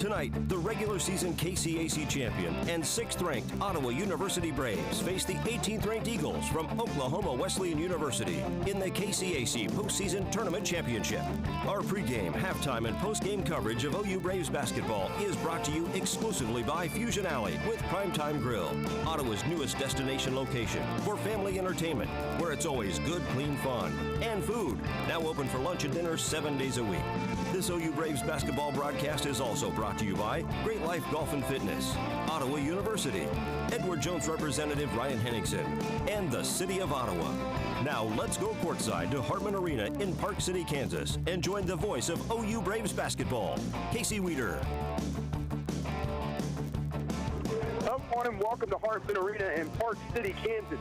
Tonight, the regular season KCAC champion and 6th-ranked Ottawa University Braves face the 18th-ranked Eagles from Oklahoma Wesleyan University in the KCAC Postseason Tournament Championship. Our pregame, halftime, and postgame coverage of OU Braves basketball is brought to you exclusively by Fusion Alley with Primetime Grill, Ottawa's newest destination location for family entertainment, where it's always good, clean fun and food. Now open for lunch and dinner 7 days a week. This OU Braves basketball broadcast is also brought to you by Great Life Golf and Fitness, Ottawa University, Edward Jones Representative Ryan Henningsen, and the City of Ottawa. Now let's go courtside to Hartman Arena in Park City, Kansas, and join the voice of OU Braves basketball, Casey Weeder. Good morning. Welcome to Hartman Arena in Park City, Kansas,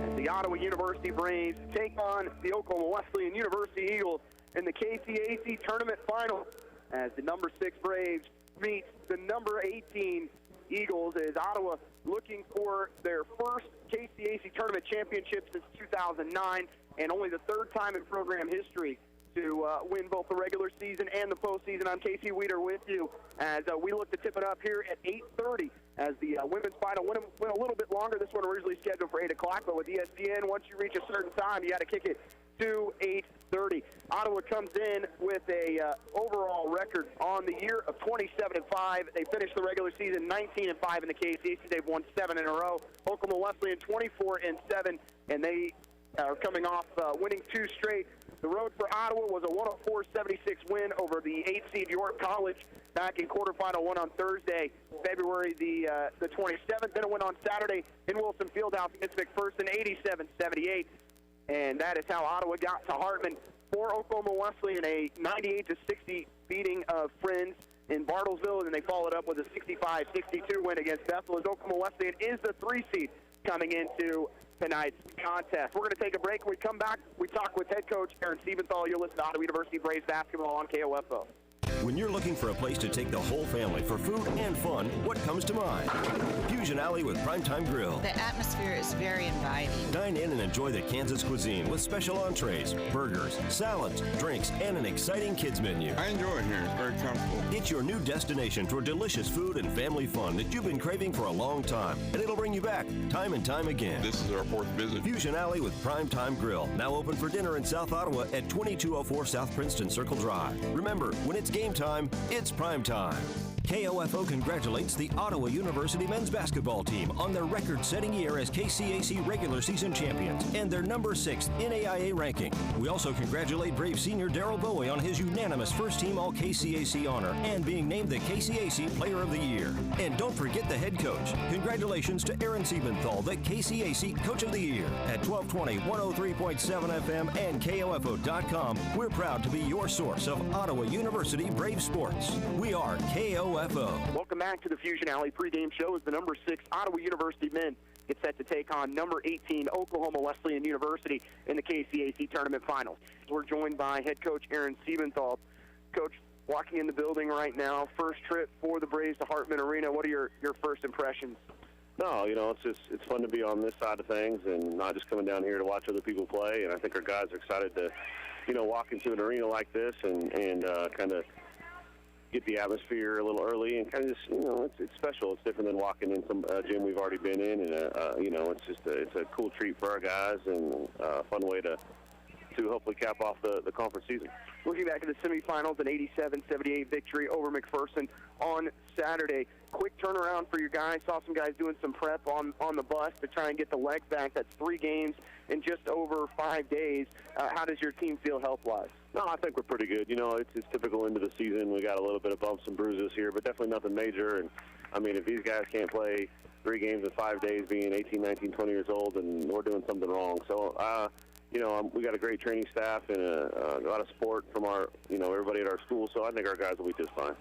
as the Ottawa University Braves take on the Oklahoma Wesleyan University Eagles in the KCAC Tournament Final, as the number 6 Braves meet the number 18 Eagles, as Ottawa looking for their first KCAC Tournament Championship since 2009, and only the 3rd time in program history to win both the regular season and the postseason. I'm Casey Weeder with you as we look to tip it up here at 8:30 as the women's final went a little bit longer. This one originally scheduled for 8 o'clock, but with ESPN, once you reach a certain time, you got to kick it to 8:30. Ottawa comes in with a overall record on the year of 27-5. They finished the regular season 19-5 in the KCAC. They've won 7 in a row. Oklahoma Wesleyan 24-7, and they are coming off winning 2 straight. The road for Ottawa was a 104-76 win over the 8-seed York College back in quarterfinal one on Thursday, February the 27th. Then a win on Saturday in Wilson Fieldhouse against McPherson, 87-78. And that is how Ottawa got to Hartman. For Oklahoma Wesleyan, a 98-60 beating of Friends in Bartlesville, and they followed up with a 65-62 win against Bethel, as Oklahoma Wesleyan is the 3 seed coming into tonight's contest. We're going to take a break. When we come back, we talk with head coach Aaron Siebenthal. You'll listen to Ottawa University Braves basketball on KOFO. When you're looking for a place to take the whole family for food and fun, what comes to mind? Fusion Alley with Primetime Grill. The atmosphere is very inviting. Dine in and enjoy the Kansas cuisine with special entrees, burgers, salads, drinks, and an exciting kids menu. I enjoy it here. It's very comfortable. It's your new destination for delicious food and family fun that you've been craving for a long time, and it'll bring you back time and time again. This is our 4th visit. Fusion Alley with Primetime Grill, now open for dinner in South Ottawa at 2204 South Princeton Circle Drive. Remember, when it's game time, it's prime time. KOFO congratulates the Ottawa University men's basketball team on their record-setting year as KCAC regular season champions and their number 6th NAIA ranking. We also congratulate Brave senior Darryl Bowie on his unanimous first-team All-KCAC honor and being named the KCAC Player of the Year. And don't forget the head coach. Congratulations to Aaron Siebenthal, the KCAC Coach of the Year. At 1220, 103.7 FM, and KOFO.com, we're proud to be your source of Ottawa University Brave sports. We are KOFO. Welcome back to the Fusion Alley pregame show as the number 6 Ottawa University men get set to take on number 18 Oklahoma Wesleyan University in the KCAC Tournament Finals. We're joined by head coach Aaron Siebenthal. Coach, walking in the building right now, first trip for the Braves to Hartman Arena. What are your first impressions? No, it's fun to be on this side of things and not just coming down here to watch other people play. And I think our guys are excited to, walk into an arena like this and kind of get the atmosphere a little early and kind of just, it's special. It's different than walking in some gym we've already been in, and it's a cool treat for our guys and a fun way to hopefully cap off the conference season. Looking back at the semifinals, an 87-78 victory over McPherson on Saturday. Quick turnaround for your guys. Saw some guys doing some prep on the bus to try and get the legs back. That's 3 games in just over 5 days. How does your team feel health-wise? No, I think we're pretty good. It's typical into the season. We got a little bit of bumps and bruises here, but definitely nothing major. And, if these guys can't play 3 games in 5 days being 18, 19, 20 years old, then we're doing something wrong. So, we got a great training staff and a lot of support from our, everybody at our school. So I think our guys will be just fine.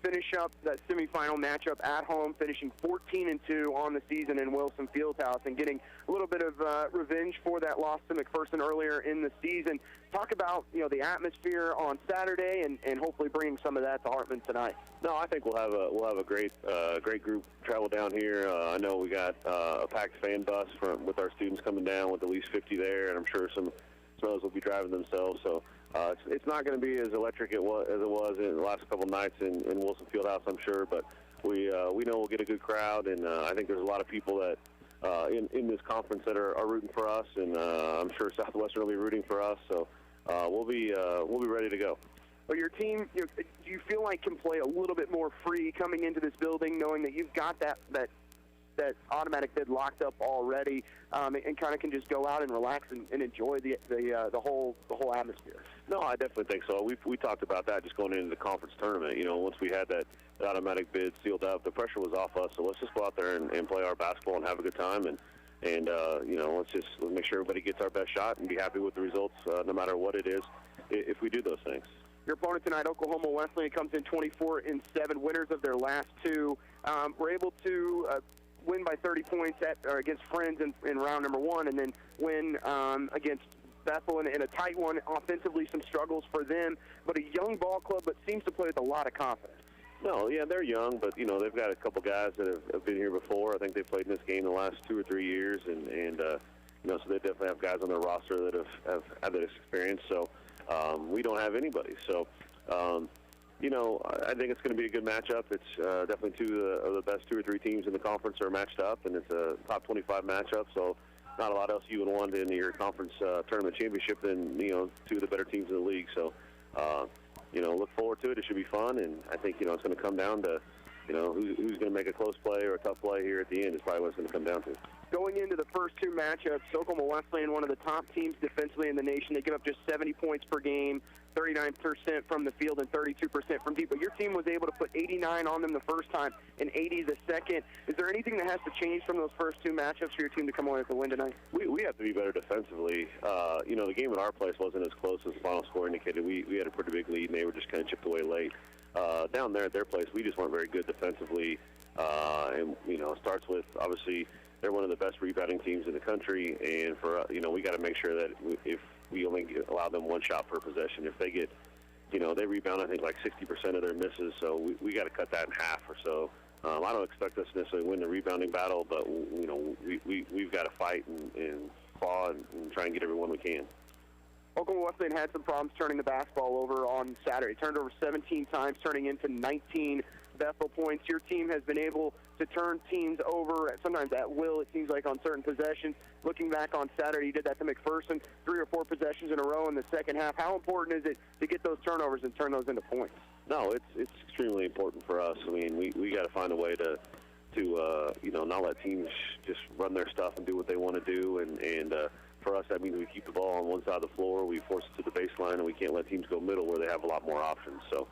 Finish up that semifinal matchup at home, finishing 14-2 on the season in Wilson Fieldhouse and getting a little bit of revenge for that loss to McPherson earlier in the season. Talk about, the atmosphere on Saturday and hopefully bringing some of that to Hartman tonight. No, I think we'll have a great group travel down here. I know we got a packed fan bus with our students coming down with at least 50 there, and I'm sure some others will be driving themselves. So it's not going to be as electric as it was in the last couple nights in Wilson Fieldhouse, I'm sure, but we know we'll get a good crowd, and I think there's a lot of people that in this conference that are rooting for us, and I'm sure Southwestern will be rooting for us, so we'll be ready to go. Well, your team, do you feel like can play a little bit more free coming into this building, knowing that you've got that automatic bid locked up already, and kind of can just go out and relax and enjoy the whole atmosphere? No, I definitely think so. We talked about that just going into the conference tournament. Once we had that automatic bid sealed up, the pressure was off us. So let's just go out there and play our basketball and have a good time, and let's make sure everybody gets our best shot and be happy with the results, no matter what it is, if we do those things. Your opponent tonight, Oklahoma Wesleyan, comes in 24-7, winners of their last two. Were able to win by 30 points against Friends in round number one, and then win against Bethel in a tight one. Offensively, some struggles for them, but a young ball club that seems to play with a lot of confidence. No, yeah, they're young, but they've got a couple guys that have been here before. I think they've played in this game the last 2 or 3 years, and so they definitely have guys on their roster that have had that experience. So we don't have anybody. So I think it's going to be a good matchup. It's definitely two of the best 2 or 3 teams in the conference are matched up, and it's a top 25 matchup. So not a lot else you would want in your conference tournament championship than 2 of the better teams in the league. So look forward to it. It should be fun, and I think it's going to come down to who's going to make a close play or a tough play here at the end is probably what it's going to come down to. Going into the first 2 matchups, Oklahoma Wesleyan, one of the top teams defensively in the nation. They give up just 70 points per game, 39% from the field and 32% from deep. But your team was able to put 89 on them the first time and 80 the second. Is there anything that has to change from those first 2 matchups for your team to come away with a win tonight? We have to be better defensively. The game at our place wasn't as close as the final score indicated. We had a pretty big lead, and they were just kind of chipped away late. Down there at their place, we just weren't very good defensively. It starts with, obviously, they're one of the best rebounding teams in the country, and for we got to make sure that if we only allow them 1 shot per possession, if they get, they rebound, I think, like 60% of their misses, so we got to cut that in half or so. I don't expect us to necessarily win the rebounding battle, but we've got to fight and claw and try and get everyone we can. Oklahoma Wesleyan had some problems turning the basketball over on Saturday. Turned over 17 times, turning into 19 Bethel points. Your team has been able to turn teams over, sometimes at will, it seems like, on certain possessions. Looking back on Saturday, you did that to McPherson 3 or 4 possessions in a row in the second half. How important is it to get those turnovers and turn those into points? No, it's extremely important for us. I mean, we got to find a way to not let teams just run their stuff and do what they want to do, and for us, that means we keep the ball on one side of the floor, we force it to the baseline, and we can't let teams go middle where they have a lot more options. So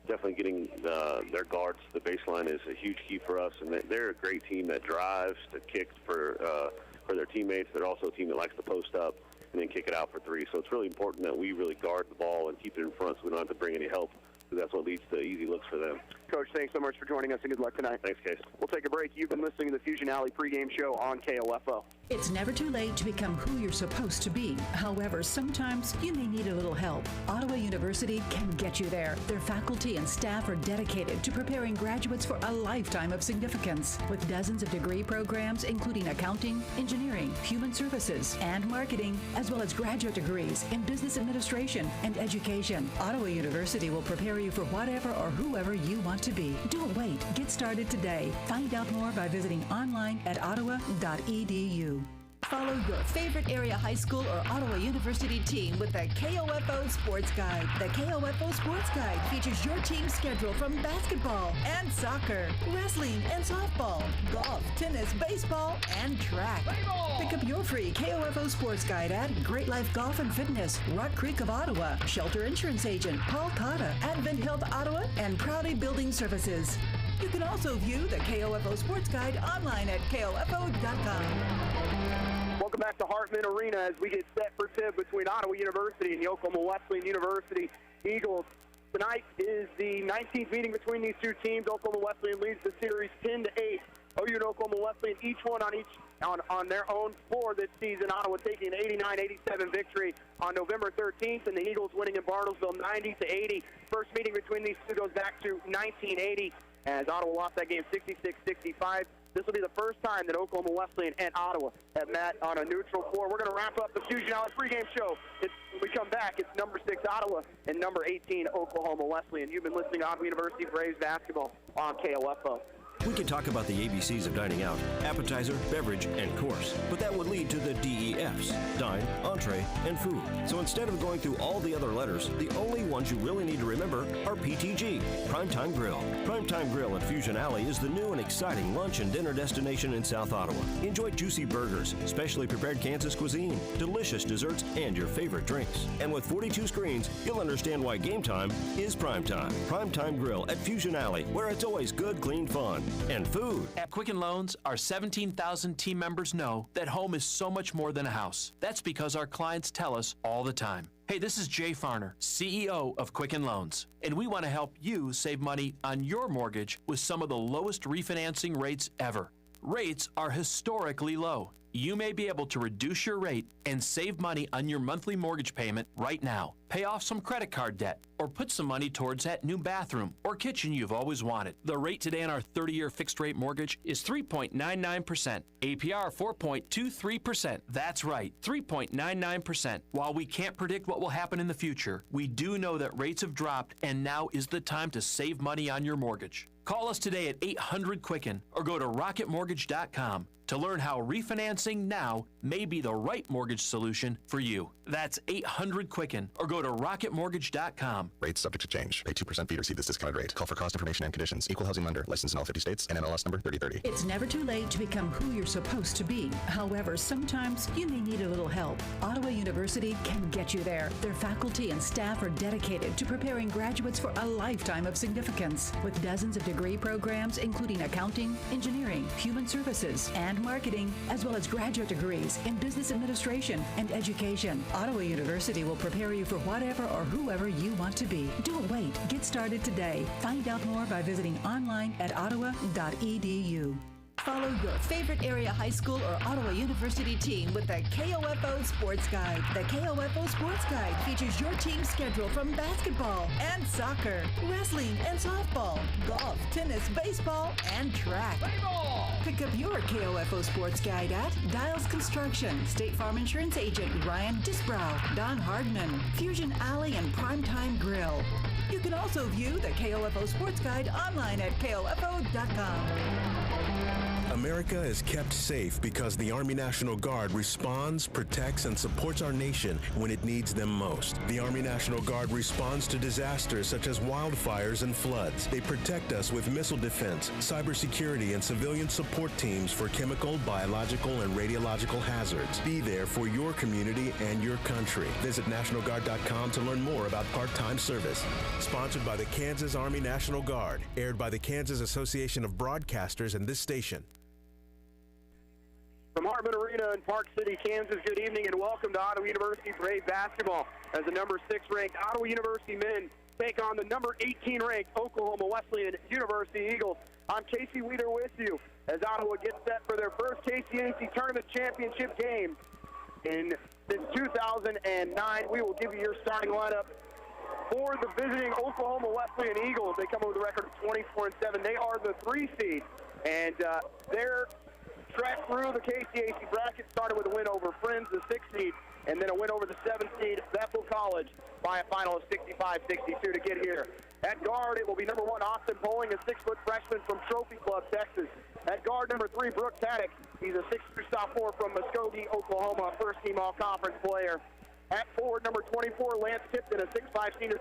definitely getting their guards to the baseline is a huge key for us, and they're a great team that drives to kick for their teammates. They're also a team that likes to post up and then kick it out for 3. So it's really important that we really guard the ball and keep it in front so we don't have to bring any help, because that's what leads to easy looks for them. Coach, thanks so much for joining us, and good luck tonight. Thanks, Case. We'll take a break. You've been listening to the Fusion Alley pregame show on KOFO. It's never too late to become who you're supposed to be. However, sometimes you may need a little help. Ottawa University can get you there. Their faculty and staff are dedicated to preparing graduates for a lifetime of significance. With dozens of degree programs, including accounting, engineering, human services, and marketing, as well as graduate degrees in business administration and education, Ottawa University will prepare you for whatever or whoever you want to be. Don't wait. Get started today. Find out more by visiting online at ottawa.edu. Follow your favorite area high school or Ottawa University team with the KOFO Sports Guide. The KOFO Sports Guide features your team's schedule from basketball and soccer, wrestling and softball, golf, tennis, baseball, and track. Pick up your free KOFO Sports Guide at Great Life Golf and Fitness, Rock Creek of Ottawa, Shelter Insurance Agent, Paul Cotta, Advent Health Ottawa, and Proudy Building Services. You can also view the KOFO Sports Guide online at KOFO.com. Welcome back to Hartman Arena as we get set for tip between Ottawa University and the Oklahoma Wesleyan University Eagles. Tonight is the 19th meeting between these 2 teams. Oklahoma Wesleyan leads the series 10-8. OU and Oklahoma Wesleyan, each one on their own floor this season. Ottawa taking an 89-87 victory on November 13th, and the Eagles winning in Bartlesville 90-80. First meeting between these 2 goes back to 1980, as Ottawa lost that game 66-65. This will be the first time that Oklahoma Wesleyan and Ottawa have met on a neutral floor. We're going to wrap up the Fusion Alley pregame show. It's we come back, it's number 6 Ottawa and number 18 Oklahoma Wesleyan. You've been listening to Ottawa University Braves basketball on KOFO. We could talk about the ABCs of dining out, appetizer, beverage, and course, but that would lead to the DEFs, dine, entree, and food. So instead of going through all the other letters, the only ones you really need to remember are PTG, Primetime Grill. Primetime Grill at Fusion Alley is the new and exciting lunch and dinner destination in South Ottawa. Enjoy juicy burgers, specially prepared Kansas cuisine, delicious desserts, and your favorite drinks. And with 42 screens, you'll understand why game time is primetime. Primetime Grill at Fusion Alley, where it's always good, clean fun. And food. At Quicken Loans, our 17,000 team members know that home is so much more than a house. That's because our clients tell us all the time. Hey, this is Jay Farner, CEO of Quicken Loans, and we want to help you save money on your mortgage with some of the lowest refinancing rates ever. Rates are historically low. You may be able to reduce your rate and save money on your monthly mortgage payment right now. Pay off some credit card debt or put some money towards that new bathroom or kitchen you've always wanted. The rate today on our 30-year fixed-rate mortgage is 3.99%. APR 4.23%. That's right, 3.99%. While we can't predict what will happen in the future, we do know that rates have dropped and now is the time to save money on your mortgage. Call us today at 800-QUICKEN or go to rocketmortgage.com to learn how refinancing now may be the right mortgage solution for you. That's 800-QUICKEN or go to rocketmortgage.com. Rates subject to change. Pay 2% fee to receive this discounted rate. Call for cost information and conditions. Equal housing lender. Licensed in all 50 states. NMLS number 3030. It's never too late to become who you're supposed to be. However, sometimes you may need a little help. Ottawa University can get you there. Their faculty and staff are dedicated to preparing graduates for a lifetime of significance. With dozens of degree programs, including accounting, engineering, human services, and marketing, as well as graduate degrees in business administration and education, Ottawa University will prepare you for whatever or whoever you want to be. Don't wait. Get started today. Find out more by visiting online at ottawa.edu. Follow your favorite area high school or Ottawa University team with the KOFO Sports Guide. The KOFO Sports Guide features your team's schedule from basketball and soccer, wrestling and softball, golf, tennis, baseball, and track. Pick up your KOFO Sports Guide at Dials Construction, State Farm Insurance Agent Ryan Disbrow, Don Hardman, Fusion Alley, and Primetime Grill. You can also view the KOFO Sports Guide online at KOFO.com. America is kept safe because the Army National Guard responds, protects, and supports our nation when it needs them most. The Army National Guard responds to disasters such as wildfires and floods. They protect us with missile defense, cybersecurity, and civilian support teams for chemical, biological, and radiological hazards. Be there for your community and your country. Visit NationalGuard.com to learn more about part-time service. Sponsored by the Kansas Army National Guard. Aired by the Kansas Association of Broadcasters and this station. From Hartman Arena in Park City, Kansas, good evening and welcome to Ottawa University Brave basketball as the number 6 ranked Ottawa University men take on the number 18 ranked Oklahoma Wesleyan University Eagles. I'm Casey Weeder with you as Ottawa gets set for their first KCAC Tournament Championship game since 2009. We will give you your starting lineup for the visiting Oklahoma Wesleyan Eagles. They come with a record of 24-7. They are the 3 seed, and they're track through the KCAC bracket, started with a win over Friends, the 6 seed, and then a win over the 7 seed, Bethel College, by a final of 65-62 to get here. At guard, it will be number 1, Austin Poling, a 6-foot freshman from Trophy Club, Texas. At guard, number 3, Brooke Paddock. He's a 6'2" sophomore from Muskogee, Oklahoma, first-team all-conference player. At forward, number 24, Lance Tipton, a 6'5" senior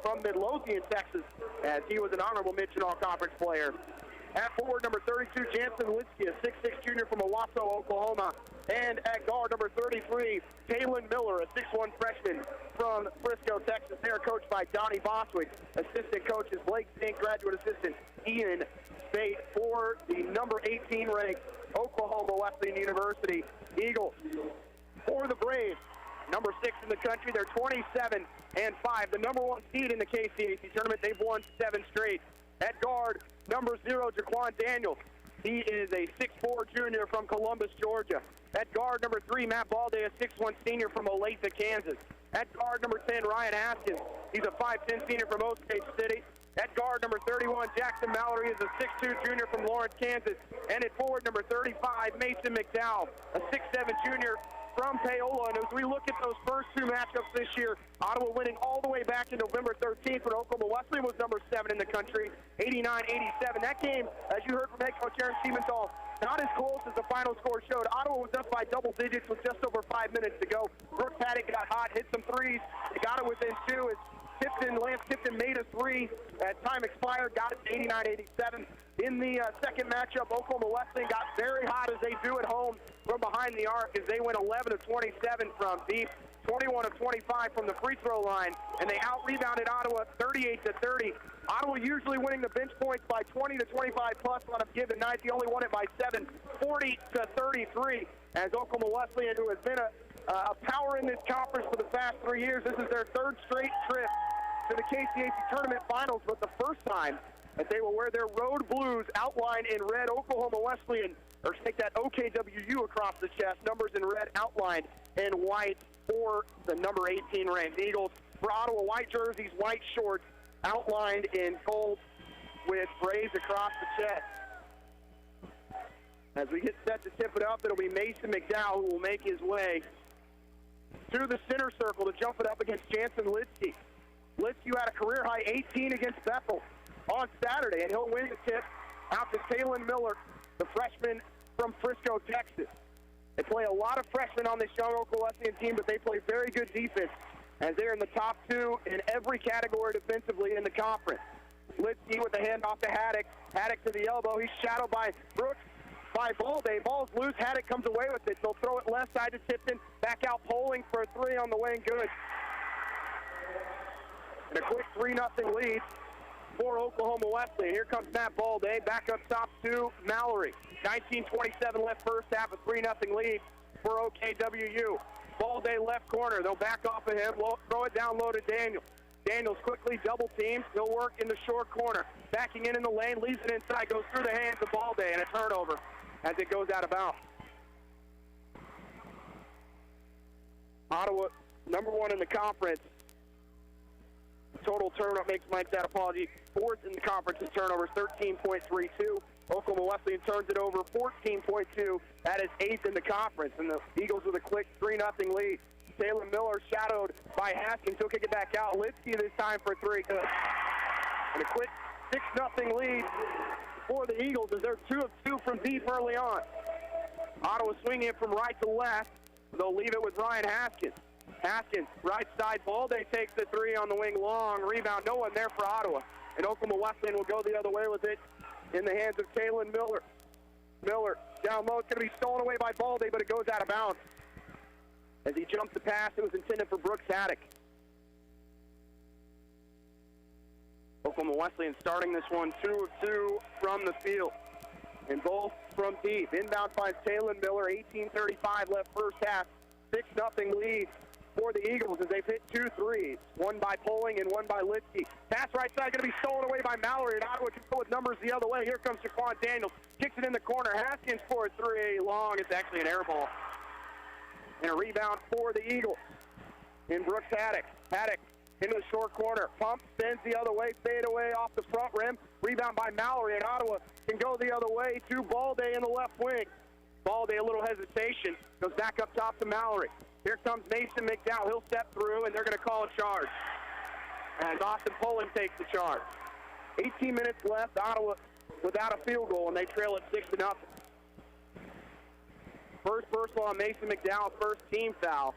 from Midlothian, Texas, as he was an honorable mention all-conference player. At forward, number 32, Jansen Litsky, a 6'6" junior from Owasso, Oklahoma. And at guard, number 33, Kaylin Miller, a 6'1" freshman from Frisco, Texas. They are coached by Donnie Boswick. Assistant coach is Blake Zink, graduate assistant Ian Spate for the number 18 ranked Oklahoma Wesleyan University Eagles. For the Braves, number 6 in the country, they're 27-5. The number 1 seed in the KCAC tournament, they've won 7 straight. At guard, number 0, Jaquan Daniels. He is a 6'4" junior from Columbus, Georgia. At guard, number 3, Matt Balday, a 6'1" senior from Olathe, Kansas. At guard, number 10, Ryan Haskins. He's a 5'10" senior from Osage City. At guard, number 31, Jackson Mallory is a 6'2" junior from Lawrence, Kansas. And at forward, number 35, Mason McDowell, a 6'7" junior from Paola. And as we look at those first two matchups this year, Ottawa winning all the way back in November 13th when Oklahoma Wesleyan was number 7 in the country, 89-87. That game, as you heard from head coach Aaron Siementahl, not as close as the final score showed. Ottawa was up by double digits with just over 5 minutes to go. Brooks Haddock got hot, hit some threes. They got it within 2 as Lance Tipton made a 3 as time expired, got it to 89-87. In the second matchup, Oklahoma Wesleyan got very hot as they do at home from behind the arc as they went 11 of 27 from deep, 21 of 25 from the free throw line, and they out-rebounded Ottawa 38-30. Ottawa usually winning the bench points by 20 to 25 plus on a given night. They only won it by 7, 40-33, as Oklahoma Wesleyan, who has been a power in this conference for the past 3 years, this is their third straight trip to the KCAC tournament finals, but the first time that they will wear their road blues outlined in red. Oklahoma Wesleyan, or take that OKWU across the chest, numbers in red outlined in white for the number 18 ranked Eagles. For Ottawa, white jerseys, white shorts outlined in gold with Braves across the chest. As we get set to tip it up, it'll be Mason McDowell who will make his way to the center circle to jump it up against Jansen Litsky. Litsky had a career-high 18 against Bethel on Saturday, and he'll win the tip out to Taylon Miller, the freshman from Frisco, Texas. They play a lot of freshmen on this young Oklahoma Wesleyan team, but they play very good defense as they're in the top 2 in every category defensively in the conference. Litsky with the handoff to Haddock. Haddock to the elbow. He's shadowed by Brooks. By Balday. Ball's loose. Haddock comes away with it. They'll throw it left side to Tipton. Back out Poling for a 3 on the way and good. And a quick 3-0 lead for Oklahoma Wesleyan. Here comes Matt Balday. Back up top to Mallory. 19:27 left first half. A 3-0 lead for OKWU. Balday left corner. They'll back off of him. Throw it down low to Daniels. Daniels quickly double teams. He'll work in the short corner. Backing in the lane. Leaves it inside. Goes through the hands of Balday and a turnover as it goes out of bounds. Ottawa, number 1 in the conference. Total turnover, makes my stat apology, 4th in the conference in turnovers, 13.32. Oklahoma Wesleyan turns it over, 14.2. That is 8th in the conference, and the Eagles with a quick 3-0 lead. Taylor Miller shadowed by Haskins. He'll kick it back out. Litsky this time for 3. Good. And a quick 6-0 lead for the Eagles as they're 2 of 2 from deep early on. Ottawa swinging it from right to left. They'll leave it with Ryan Haskins. Haskins, right side, Balday takes the 3 on the wing, long rebound. No one there for Ottawa. And Oklahoma Wesleyan will go the other way with it in the hands of Taylon Miller. Miller down low. It's going to be stolen away by Balday, but it goes out of bounds. As he jumps the pass, it was intended for Brooks Haddock. Oklahoma Wesleyan starting this one 2 of 2 from the field. And both from deep. Inbound finds Taylon Miller, 18:35 left first half. 6-0 lead for the Eagles as they've hit 2 threes. One by Poling and one by Litsky. Pass right side going to be stolen away by Mallory, and Ottawa can go with numbers the other way. Here comes Jaquan Daniels. Kicks it in the corner. Haskins for a 3 long. It's actually an air ball. And a rebound for the Eagles. In Brooks Haddock. Haddock into the short corner. Pump, spins the other way, fade away off the front rim. Rebound by Mallory, and Ottawa can go the other way to Balday in the left wing. Balday, a little hesitation, goes back up top to Mallory. Here comes Mason McDowell. He'll step through, and they're going to call a charge. And Austin Poling takes the charge. 18 minutes left. Ottawa without a field goal, and they trail at 6-0. First personal on Mason McDowell, first team foul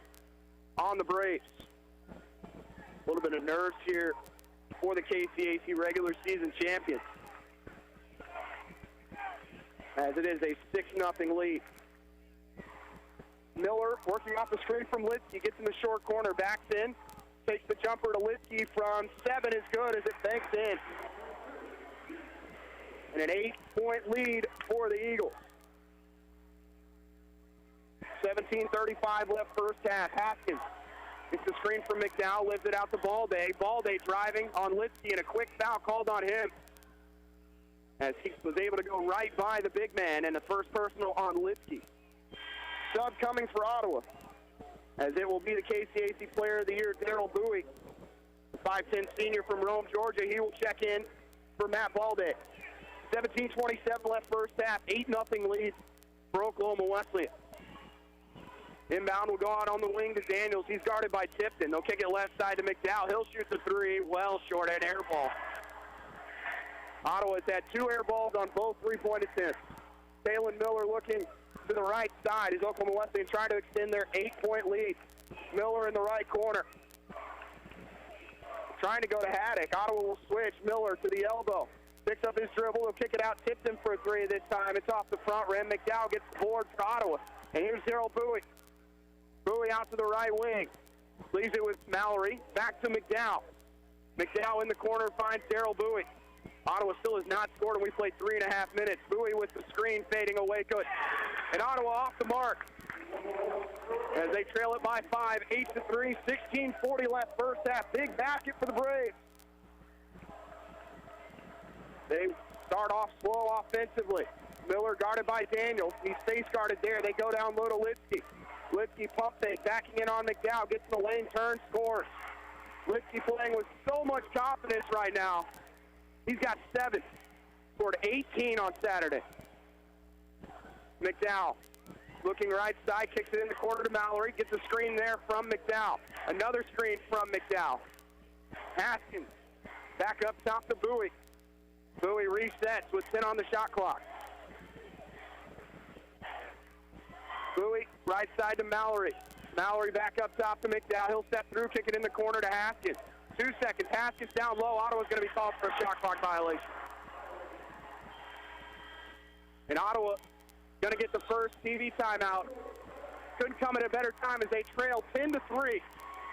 on the Braves. A little bit of nerves here for the KCAC regular season champions, as it is a 6-0 lead. Miller working off the screen from Litsky, gets in the short corner, backs in, takes the jumper to Litsky from 7 is good as it banks in. And an 8-point lead for the Eagles. 17:35 left first half. Haskins gets the screen from McDowell, lives it out to Balday. Balday driving on Litsky, and a quick foul called on him as he was able to go right by the big man, and the first personal on Litsky. Sub coming for Ottawa, as it will be the KCAC Player of the Year, Darryl Bowie, the 5'10 senior from Rome, Georgia. He will check in for Matt Balday. 17:27 left first half, 8-0 lead for Oklahoma Wesleyan. Inbound will go out on the wing to Daniels. He's guarded by Tipton. They'll kick it left side to McDowell. He'll shoot the three. Well short, an air ball. Ottawa's had 2 air balls on both three-point attempts. Talon Miller looking to the right side. Is Oklahoma Wesleyan trying to extend their 8-point lead. Miller in the right corner. Trying to go to Haddock. Ottawa will switch. Miller to the elbow. Picks up his dribble. He'll kick it out. Tipton for a three this time. It's off the front rim. McDowell gets the board for Ottawa. And here's Daryl Bowie. Bowie out to the right wing. Leaves it with Mallory. Back to McDowell. McDowell in the corner finds Daryl Bowie. Ottawa still has not scored, and we played 3.5 minutes. Bowie with the screen fading away good. And Ottawa off the mark as they trail it by 5, 8-3, 16:40 left first half. Big basket for the Braves. They start off slow offensively. Miller guarded by Daniels. He's face guarded there. They go down low to Litsky. Litsky pump fake, backing in on McDowell. Gets in the lane, turns, scores. Litsky playing with so much confidence right now. He's got 7. Scored 18 on Saturday. McDowell looking right side, kicks it in the corner to Mallory. Gets a screen there from McDowell. Another screen from McDowell. Haskins back up top to Bowie. Bowie resets with 10 on the shot clock. Bowie right side to Mallory. Mallory back up top to McDowell. He'll step through, kick it in the corner to Haskins. 2 seconds. Haskins down low. Ottawa's going to be called for a shot clock violation. And Ottawa going to get the first TV timeout. Couldn't come at a better time as they trail 10-3.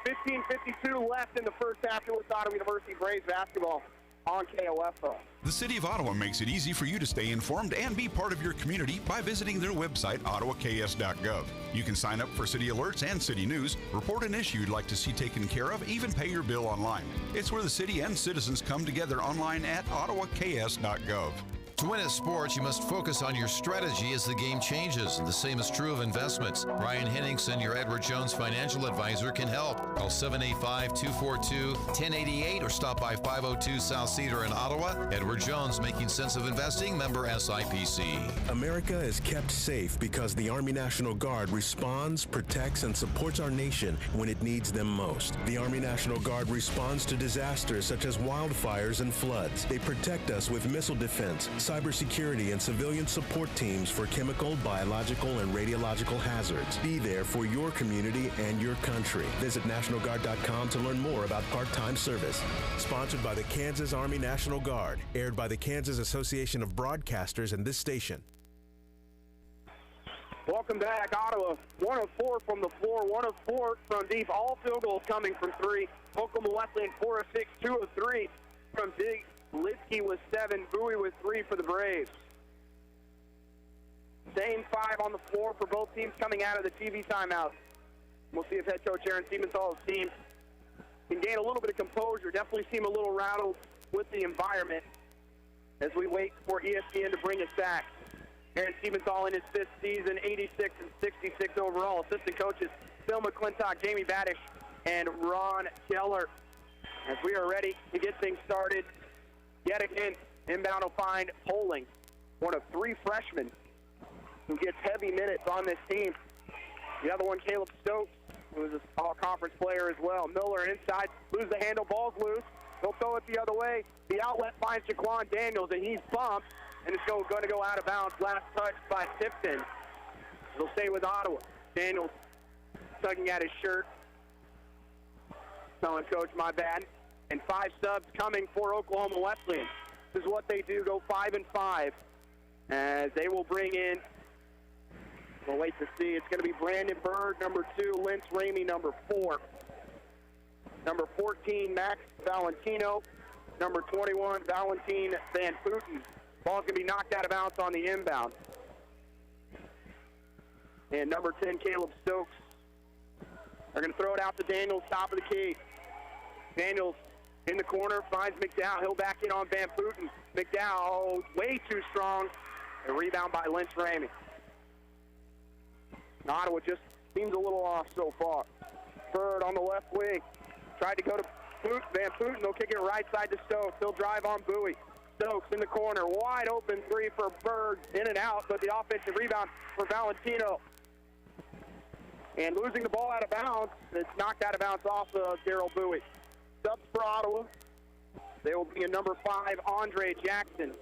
15:52 left in the first half. It was Ottawa University Braves basketball on KOFO. The City of Ottawa makes it easy for you to stay informed and be part of your community by visiting their website, ottawaks.gov. You can sign up for city alerts and city news, report an issue you'd like to see taken care of, even pay your bill online. It's where the city and citizens come together online at ottawaks.gov. To win at sports, you must focus on your strategy as the game changes. The same is true of investments. Ryan Henningsen, your Edward Jones financial advisor, can help. Call 785-242-1088 or stop by 502 South Cedar in Ottawa. Edward Jones, making sense of investing, member SIPC. America is kept safe because the Army National Guard responds, protects, and supports our nation when it needs them most. The Army National Guard responds to disasters such as wildfires and floods. They protect us with missile defense, cybersecurity, and civilian support teams for chemical, biological, and radiological hazards. Be there for your community and your country. Visit NationalGuard.com to learn more about part-time service. Sponsored by the Kansas Army National Guard. Aired by the Kansas Association of Broadcasters and this station. Welcome back, Ottawa. 1 of 4 from the floor, 1 of 4 from deep. All field goals coming from 3. Oklahoma Wesleyan 4 of 6, 2 of 3 from deep. Litsky with 7, Bowie with 3 for the Braves. Same 5 on the floor for both teams coming out of the TV timeout. We'll see if head coach Aaron Siementhal's team can gain a little bit of composure. Definitely seem a little rattled with the environment as we wait for ESPN to bring us back. Aaron Siementhal in his 5th season, 86 and 66 overall. Assistant coaches Phil McClintock, Jamie Baddish, and Ron Keller. As we are ready to get things started, yet again, inbound will find Poling, one of 3 freshmen who gets heavy minutes on this team. The other one, Caleb Stokes, who is an all-conference player as well. Miller inside, lose the handle, ball's loose. They'll throw it the other way. The outlet finds Jaquan Daniels, and he's bumped, and it's going to go out of bounds. Last touch by Tipton. They'll stay with Ottawa. Daniels tugging at his shirt. Telling coach, my bad. And 5 subs coming for Oklahoma Wesleyan. This is what they do, go 5 and 5. As they will bring in, we'll wait to see. It's going to be Brandon Berg, number 2, Lentz Ramey, number 4. Number 14, Max Valentino. Number 21, Valentin Van Putten. Ball's going to be knocked out of bounds on the inbound. And number 10, Caleb Stokes. They're going to throw it out to Daniels, top of the key. Daniels in the corner, finds McDowell. He'll back in on Van Putten. McDowell, way too strong. A rebound by Lentz Ramey. Ottawa just seems a little off so far. Bird on the left wing. Tried to go to Van Putten. They'll kick it right side to Stokes. He'll drive on Bowie. Stokes in the corner. Wide open 3 for Bird. In and out, but the offensive rebound for Valentino. And losing the ball out of bounds, it's knocked out of bounds off of Daryl Bowie. Subs for Ottawa. They will be in number 5, Andre Jackson.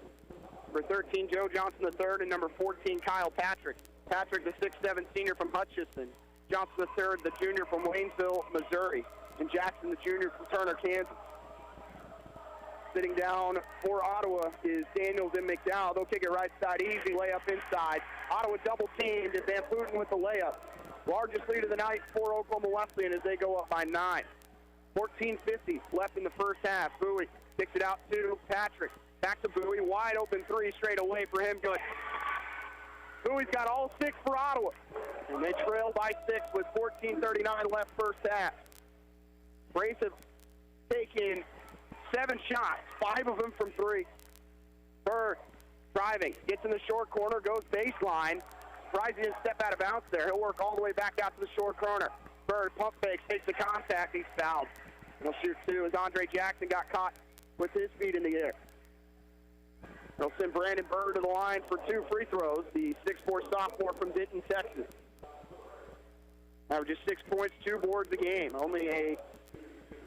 For 13, Joe Johnson III, and number 14, Kyle Patrick. Patrick, the 6'7" senior from Hutchinson. Johnson III, the junior from Waynesville, Missouri. And Jackson, the junior from Turner, Kansas. Sitting down for Ottawa is Daniels and McDowell. They'll kick it right side, easy layup inside. Ottawa double teamed, and Van Putten with the layup. Largest lead of the night for Oklahoma Wesleyan as they go up by 9. 14:50 left in the first half. Bowie kicks it out to Patrick. Back to Bowie, wide open 3 straight away for him. Good. Bowie's got all 6 for Ottawa. And they trail by 6 with 14:39 left first half. Braves have taken 7 shots, 5 of them from 3. Bird driving, gets in the short corner, goes baseline. Surprised he didn't step out of bounds there. He'll work all the way back out to the short corner. Bird pump fakes, takes the contact, he's fouled. He'll shoot 2 as Andre Jackson got caught with his feet in the air. They'll send Brandon Bird to the line for 2 free throws, the 6'4" sophomore from Denton, Texas. Averages 6 points, 2 boards a game. Only a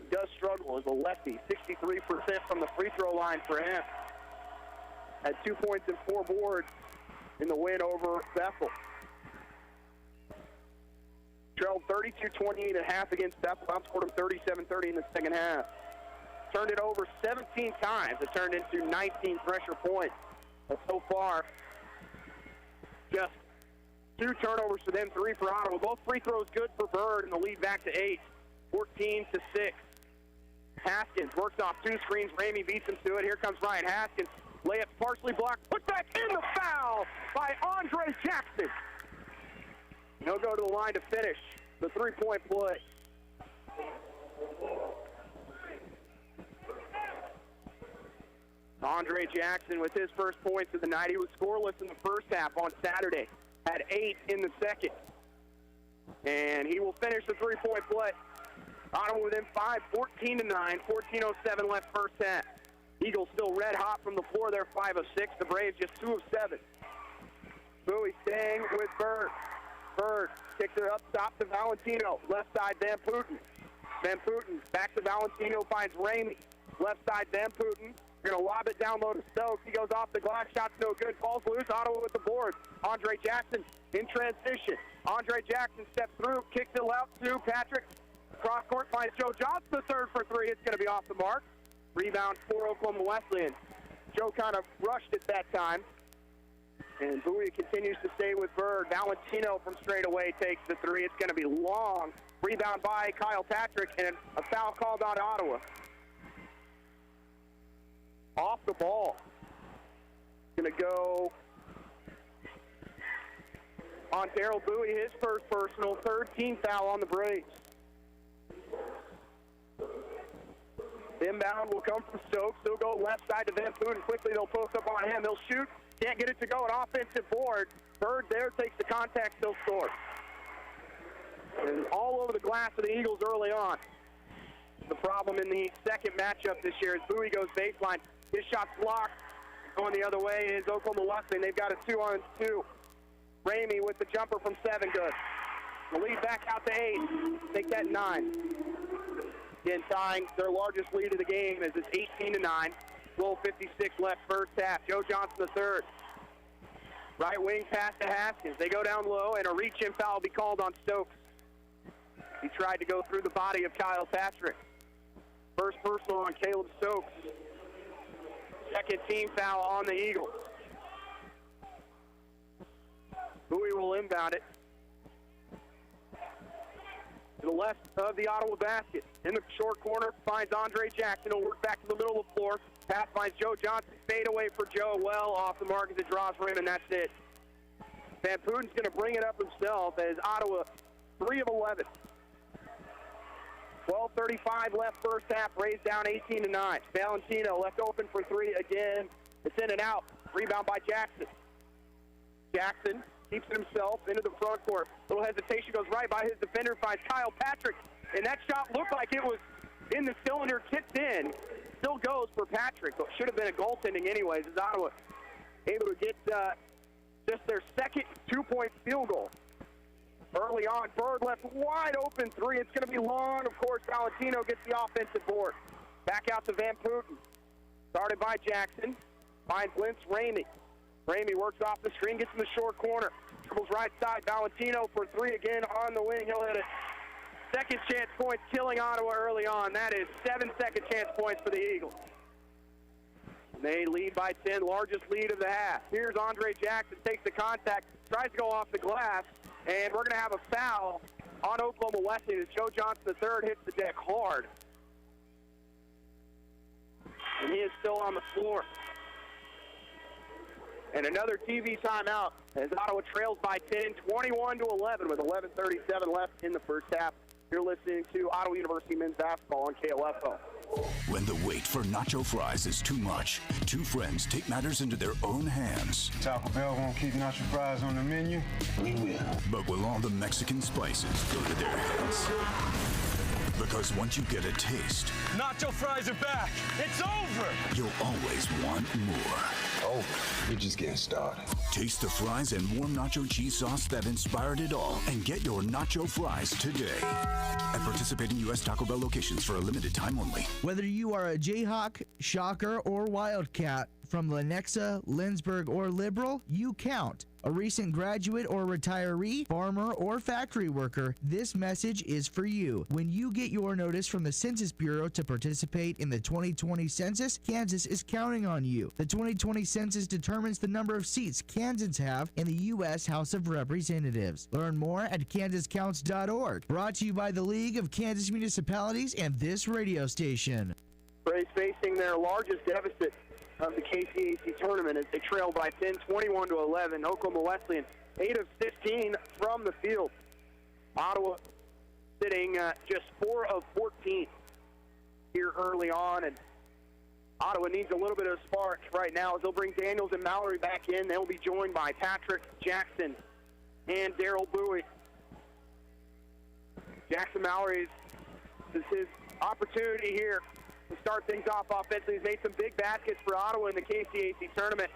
does struggle as a lefty. 63% from the free throw line for him. Had 2 points and 4 boards in the win over Bethel. Trailed 32-28 at half against Bethel. Outscored them 37-30 in the second half. Turned it over 17 times. It turned into 19 pressure points. But so far, just 2 turnovers for them, 3 for Ottawa. Both free throws good for Bird, and the lead back to 8. 14-6. Haskins works off 2 screens. Ramey beats him to it. Here comes Ryan Haskins. Layup partially blocked. Put back in the foul by Andre Jackson. He'll go to the line to finish the 3-point play. Andre Jackson with his first points of the night. He was scoreless in the first half on Saturday. Had 8 in the second. And he will finish the 3-point play. Ottawa within 5, 14-9, 14:07 left first half. Eagles still red hot from the floor. They're 5 of 6. The Braves just 2 of 7. Bowie staying with Bird. Bird kicks it up, top to Valentino. Left side, Van Putten. Van Putten back to Valentino, finds Ramey. Left side, Van Putten. Going to lob it down low to Stokes. He goes off the glass, shot's no good. Falls loose, Ottawa with the board. Andre Jackson in transition. Andre Jackson steps through, kicks it out to Patrick. Cross court finds Joe Johnson, the third for 3. It's going to be off the mark. Rebound for Oklahoma Wesleyan. Joe kind of rushed at that time. And Bowie continues to stay with Bird. Valentino from straight away takes the 3. It's going to be long. Rebound by Kyle Patrick, and a foul called on Ottawa. Off the ball. Going to go on Daryl Bowie, his first personal, 3rd team foul on the Braves. Inbound will come from Stokes. He'll go left side to Van Putten. Quickly, they'll post up on him. He'll shoot. Can't get it to go. An offensive board. Bird there takes the contact, still scores. And all over the glass of the Eagles early on. The problem in the second matchup this year is Bowie goes baseline. His shot's blocked. Going the other way is Oklahoma Wesleyan. They've got a 2-on-2. Ramey with the jumper from 7, good. The lead back out to 8. Make that 9. Again, tying their largest lead of the game as it's 18-9. 12:56 left first half. Joe Johnson III. Right wing pass to Haskins. They go down low, and a reach-in foul will be called on Stokes. He tried to go through the body of Kyle Patrick. First personal on Caleb Stokes. Second team foul on the Eagles. Bowie will inbound it to the left of the Ottawa basket. In the short corner, finds Andre Jackson. He'll work back to the middle of the floor. Pass finds Joe Johnson. Fade away for Joe. Well off the mark as it draws for him, and that's it. Van Putten's going to bring it up himself as Ottawa 3 of 11. 12:35 left first half. Raised down 18-9. Valentino left open for 3 again. It's in and out. Rebound by Jackson. Jackson keeps it himself into the front court. Little hesitation, goes right by his defender, finds Kyle Patrick, and that shot looked like it was in the cylinder, kicked in. Still goes for Patrick, but should have been a goaltending anyways, as Ottawa able to get just their second 2-point field goal. Early on, Bird left wide open three. It's going to be long. Of course, Valentino gets the offensive board. Back out to Van Putten. Started by Jackson. Finds Lentz Ramey. Ramey works off the screen, gets in the short corner. Dribbles right side. Valentino for three again on the wing. He'll hit it. Second chance points killing Ottawa early on. That is 7 second chance points for the Eagles. They lead by 10, largest lead of the half. Here's Andre Jackson, takes the contact, tries to go off the glass, and we're going to have a foul on Oklahoma Wesleyan as Joe Johnson III hits the deck hard. And he is still on the floor. And another TV timeout as Ottawa trails by 10, 21-11 with 11:37 left in the first half. You're listening to Ottawa University men's basketball on KOFO. When the wait for nacho fries is too much, two friends take matters into their own hands. Taco Bell won't keep nacho fries on the menu? We will. But will all the Mexican spices go to their heads? Because once you get a taste, nacho fries are back. It's over. You'll always want more. Oh, we're just getting started. Taste the fries and warm nacho cheese sauce that inspired it all, and get your nacho fries today at participating U.S. Taco Bell locations for a limited time only. Whether you are a Jayhawk, Shocker, or Wildcat, from Lenexa, Lindsborg, or Liberal, you count. A recent graduate or retiree, farmer, or factory worker, this message is for you. When you get your notice from the Census Bureau to participate in the 2020 census, Kansas is counting on you. The 2020 census determines the number of seats Kansans have in the U.S. House of Representatives. Learn more at kansascounts.org. Brought to you by the League of Kansas Municipalities and this radio station. Braves facing their largest deficit of the KCAC tournament as they trail by 10, 21-11. Oklahoma Wesleyan, 8 of 16 from the field. Ottawa sitting just 4 of 14 here early on, and Ottawa needs a little bit of spark right now as they'll bring Daniels and Mallory back in. They'll be joined by Patrick Jackson and Daryl Bowie. Jackson Mallory, this is his opportunity here to start things off offensively. He's made some big baskets for Ottawa in the KCAC tournament.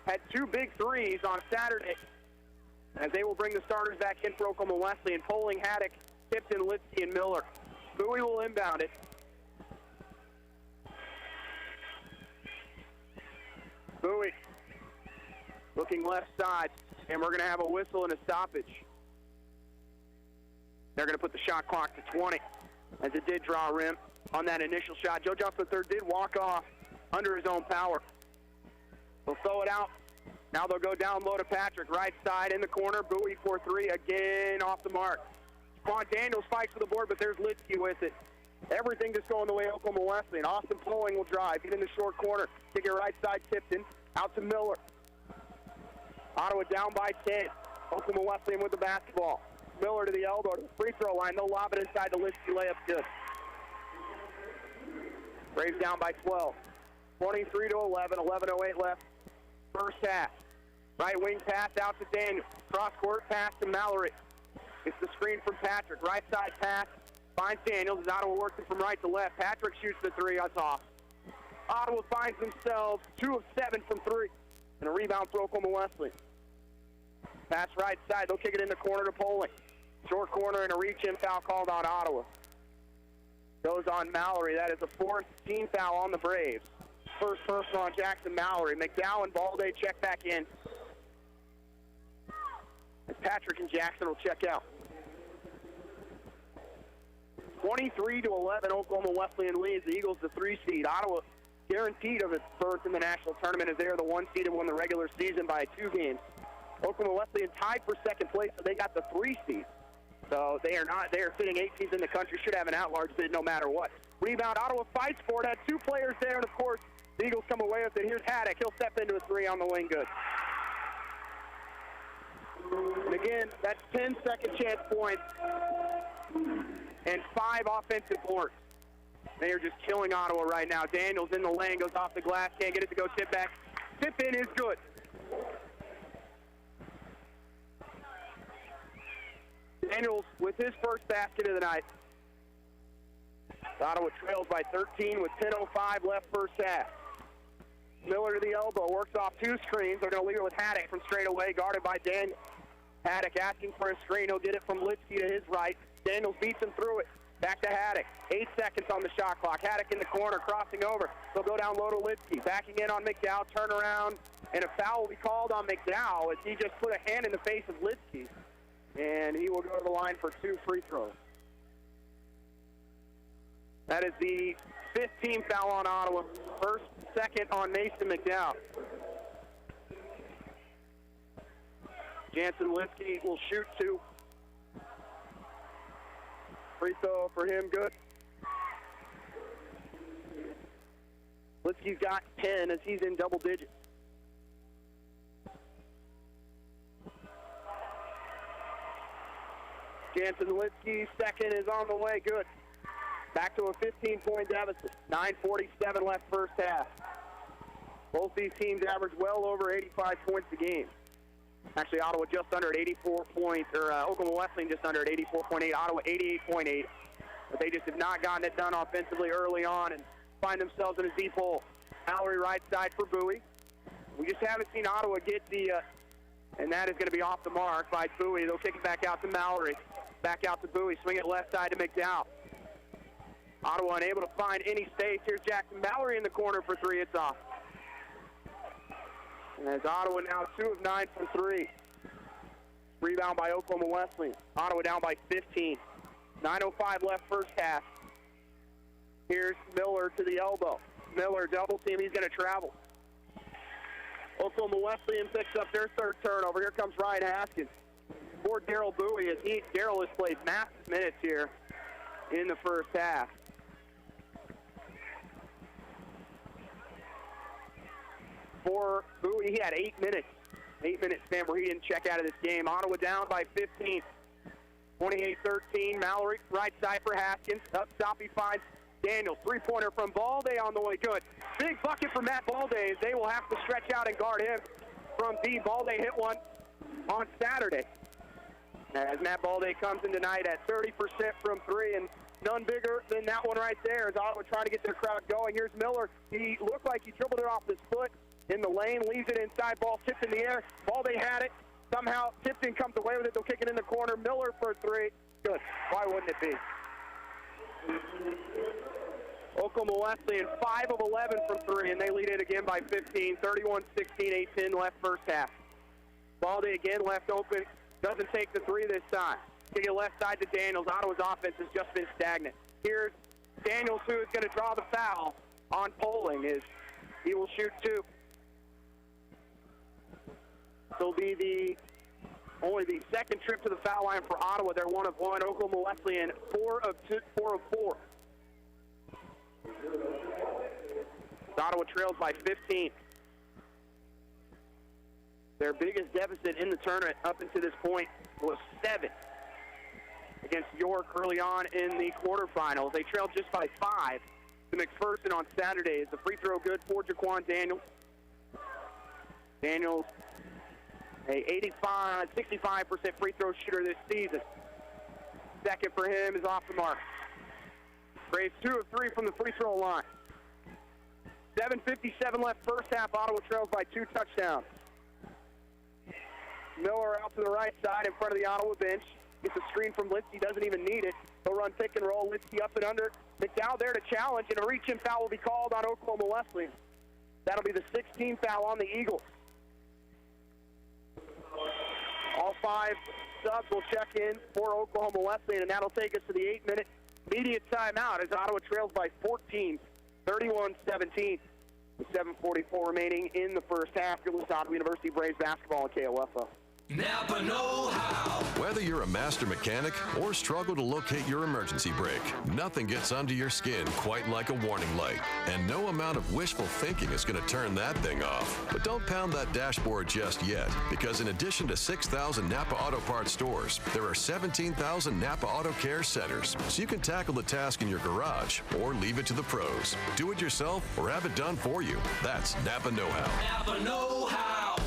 Had 2 big threes on Saturday as they will bring the starters back in for Oklahoma Wesleyan. Poling, Haddock, Tipton, Litsky, and Miller. Bowie will inbound it. Bowie looking left side, and we're going to have a whistle and a stoppage. They're going to put the shot clock to 20 as it did draw a rim on that initial shot. Joe Johnson III did walk off under his own power. They'll throw it out. Now they'll go down low to Patrick. Right side in the corner. Bowie for 3 again off the mark. Quan Daniels fights for the board, but there's Litsky with it. Everything just going the way of Oklahoma Wesleyan. Austin Poling will drive. Get in the short corner. Kick it right side, Tipton. Out to Miller. Ottawa down by 10. Oklahoma Wesleyan with the basketball. Miller to the elbow to the free throw line. They'll lob it inside the Litsky. Layup good. Braves down by 12. 23-11. 11:08 left. First half. Right wing pass out to Daniels. Cross court pass to Mallory. It's the screen from Patrick. Right side pass. Finds Daniels as Ottawa working from right to left. Patrick shoots the 3. That's off. Ottawa finds themselves 2 of 7 from 3. And a rebound for Oklahoma Wesleyan. Pass right side. They'll kick it in the corner to Poling. Short corner and a reach-in foul called on Ottawa. Goes on Mallory. That is a 4th team foul on the Braves. First personal on Jackson Mallory. McDowell, Balde check back in. And Patrick and Jackson will check out. 23-11, Oklahoma Wesleyan leads. The Eagles the 3 seed. Ottawa guaranteed of its berth in the national tournament as they are the 1 seed and won the regular season by 2 games. Oklahoma Wesleyan tied for 2nd place, so they got the 3 seed. So they are sitting 18th in the country, should have an at-large bid no matter what. Rebound, Ottawa fights for it, had 2 players there, and of course, the Eagles come away with it. Here's Haddock. He'll step into a 3 on the wing, good. And again, that's 10 second chance points and 5 offensive boards. They are just killing Ottawa right now. Daniels in the lane, goes off the glass, can't get it to go tip back. Tip in is good. Daniels with his first basket of the night. Ottawa trails by 13 with 10:05 left first half. Miller to the elbow, works off 2 screens. They're going to leave it with Haddock from straight away, guarded by Daniels. Haddock asking for a screen. He'll get it from Lipsky to his right. Daniels beats him through it. Back to Haddock. 8 seconds on the shot clock. Haddock in the corner, crossing over. They'll go down low to Lipsky. Backing in on McDowell. Turn around. And a foul will be called on McDowell as he just put a hand in the face of Lipsky. And he will go to the line for 2 free throws. That is the 15th foul on Ottawa. First, second on Mason McDowell. Jansen Lipsky will shoot 2. Free throw for him, good. Lipsky's got 10 as he's in double digits. Jansen Lipsky, second is on the way, good. Back to a 15-point deficit. 9:47 left first half. Both these teams average well over 85 points a game. Actually, Ottawa just under at 84 points, or Oklahoma Wesleyan just under at 84.8. Ottawa 88.8. But they just have not gotten it done offensively early on and find themselves in a deep hole. Mallory right side for Bowie. We just haven't seen Ottawa get the, and that is going to be off the mark by Bowie. They'll kick it back out to Mallory. Back out to Bowie. Swing it left side to McDowell. Ottawa unable to find any space. Here's Jackson Mallory in the corner for 3. It's off. And as Ottawa now 2 of 9 from 3. Rebound by Oklahoma Wesleyan. Ottawa down by 15. 9:05 left first half. Here's Miller to the elbow. Miller double team. He's going to travel. Oklahoma Wesleyan picks up their 3rd turnover. Here comes Ryan Haskins for Darryl Bowie as Darryl has played massive minutes here in the first half. For Bowie, he had 8 minutes. 8-minute span where he didn't check out of this game. Ottawa down by 15. 28-13. Mallory, right side for Haskins. Up top, he finds Daniels. 3-pointer from Balde on the way. Good. Big bucket for Matt Balde as they will have to stretch out and guard him from D. Balde hit one on Saturday. As Matt Balde comes in tonight at 30% from 3, and none bigger than that one right there as Ottawa trying to get their crowd going. Here's Miller. He looked like he dribbled it off his foot in the lane, leaves it inside, ball tipped in the air. Balde had it. Somehow Tipton comes away with it. They'll kick it in the corner. Miller for 3. Good. Why wouldn't it be? Oklahoma Wesleyan 5 of 11 from 3, and they lead it again by 15. 31-16, 8-10 left first half. Balde again left open. Doesn't take the 3 this time. Kick it left side to Daniels. Ottawa's offense has just been stagnant. Here's Daniels, who is going to draw the foul on Poling. He will shoot 2. This will be only the 2nd trip to the foul line for Ottawa. They're 1 of 1. Oklahoma Wesleyan 4 of 4. Ottawa trails by 15. Their biggest deficit in the tournament up until this point was 7 against York early on in the quarterfinals. They trailed just by 5 to McPherson on Saturday. Is the free throw good for Jaquan Daniels? Daniels, a 65% free throw shooter this season. Second for him is off the mark. Braves 2 of 3 from the free throw line. 7:57 left first half. Ottawa trails by 2 touchdowns. Miller out to the right side in front of the Ottawa bench. Gets a screen from Lipsky, doesn't even need it. He'll run pick and roll. Lipsky up and under. McDowell there to challenge, and a reach-in foul will be called on Oklahoma Wesleyan. That'll be the 16th foul on the Eagles. All 5 subs will check in for Oklahoma Wesleyan, and that'll take us to the 8-minute immediate timeout as Ottawa trails by 14, 31-17. With 7:44 remaining in the first half. You're listening to Ottawa University Braves basketball on KOFO. Napa know-how. Whether you're a master mechanic or struggle to locate your emergency brake, nothing gets under your skin quite like a warning light. And no amount of wishful thinking is going to turn that thing off. But don't pound that dashboard just yet, because in addition to 6,000 Napa Auto Parts stores, there are 17,000 Napa Auto Care centers. So you can tackle the task in your garage or leave it to the pros. Do it yourself or have it done for you. That's Napa know-how. Napa know-how.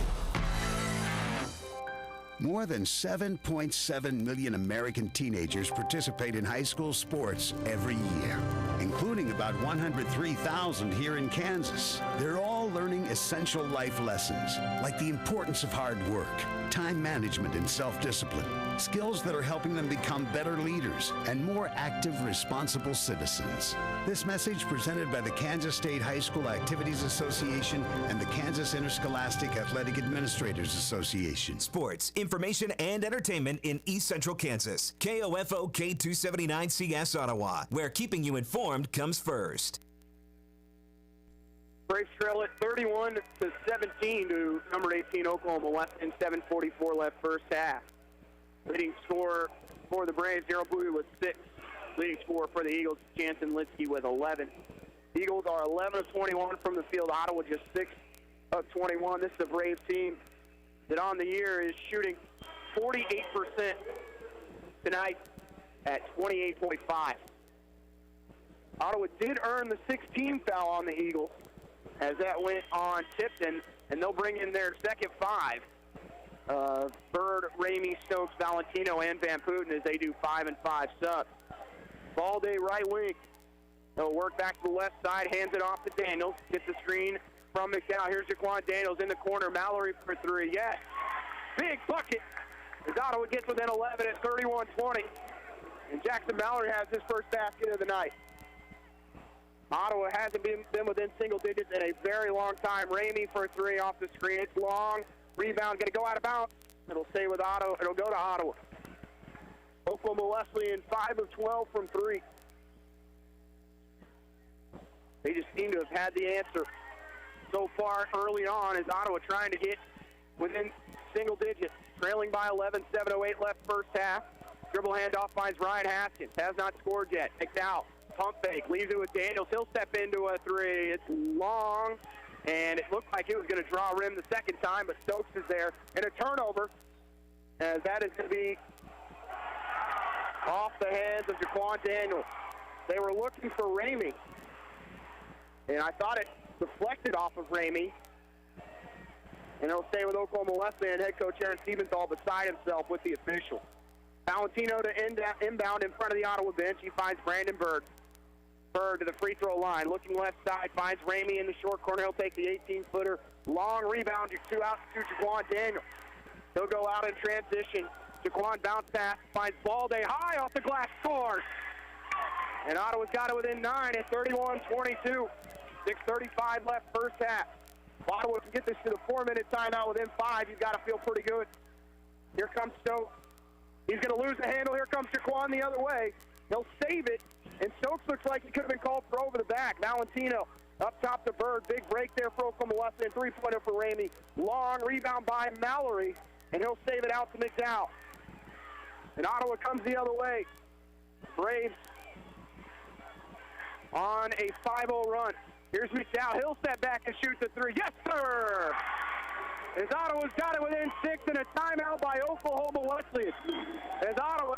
More than 7.7 million American teenagers participate in high school sports every year, including about 103,000 here in Kansas. They're all learning essential life lessons like the importance of hard work, time management, and self-discipline. Skills that are helping them become better leaders and more active, responsible citizens. This message presented by the Kansas State High School Activities Association and the Kansas Interscholastic Athletic Administrators Association. Sports, information, and entertainment in East Central Kansas. KOFO K279CS Ottawa, where keeping you informed comes first. Braves trail it 31-17 to number 18 Oklahoma Wesleyan. 7:44 left first half. Leading scorer for the Braves, Daryl Bowie with 6. Leading scorer for the Eagles, Jansen Litsky with 11. Eagles are 11 of 21 from the field. Ottawa just 6 of 21. This is a Braves team that on the year is shooting 48% tonight at 28.5. Ottawa did earn the 16th foul on the Eagles as that went on Tipton, and they'll bring in their second 5. Bird, Ramey, Stokes, Valentino, and Van Putten as they do 5 and 5 subs. Ball day right wing. They'll work back to the left side, hands it off to Daniels, gets the screen from McDowell. Here's Jaquan Daniels in the corner. Mallory for 3. Yes. Big bucket as Ottawa gets within 11 at 31-20. And Jackson Mallory has his first basket of the night. Ottawa hasn't been within single digits in a very long time. Ramey for 3 off the screen. It's long. Rebound going to go out of bounds. It'll stay with Ottawa. It'll go to Ottawa. Oklahoma Wesleyan 5 of 12 from 3. They just seem to have had the answer so far early on as Ottawa trying to get within single digits. Trailing by 11, 7:08 left first half. Dribble handoff finds Ryan Haskins. Has not scored yet. McDowell, pump fake, leaves it with Daniels. He'll step into a 3. It's long, and it looked like it was going to draw rim the second time, but Stokes is there. And a turnover, as that is going to be off the hands of Jaquan Daniels. They were looking for Ramey, and I thought it deflected off of Ramey. And it'll stay with Oklahoma Wesleyan. Head coach Aaron Stevens all beside himself with the official. Valentino to inbound in front of the Ottawa bench. He finds Brandon Bird. Bird to the free throw line. Looking left side, finds Ramey in the short corner. He'll take the 18-footer. Long rebound, 2 out to Jaquan Daniels. He'll go out in transition. Jaquan bounce pass, finds Balde high off the glass, scores. And Ottawa's got it within 9 at 31-22. 6:35 left first half. Ottawa can get this to the 4-minute timeout within 5. You've got to feel pretty good. Here comes Stokes. He's going to lose the handle. Here comes Jaquan the other way. He'll save it, and Stokes looks like he could have been called for over the back. Valentino up top to Bird. Big break there for Oklahoma Wesleyan. 3-pointer for Ramey. Long rebound by Mallory, and he'll save it out to McDowell. And Ottawa comes the other way. Braves on a 5-0 run. Here's McDowell. He'll step back and shoot the 3. Yes, sir! As Ottawa's got it within 6 and a timeout by Oklahoma Wesleyan. As Ottawa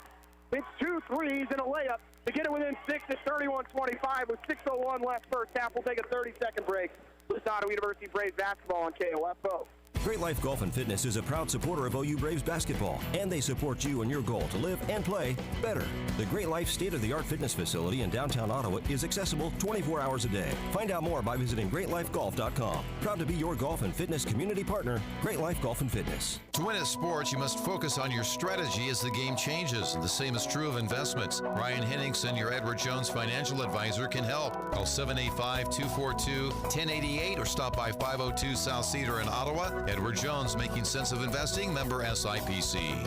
hits 2 threes and a layup to get it within 6 at 31-25 with 6:01 left first half. We'll take a 30-second break. This is Ottawa University Braves basketball on KOFO. Great Life Golf and Fitness is a proud supporter of OU Braves basketball, and they support you in your goal to live and play better. The Great Life state-of-the-art fitness facility in downtown Ottawa is accessible 24 hours a day. Find out more by visiting greatlifegolf.com. Proud to be your golf and fitness community partner, Great Life Golf and Fitness. To win at sports, you must focus on your strategy as the game changes. The same is true of investments. Ryan Henningsen, your Edward Jones financial advisor, can help. Call 785-242-1088 or stop by 502 South Cedar in Ottawa. Edward Jones, making sense of investing, member SIPC.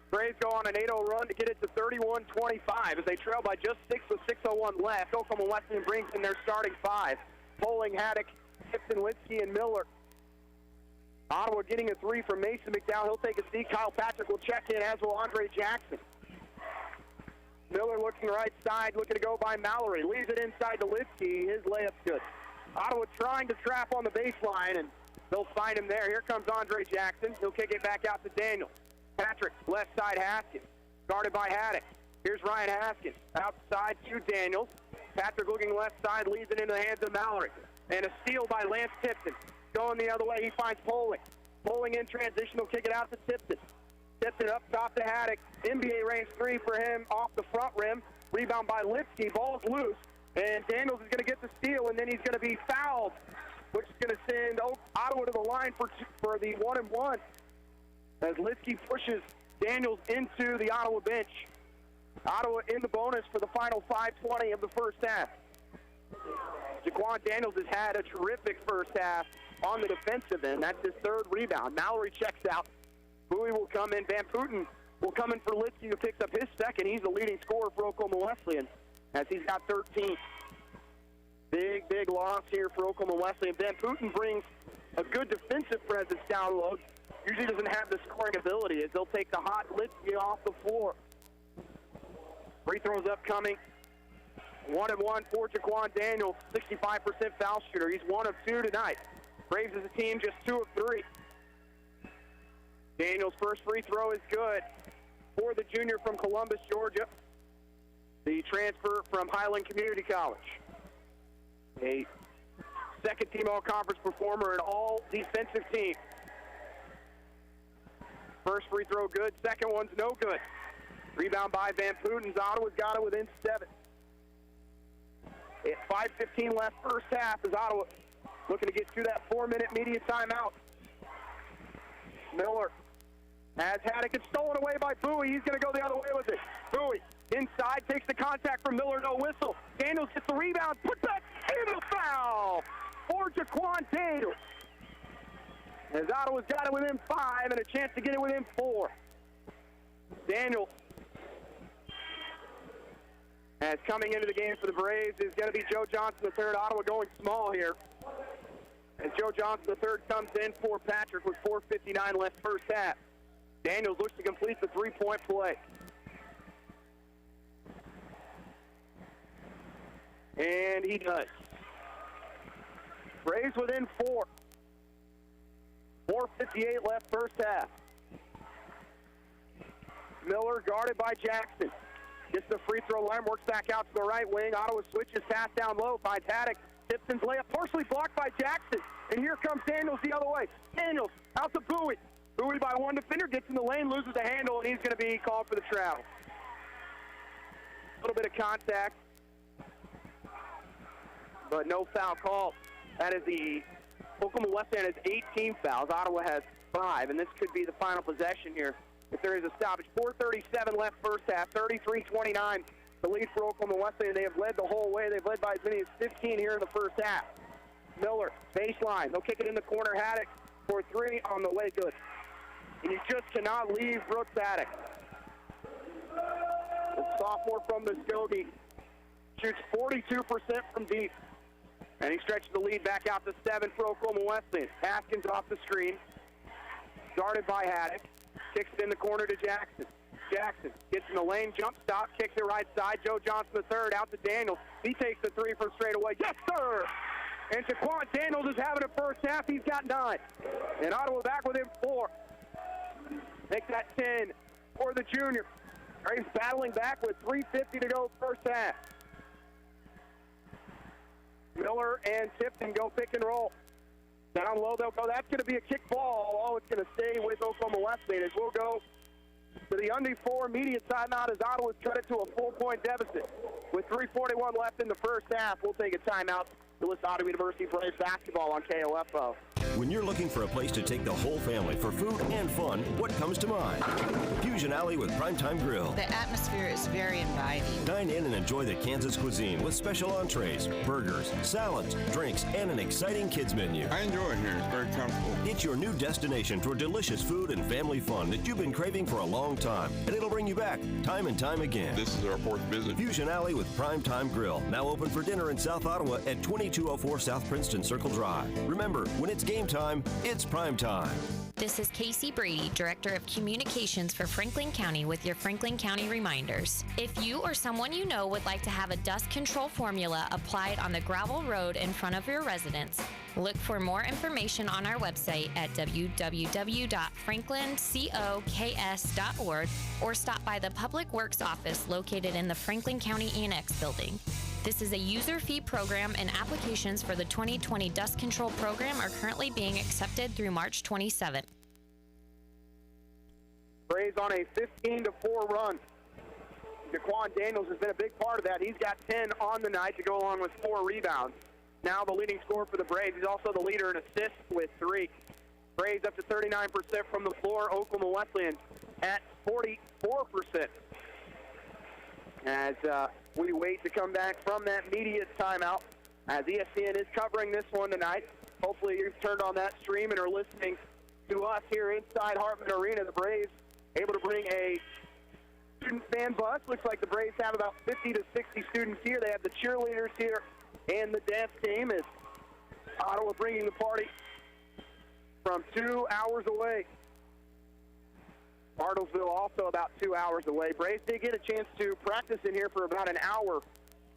Braves go on an 8-0 run to get it to 31-25 as they trail by just 6 with 6:01 left. Oklahoma Wesleyan brings in their starting 5. Poling, Haddock, Gibson, Litsky, and Miller. Ottawa getting a 3 from Mason McDowell. He'll take a seat. Kyle Patrick will check in, as will Andre Jackson. Miller looking right side, looking to go by Mallory. Leaves it inside to Litsky. His layup's good. Ottawa trying to trap on the baseline, and they'll find him there. Here comes Andre Jackson. He'll kick it back out to Daniels. Patrick, left side Haskins. Guarded by Haddock. Here's Ryan Haskins. Outside to Daniels. Patrick looking left side, leads it into the hands of Mallory. And a steal by Lance Tipton. Going the other way, he finds Poling. Poling in transition, he'll kick it out to Tipton. Tipton up top to Haddock. NBA range 3 for him off the front rim. Rebound by Lipsky. Ball's loose. And Daniels is going to get the steal, and then he's going to be fouled which is going to send Ottawa to the line for the 1-and-1 as Litsky pushes Daniels into the Ottawa bench. Ottawa in the bonus for the final 5:20 of the first half. Jaquan Daniels has had a terrific first half on the defensive end. That's his third rebound. Mallory checks out. Bowie will come in. Van Putten will come in for Litsky, who picks up his second. He's the leading scorer for Oklahoma Wesleyan as he's got 13. Big loss here for Oklahoma Wesleyan. Van Putten brings a good defensive presence down low. Usually doesn't have the scoring ability as they'll take the hot Litsky off the floor. Free throws upcoming. 1-and-1 for Jaquan Daniels, 65% foul shooter. He's 1 of 2 tonight. Braves as a team just 2 of 3. Daniels' first free throw is good for the junior from Columbus, Georgia. The transfer from Highland Community College. A second-team all-conference performer and all-defensive team. First free throw good, second one's no good. Rebound by Van Putten. Ottawa's got it within 7. At 5:15 left first half as Ottawa looking to get to that 4-minute media timeout. Miller has had it. Gets stolen away by Bowie. He's going to go the other way with it. Bowie inside, takes the contact from Miller, no whistle. Daniels gets the rebound, puts back, and a foul for Jaquan Daniels. As Ottawa's got it within 5 and a chance to get it within 4. Daniels, as coming into the game for the Braves, is going to be Joe Johnson III. Ottawa going small here. As Joe Johnson III comes in for Patrick with 4:59 left first half. Daniels looks to complete the three-point play. And he does. Braves within 4. 4:58 left first half. Miller guarded by Jackson. Gets the free throw line, works back out to the right wing. Ottawa switches, pass down low, finds Haddock. Tipton's layup partially blocked by Jackson. And here comes Daniels the other way. Daniels out to Bowie. Bowie by one defender, gets in the lane, loses the handle, and he's going to be called for the travel. A little bit of contact, but no foul call. That is the Oklahoma Wesleyan has 18 fouls. Ottawa has 5, and this could be the final possession here if there is a stoppage. 4:37 left first half, 33-29. The lead for Oklahoma Wesleyan. They have led the whole way. They've led by as many as 15 here in the first half. Miller, baseline. They'll kick it in the corner. Haddock for 3 on the way. Good. And you just cannot leave Brooks Haddock. The sophomore from Muskogee shoots 42% from deep. And he stretches the lead back out to 7 for Oklahoma Wesleyan. Haskins off the screen. Guarded by Haddock. Kicks it in the corner to Jackson. Jackson gets in the lane, jump stop, kicks it right side. Joe Johnson III out to Daniels. He takes the 3 from straight away. Yes, sir! And Jaquan Daniels is having a first half. He's got 9. And Ottawa back within 4. Make that 10 for the junior. Braves battling back with 3:50 to go first half. Miller and Tipton go pick and roll. Down low they'll go. That's going to be a kick ball. Oh, it's going to stay with Oklahoma Wesleyan as we'll go to the under 4 immediate timeout as Ottawa's cut it to a 4-point deficit. With 3:41 left in the first half, we'll take a timeout to listen to Ottawa University Braves basketball on KOFO. When you're looking for a place to take the whole family for food and fun, what comes to mind? Fusion Alley with Primetime Grill. The atmosphere is very inviting. Dine in and enjoy the Kansas cuisine with special entrees, burgers, salads, drinks, and an exciting kids menu. I enjoy it here. It's very comfortable. It's your new destination for delicious food and family fun that you've been craving for a long time, and it'll bring you back time and time again. This is our 4th visit. Fusion Alley with Primetime Grill, now open for dinner in South Ottawa at 2204 South Princeton Circle Drive. Remember, when it's game time, it's prime time. This is Casey Brady, Director of Communications for Franklin County with your Franklin County reminders. If you or someone you know would like to have a dust control formula applied on the gravel road in front of your residence, look for more information on our website at www.franklincokS.org or stop by the Public Works office located in the Franklin County Annex building. This is a user fee program, and applications for the 2020 Dust Control Program are currently being accepted through March 27th. Braves on a 15-4 run. Jaquan Daniels has been a big part of that. He's got 10 on the night to go along with 4 rebounds. now the leading scorer for the Braves. He's also the leader in assists with 3. Braves up to 39% from the floor. Oklahoma Wesleyan at 44%. As we wait to come back from that media timeout, as ESPN is covering this one tonight. Hopefully you've turned on that stream and are listening to us here inside Hartman Arena. The Braves able to bring a student fan bus. Looks like the Braves have about 50 to 60 students here. They have the cheerleaders here and the dance team, as Ottawa bringing the party from 2 hours away. Bartlesville also about 2 hours away. Braves did get a chance to practice in here for about an hour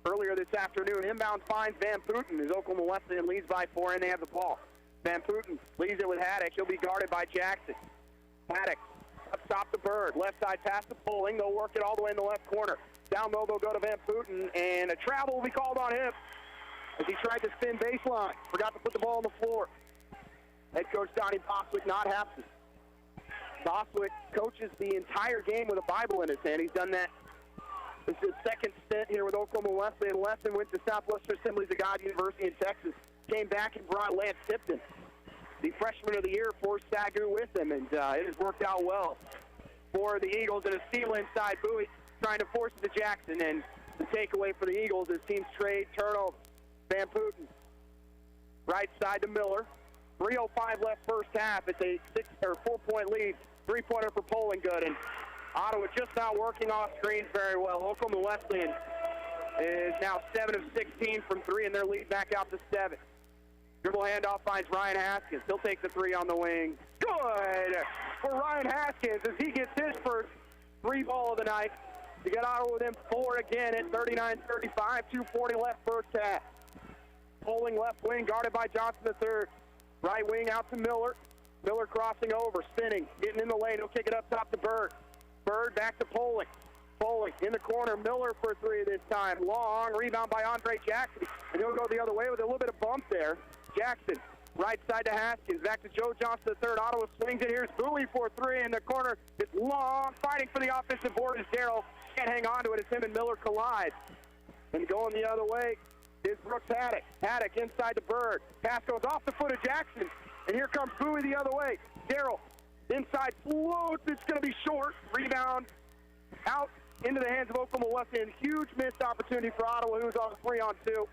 earlier this afternoon. Inbound finds Van Putten as Oklahoma Wesleyan leads by 4, and they have the ball. Van Putten leaves it with Haddock. He'll be guarded by Jackson. Haddock up top to Bird. Left side pass to Pulling. They'll work it all the way in the left corner. Down low, they'll go to Van Putten, and a travel will be called on him as he tried to spin baseline. Forgot to put the ball on the floor. Head coach Donnie Boswick not happy. Boswick coaches the entire game with a Bible in his hand. He's done that. This is his second stint here with Oklahoma Wesleyan. Weston went to Southwestern Assemblies of God University in Texas. Came back and brought Lance Tipton, the freshman of the year, for Sagu with him, and it has worked out well for the Eagles. And a steal inside, Bowie trying to force it to Jackson, and the takeaway for the Eagles is teams trade turnover. Van Putten, right side to Miller. 3:05 left first half. It's a 4-point lead. 3-pointer for Poling good, and Ottawa just not working off screens very well. Oklahoma Wesleyan is now 7 of 16 from 3, and their lead back out to 7. Dribble handoff finds Ryan Haskins. He'll take the 3 on the wing. Good for Ryan Haskins as he gets his first 3 ball of the night to get Ottawa within 4 again at 39-35. 2:40 left first half. Poling left wing guarded by Johnson III. Right wing out to Miller. Miller crossing over, spinning, getting in the lane. He'll kick it up top to Bird. Bird back to Poling. Poling in the corner. Miller for 3 this time. Long rebound by Andre Jackson. And he'll go the other way with a little bit of bump there. Jackson, right side to Haskins. Back to Joe Johnson III. Ottawa swings it. Here's Bowie for 3 in the corner. It's Long fighting for the offensive board as Darrell can't hang on to it as him and Miller collide. And going the other way is Brooks Haddock. Haddock inside to Bird. Pass goes off the foot of Jackson. And here comes Bowie the other way. Darrell inside floats. It's going to be short. Rebound out into the hands of Oklahoma Wesleyan. Huge missed opportunity for Ottawa, who's on 3-on-2.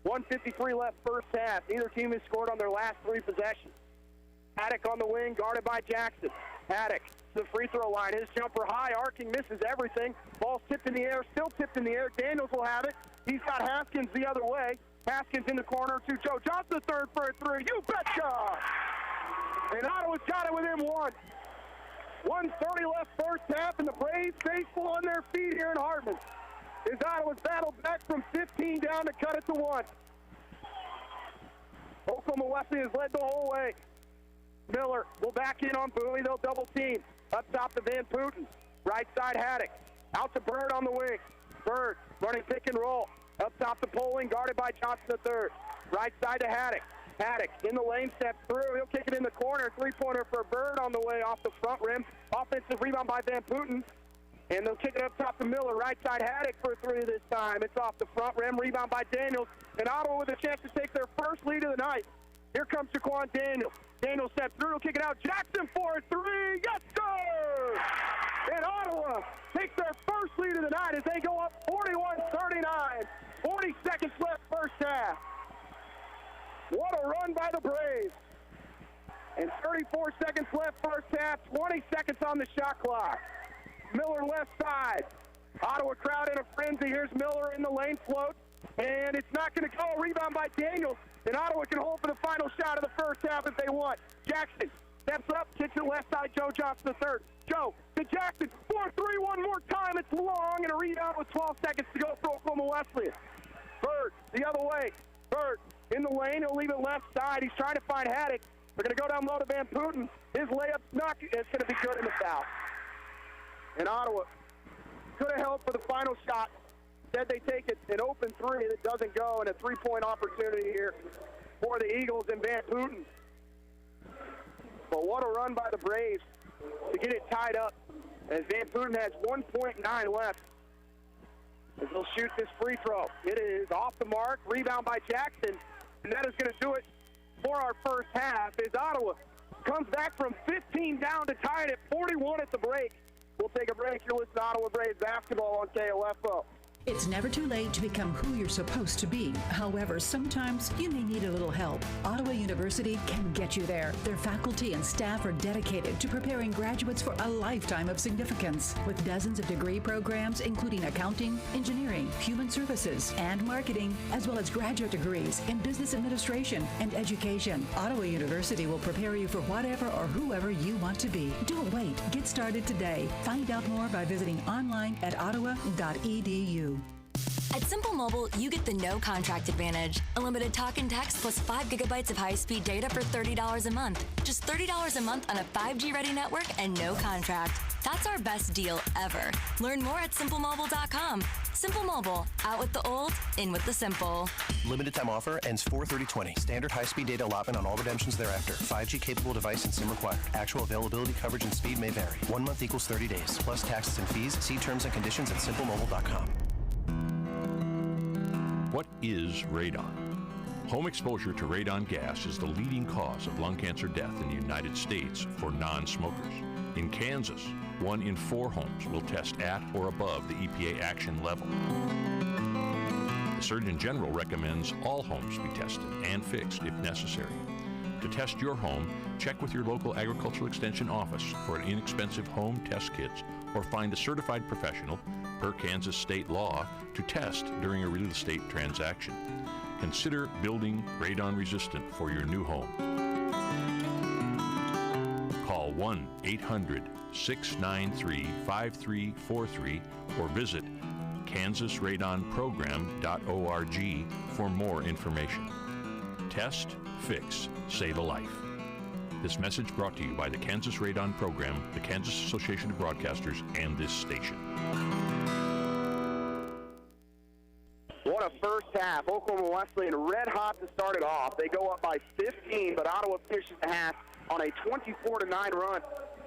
1:53 left first half. Neither team has scored on their last 3 possessions. Haddock on the wing, guarded by Jackson. Haddock to the free throw line. His jumper high, arcing, misses everything. Ball's tipped in the air, still tipped in the air. Daniels will have it. He's got Haskins the other way. Haskins in the corner to Joe Johnson III for a 3. You betcha! And Ottawa's got it within 1. 1:30 left first half, and the Braves faithful on their feet here in Hartman. As Ottawa's battled back from 15 down to cut it to 1. Oklahoma Wesleyan has led the whole way. Miller will back in on Bowie. They'll double team. Up top to Van Putten. Right side Haddock. Out to Bird on the wing. Bird running pick and roll. Up top to Poling, guarded by Johnson III. Right side to Haddock. Haddock in the lane, steps through. He'll kick it in the corner. 3-pointer for Bird on the way off the front rim. Offensive rebound by Van Putten. And they'll kick it up top to Miller. Right side Haddock for 3 this time. It's off the front rim. Rebound by Daniels. And Ottawa with a chance to take their first lead of the night. Here comes Jaquan Daniels. Daniels steps through. He'll kick it out. Jackson for 3. Yes, sir! And Ottawa takes their first lead of the night as they go up 41-39. 40 seconds left first half. What a run by the Braves. And 34 seconds left first half. 20 seconds on the shot clock. Miller left side. Ottawa crowd in a frenzy. Here's Miller in the lane float. And it's not going to go. Rebound by Daniels. And Ottawa can hold for the final shot of the first half if they want. Jackson steps up, kicks it left side. Joe Johnson III. Joe to Jackson. 4-3 one more time. It's long, and a rebound with 12 seconds to go for Oklahoma Wesleyan. Bird the other way. Bird in the lane. He'll leave it left side. He's trying to find Haddock. They're going to go down low to Van Putten. His layup's not. It's going to be good in the foul. And Ottawa could have held for the final shot. Instead, they take it an open 3 that doesn't go, and a 3-point opportunity here for the Eagles and Van Putten. But what a run by the Braves to get it tied up, as Van Putten has 1.9 left. As they'll shoot this free throw. It is off the mark. Rebound by Jackson. And that is going to do it for our first half as Ottawa comes back from 15 down to tie it at 41 at the break. We'll take a break. You're listening to Ottawa Braves basketball on KOFO. It's never too late to become who you're supposed to be. However, sometimes you may need a little help. Ottawa University can get you there. Their faculty and staff are dedicated to preparing graduates for a lifetime of significance. With dozens of degree programs, including accounting, engineering, human services, and marketing, as well as graduate degrees in business administration and education, Ottawa University will prepare you for whatever or whoever you want to be. Don't wait. Get started today. Find out more by visiting online at ottawa.edu. At Simple Mobile, you get the no contract advantage. Unlimited talk and text plus 5 gigabytes of high-speed data for $30 a month. Just $30 a month on a 5G-ready network and no contract. That's our best deal ever. Learn more at simplemobile.com. Simple Mobile. Out with the old, in with the simple. Limited time offer ends 4/30/20. Standard high-speed data allotment on all redemptions thereafter. 5G capable device and SIM required. Actual availability, coverage, and speed may vary. 1 month equals 30 days. Plus taxes and fees. See terms and conditions at simplemobile.com. What is radon? Home exposure to radon gas is the leading cause of lung cancer death in the United States for non-smokers. In Kansas, 1 in 4 homes will test at or above the EPA action level. The Surgeon General recommends all homes be tested and fixed if necessary. To test your home, check with your local agricultural extension office for an inexpensive home test kits or find a certified professional, per Kansas state law, to test during a real estate transaction. Consider building radon resistant for your new home. Call 1-800-693-5343 or visit kansasradonprogram.org for more information. Test, fix, save a life. This message brought to you by the Kansas Radon Program, the Kansas Association of Broadcasters, and this station. What a first half. Oklahoma Wesleyan red hot to start it off. They go up by 15, but Ottawa finishes the half on a 24-9 run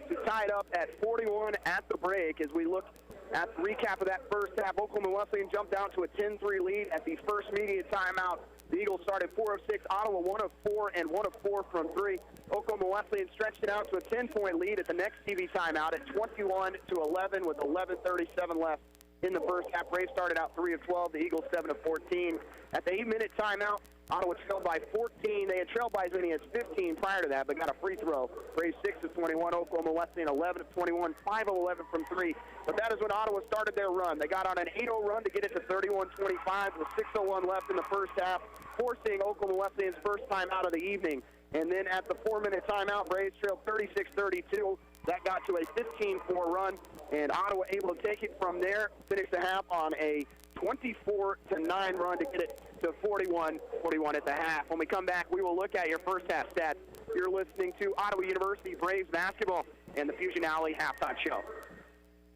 to tie it up at 41 at the break. As we look at the recap of that first half, Oklahoma Wesleyan jumped down to a 10-3 lead at the first media timeout. The Eagles started 4 of 6, Ottawa 1 of 4, and 1 of 4 from 3. Oklahoma Wesleyan stretched it out to a 10-point lead at the next TV timeout at 21-11 with 11:37 left in the first half. Braves started out 3 of 12, the Eagles 7 of 14. At the 8-minute timeout, Ottawa trailed by 14. They had trailed by as many as 15 prior to that, but got a free throw. Braves 6 of 21, Oklahoma Wesleyan 11 of 21, 5 of 11 from 3. But that is when Ottawa started their run. They got on an 8-0 run to get it to 31-25 with 6:01 left in the first half, forcing Oklahoma Wesleyan's first time out of the evening. And then at the 4-minute timeout, Braves trailed 36-32. That got to a 15-4 run, and Ottawa able to take it from there, finish the half on a 24-9 run to get it to 41-41 at the half. When we come back, we will look at your first half stats. You're listening to Ottawa University Braves basketball and the Fusion Alley halftime show.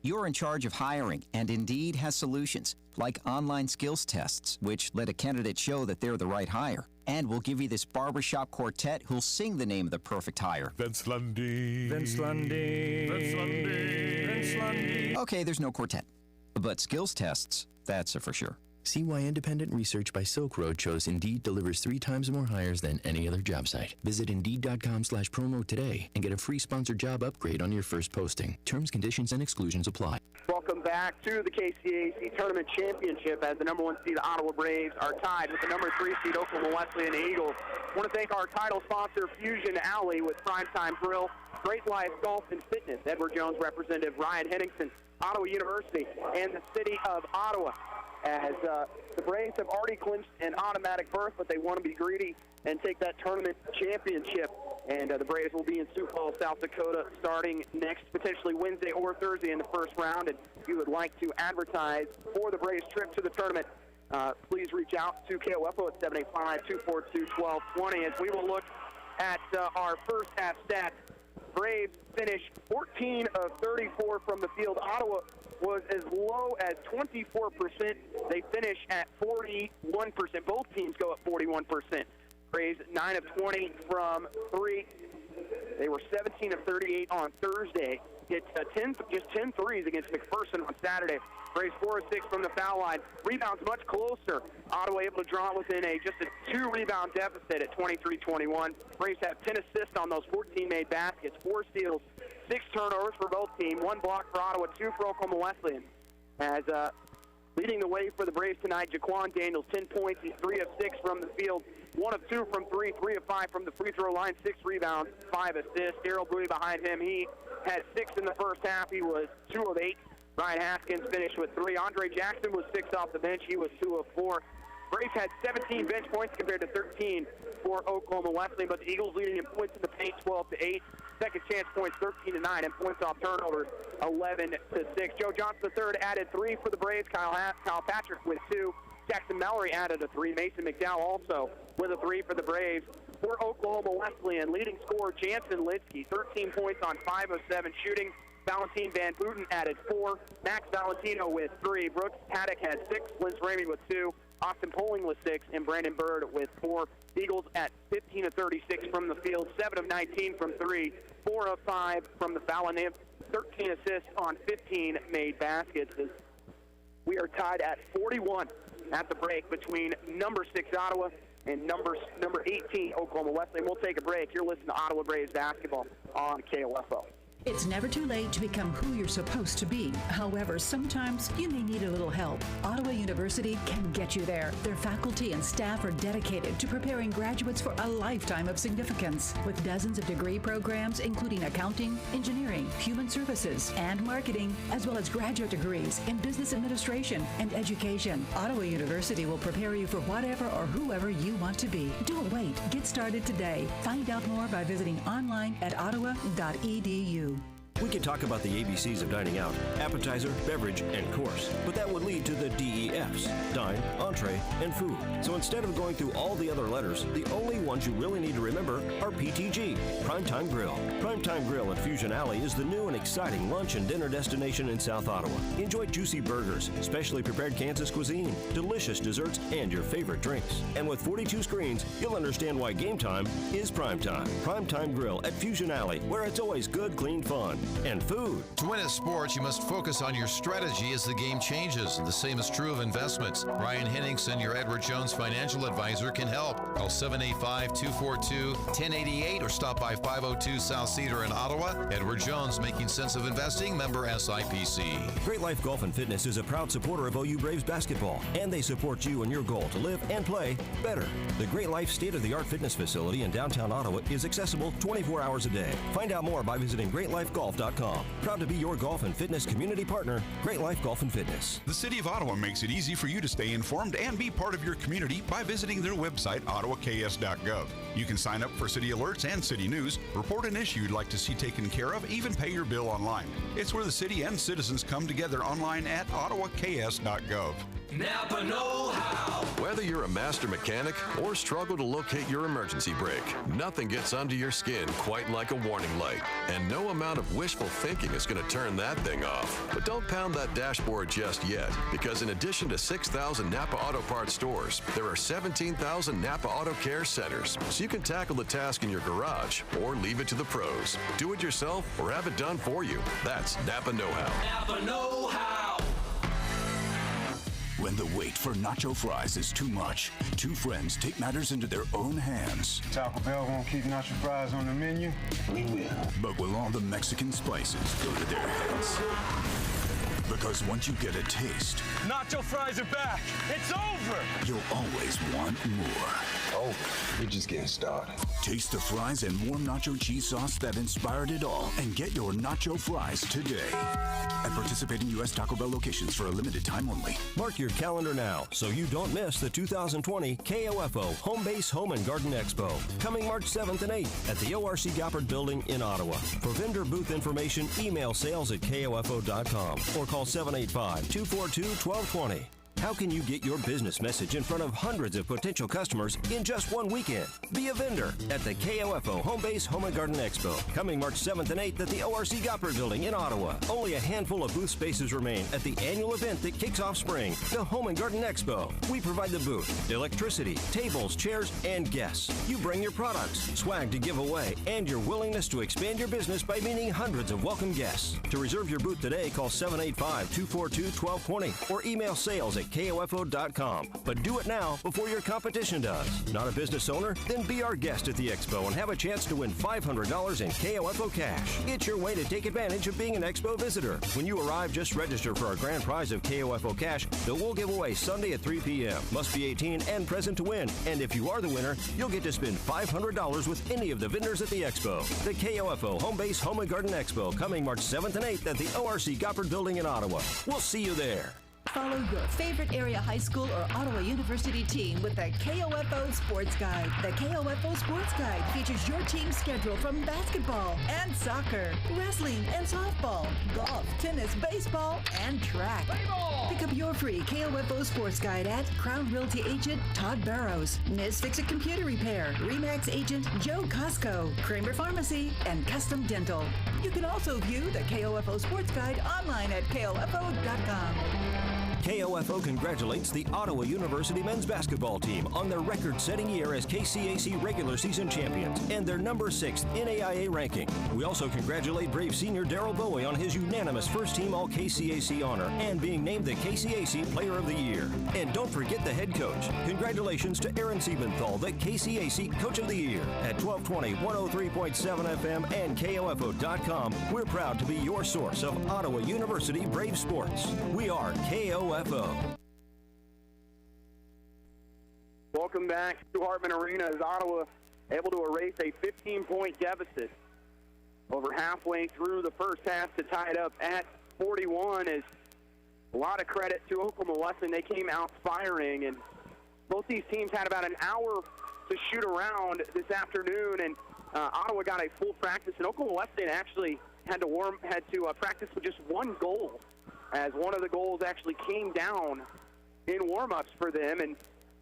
You're in charge of hiring, and Indeed has solutions, like online skills tests, which let a candidate show that they're the right hire. And we'll give you this barbershop quartet who'll sing the name of the perfect hire. Vince Lundy. Vince Lundy. Vince Lundy. Vince Lundy. Okay, there's no quartet. But skills tests, that's a for sure. See why independent research by Silk Road shows Indeed delivers 3 times more hires than any other job site. Visit Indeed.com/promo today and get a free sponsored job upgrade on your first posting. Terms, conditions, and exclusions apply. Welcome back to the KCAC Tournament Championship as the number 1 seed, the Ottawa Braves, are tied with the number 3 seed, Oklahoma Wesleyan Eagles. I want to thank our title sponsor, Fusion Alley, with Primetime Grill, Great Life Golf and Fitness, Edward Jones Representative Ryan Henningsen, Ottawa University, and the City of Ottawa. As the Braves have already clinched an automatic berth, but they want to be greedy and take that tournament championship. And the Braves will be in Sioux Falls, South Dakota, starting next, potentially Wednesday or Thursday in the first round. And if you would like to advertise for the Braves trip to the tournament, please reach out to KOFO at 785-242-1220. As we will look at our first half stats, Braves finished 14 of 34 from the field. Ottawa was as low as 24%. They finish at 41%. Both teams go at 41%. Braves 9 of 20 from 3. They were 17 of 38 on Thursday. Hit 10 threes against McPherson on Saturday. Braves 4 of 6 from the foul line. Rebounds much closer. Ottawa able to draw within just a 2-rebound deficit at 23-21. Braves have 10 assists on those 14 made baskets, 4 steals, 6 turnovers for both teams, 1 block for Ottawa, 2 for Oklahoma Wesleyan. As leading the way for the Braves tonight, Jaquan Daniels, 10 points. He's 3 of 6 from the field, 1 of 2 from 3, 3 of 5 from the free throw line, 6 rebounds, 5 assists. Daryl Bowie behind him. He had 6 in the first half. He was 2 of 8. Ryan Haskins finished with 3. Andre Jackson was 6 off the bench. He was 2 of 4. Braves had 17 bench points compared to 13 for Oklahoma Wesleyan, but the Eagles leading in points in the paint 12-8. Second chance points 13-9, and points off turnovers 11-6. Joe Johnson III added 3 for the Braves. Kyle Patrick with 2. Jackson Mallory added a 3. Mason McDowell also with a 3 for the Braves. For Oklahoma Wesleyan, leading scorer Jansen Lidsky, 13 points on 5 of 7 shooting. Valentin Van Booten added 4. Max Valentino with 3. Brooks Paddock had 6. Lince Ramey with 2. Austin Poling with 6. And Brandon Bird with 4. Eagles at 15 of 36 from the field, 7 of 19 from 3, 4 of 5 from the foul line. They have 13 assists on 15 made baskets. We are tied at 41 at the break between number 6 Ottawa and number 18 Oklahoma Wesleyan. We'll take a break. You're listening to Ottawa Braves basketball on KOFO. It's never too late to become who you're supposed to be. However, sometimes you may need a little help. Ottawa University can get you there. Their faculty and staff are dedicated to preparing graduates for a lifetime of significance. With dozens of degree programs, including accounting, engineering, human services, and marketing, as well as graduate degrees in business administration and education, Ottawa University will prepare you for whatever or whoever you want to be. Don't wait. Get started today. Find out more by visiting online at ottawa.edu. We could talk about the ABCs of dining out, appetizer, beverage, and course, but that would lead to the DEFs, dine, entree, and food. So instead of going through all the other letters, the only ones you really need to remember are PTG, Primetime Grill. Primetime Grill at Fusion Alley is the new and exciting lunch and dinner destination in South Ottawa. Enjoy juicy burgers, specially prepared Kansas cuisine, delicious desserts, and your favorite drinks. And with 42 screens, you'll understand why game time is primetime. Primetime Grill at Fusion Alley, where it's always good, clean fun. And food. To win at sports, you must focus on your strategy as the game changes. The same is true of investments. Ryan Henningsen, your Edward Jones financial advisor, can help. Call 785-242-1088 or stop by 502 South Cedar in Ottawa. Edward Jones, making sense of investing, member SIPC. Great Life Golf and Fitness is a proud supporter of OU Braves basketball, and they support you in your goal to live and play better. The Great Life state-of-the-art fitness facility in downtown Ottawa is accessible 24 hours a day. Find out more by visiting GreatLifeGolf.com. Proud to be your golf and fitness community partner, Great Life Golf and Fitness. The City of Ottawa makes it easy for you to stay informed and be part of your community by visiting their website, ottawaks.gov. You can sign up for city alerts and city news, report an issue you'd like to see taken care of, even pay your bill online. It's where the city and citizens come together online at ottawaks.gov. Napa know-how. Whether you're a master mechanic or struggle to locate your emergency brake, nothing gets under your skin quite like a warning light. And no amount of wishful thinking is going to turn that thing off. But don't pound that dashboard just yet, because in addition to 6,000 Napa Auto Parts stores, there are 17,000 Napa Auto Care centers. So you can tackle the task in your garage or leave it to the pros. Do it yourself or have it done for you. That's Napa know-how. Napa know-how. When the wait for nacho fries is too much, two friends take matters into their own hands. Taco Bell won't keep nacho fries on the menu. We will. But will all the Mexican spices go to their heads? Because once you get a taste, nacho fries are back. It's over. You'll always want more. Oh, we're just getting started. Taste the fries and warm nacho cheese sauce that inspired it all, and get your nacho fries today. At participating U.S. Taco Bell locations for a limited time only. Mark your calendar now so you don't miss the 2020 KOFO Home Base Home and Garden Expo, coming March 7th and 8th at the ORC Goppert Building in Ottawa. For vendor booth information, email sales@kofo.com or call 785-242-1220. How can you get your business message in front of hundreds of potential customers in just one weekend? Be a vendor at the KOFO Home Base Home and Garden Expo, coming March 7th and 8th at the ORC Goppert Building in Ottawa. Only a handful of booth spaces remain at the annual event that kicks off spring, the Home and Garden Expo. We provide the booth, electricity, tables, chairs, and guests. You bring your products, swag to give away, and your willingness to expand your business by meeting hundreds of welcome guests. To reserve your booth today, call 785-242-1220 or email sales@kofo.com. But do it now before your competition does. Not a business owner? Then be our guest at the expo and have a chance to win $500 in KOFO cash. It's your way to take advantage of being an expo visitor. When you arrive, just register for our grand prize of KOFO cash that we'll give away Sunday at 3 p.m. Must be 18 and present to win. And if you are the winner, you'll get to spend $500 with any of the vendors at the expo. The KOFO Home Base Home and Garden Expo, coming March 7th and 8th at the ORC Goppert Building in Ottawa. We'll see you there. Follow your favorite area high school or Ottawa University team with the KOFO Sports Guide. The KOFO Sports Guide features your team's schedule from basketball and soccer, wrestling and softball, golf, tennis, baseball, and track. Pick up your free KOFO Sports Guide at Crown Realty agent Todd Barrows, Ms. Fix-It Computer Repair, Remax agent Joe Costco, Kramer Pharmacy, and Custom Dental. You can also view the KOFO Sports Guide online at KOFO.com. KOFO congratulates the Ottawa University men's basketball team on their record-setting year as KCAC regular season champions and their number 6th NAIA ranking. We also congratulate Brave senior Darryl Bowie on his unanimous first-team All-KCAC honor and being named the KCAC Player of the Year. And don't forget the head coach. Congratulations to Aaron Siebenthal, the KCAC Coach of the Year. At 1220, 103.7 FM, and KOFO.com, we're proud to be your source of Ottawa University Brave sports. We are KOFO. Welcome back to Hartman Arena as Ottawa able to erase a 15-point deficit over halfway through the first half to tie it up at 41. Is a lot of credit to Oklahoma Wesleyan. They came out firing, and both these teams had about an hour to shoot around this afternoon, and Ottawa got a full practice, and Oklahoma Wesleyan actually had to practice with just one goal, as one of the goals actually came down in warm-ups for them, and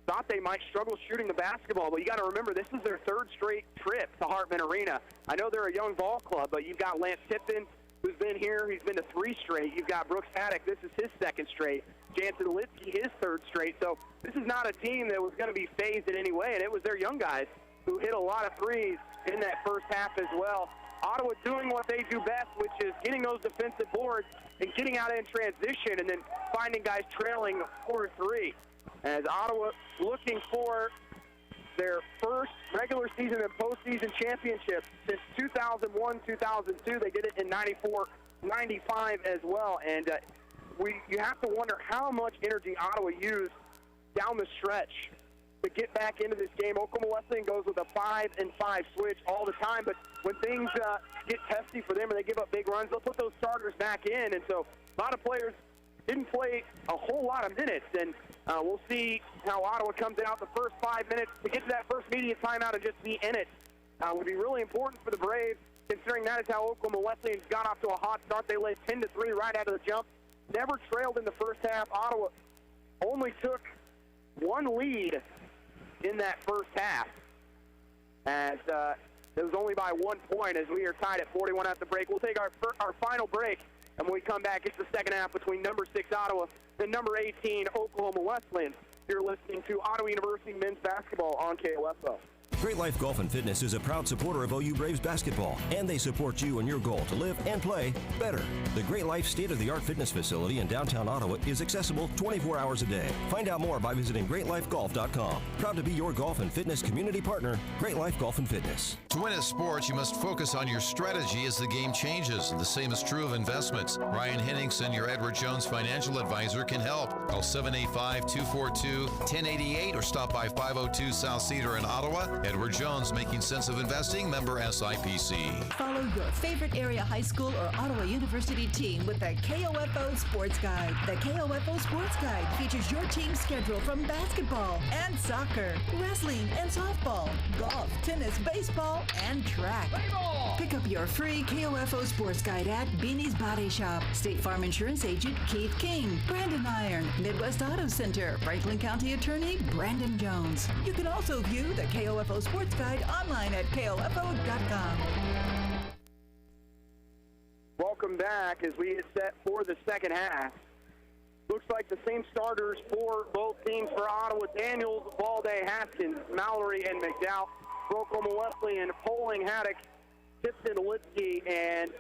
thought they might struggle shooting the basketball. But you got to remember, this is their third straight trip to Hartman Arena. I know they're a young ball club, but you've got Lance Tipton, who's been here. He's been to 3 straight. You've got Brooks Haddock. This is his 2nd straight. Jansen Litsky, his 3rd straight. So this is not a team that was going to be phased in any way, and it was their young guys who hit a lot of threes in that first half as well. Ottawa doing what they do best, which is getting those defensive boards and getting out in transition and then finding guys trailing 4-3. As Ottawa looking for their first regular season and postseason championship since 2001-2002. They did it in 94-95 as well. And you have to wonder how much energy Ottawa used down the stretch to get back into this game. Oklahoma Wesleyan goes with a 5-and-5 switch all the time, but when things get testy for them and they give up big runs, they'll put those starters back in. And so a lot of players didn't play a whole lot of minutes, and we'll see how Ottawa comes out the first 5 minutes to get to that first media timeout and just be in it. Would be really important for the Braves, considering that is how Oklahoma Wesleyan got off to a hot start. They led 10-3 right out of the jump. Never trailed in the first half. Ottawa only took one lead in that first half, as it was only by 1 point, as we are tied at 41 at the break. We'll take our final break, and when we come back, it's the second half between number 6 Ottawa and number 18 Oklahoma Wesleyan. You're listening to Ottawa University men's basketball on KOFO. Great Life Golf and Fitness is a proud supporter of OU Braves basketball, and they support you in your goal to live and play better. The Great Life state-of-the-art fitness facility in downtown Ottawa is accessible 24 hours a day. Find out more by visiting greatlifegolf.com. Proud to be your golf and fitness community partner, Great Life Golf and Fitness. To win in sports, you must focus on your strategy as the game changes. The same is true of investments. Ryan Henningsen, your Edward Jones financial advisor, can help. Call 785-242-1088 or stop by 502 South Cedar in Ottawa Edward Jones, making sense of investing, member SIPC. Follow your favorite area high school or Ottawa University team with the KOFO Sports Guide. The KOFO Sports Guide features your team's schedule from basketball and soccer, wrestling and softball, golf, tennis, baseball, and track. Pick up your free KOFO Sports Guide at Beanie's Body Shop, State Farm Insurance Agent Keith King, Brandon Iron, Midwest Auto Center, Franklin County Attorney Brandon Jones. You can also view the KOFO Sports Guide online at KOFO.com. Welcome back as we get set for the second half. Looks like the same starters for both teams for Ottawa. Daniels, Balde, Haskins, Mallory, and McDowell. For Oklahoma Wesleyan, Poling, Haddock, Tipton, Litsky, and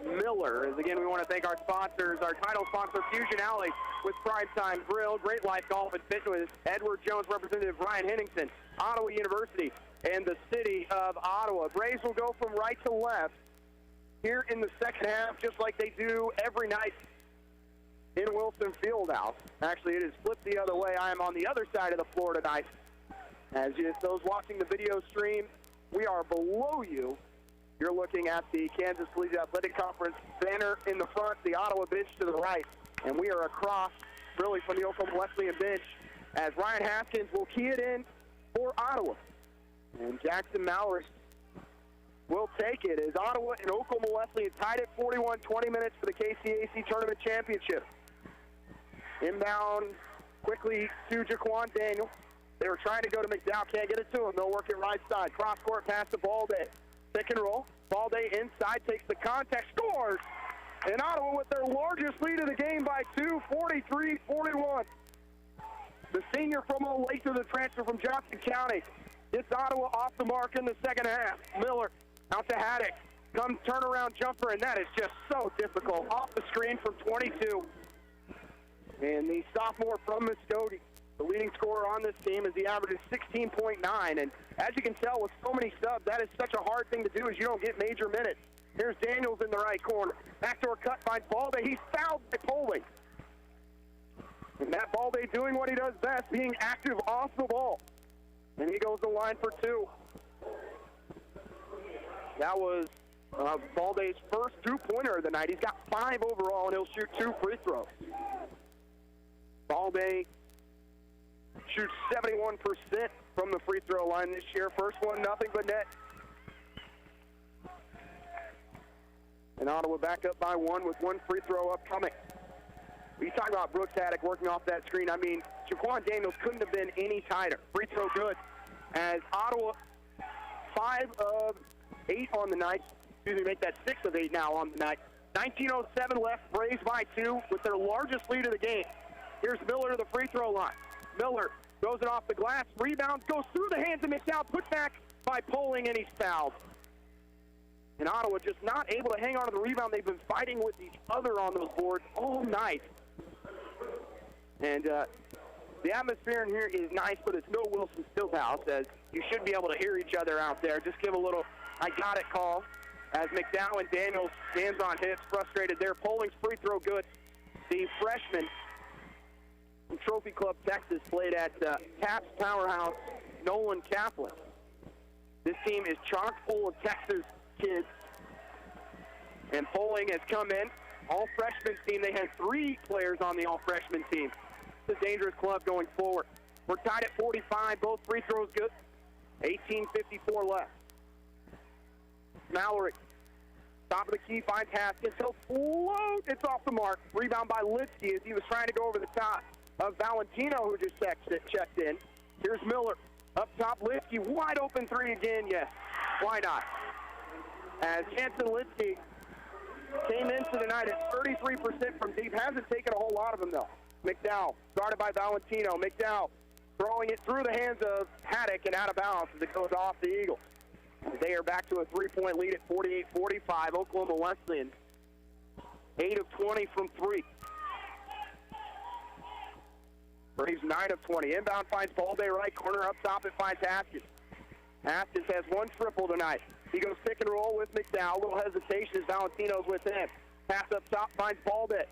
Miller. As again, we want to thank our sponsors, our title sponsor, Fusion Alley with Primetime Grill, Great Life Golf and Fitness, Edward Jones, Representative Ryan Henningsen, Ottawa University, and the City of Ottawa. Braves will go from right to left here in the second half, just like they do every night in Wilson Fieldhouse. Actually, it is flipped the other way. I am on the other side of the floor tonight. As those watching the video stream, we are below you. You're looking at the Kansas Collegiate Athletic Conference banner in the front, the Ottawa bench to the right, and we are across, really, from the Oklahoma Wesleyan bench, as Ryan Haskins will key it in for Ottawa. And Jackson Mallory will take it as Ottawa and Oklahoma Wesleyan tied at 41, 20 minutes for the KCAC Tournament Championship. Inbound quickly to Jaquan Daniel. They were trying to go to McDowell, can't get it to him. They'll work it right side. Cross court pass to Balde. Pick and roll. Balde inside, takes the contact, scores. And Ottawa with their largest lead of the game by 2, 43-41. The senior from Olathe, the transfer from Johnson County, gets Ottawa off the mark in the second half. Miller out to Haddock. Comes turnaround jumper, and that is just so difficult. Off the screen from 22. And the sophomore from Muskogee, the leading scorer on this team, is the average is 16.9. And as you can tell with so many subs, that is such a hard thing to do as you don't get major minutes. Here's Daniels in the right corner. Backdoor cut finds Balde. He's fouled by Poling. And Matt Balde doing what he does best, being active off the ball. And he goes the line for 2. That was Balde's first 2-pointer of the night. He's got 5 overall, and he'll shoot 2 free throws. Balde shoots 71% from the free throw line this year. First one, nothing but net. And Ottawa back up by 1 with 1 free throw upcoming. We talk about Brooks Haddock working off that screen. I mean, Jaquan Daniels couldn't have been any tighter. Free throw good. As Ottawa 5 of 8 on the night. Excuse me, make that 6 of 8 now on the night. 19:07 left. Braves by 2 with their largest lead of the game. Here's Miller to the free throw line. Miller throws it off the glass. Rebound goes through the hands of McDowell. Put back by Poling, and he's fouled. And Ottawa just not able to hang on to the rebound. They've been fighting with each other on those boards all night. And the atmosphere in here is nice, but it's no Wilson Fieldhouse, as you should be able to hear each other out there. Just give a little I got it call as McDowell and Daniels hands on hips, frustrated there. Poling's free throw good. The freshman from Trophy Club Texas played at Taps Powerhouse Nolan Catholic. This team is chock full of Texas kids. And Poling has come in. All-freshman team. They had 3 players on the all-freshman team. It's a dangerous club going forward. We're tied at 45. Both free throws good. 18:54 left. Mallory, top of the key, finds Haskins. He'll float. It's off the mark. Rebound by Litsky as he was trying to go over the top of Valentino, who just checked in. Here's Miller. Up top, Litsky. Wide open 3 again. Yes. Why not? As Hanson Litsky came into the night at 33% from deep. Hasn't taken a whole lot of them, though. McDowell, guarded by Valentino. McDowell throwing it through the hands of Haddock and out of bounds as it goes off the Eagles. They are back to a 3-point lead at 48-45. Oklahoma Wesleyan, 8 of 20 from 3. Braves 9 of 20. Inbound finds Balde right corner. Up top it finds Haskins. Haskins has 1 triple tonight. He goes pick and roll with McDowell. A little hesitation as Valentino's with him. Pass up top finds Balde.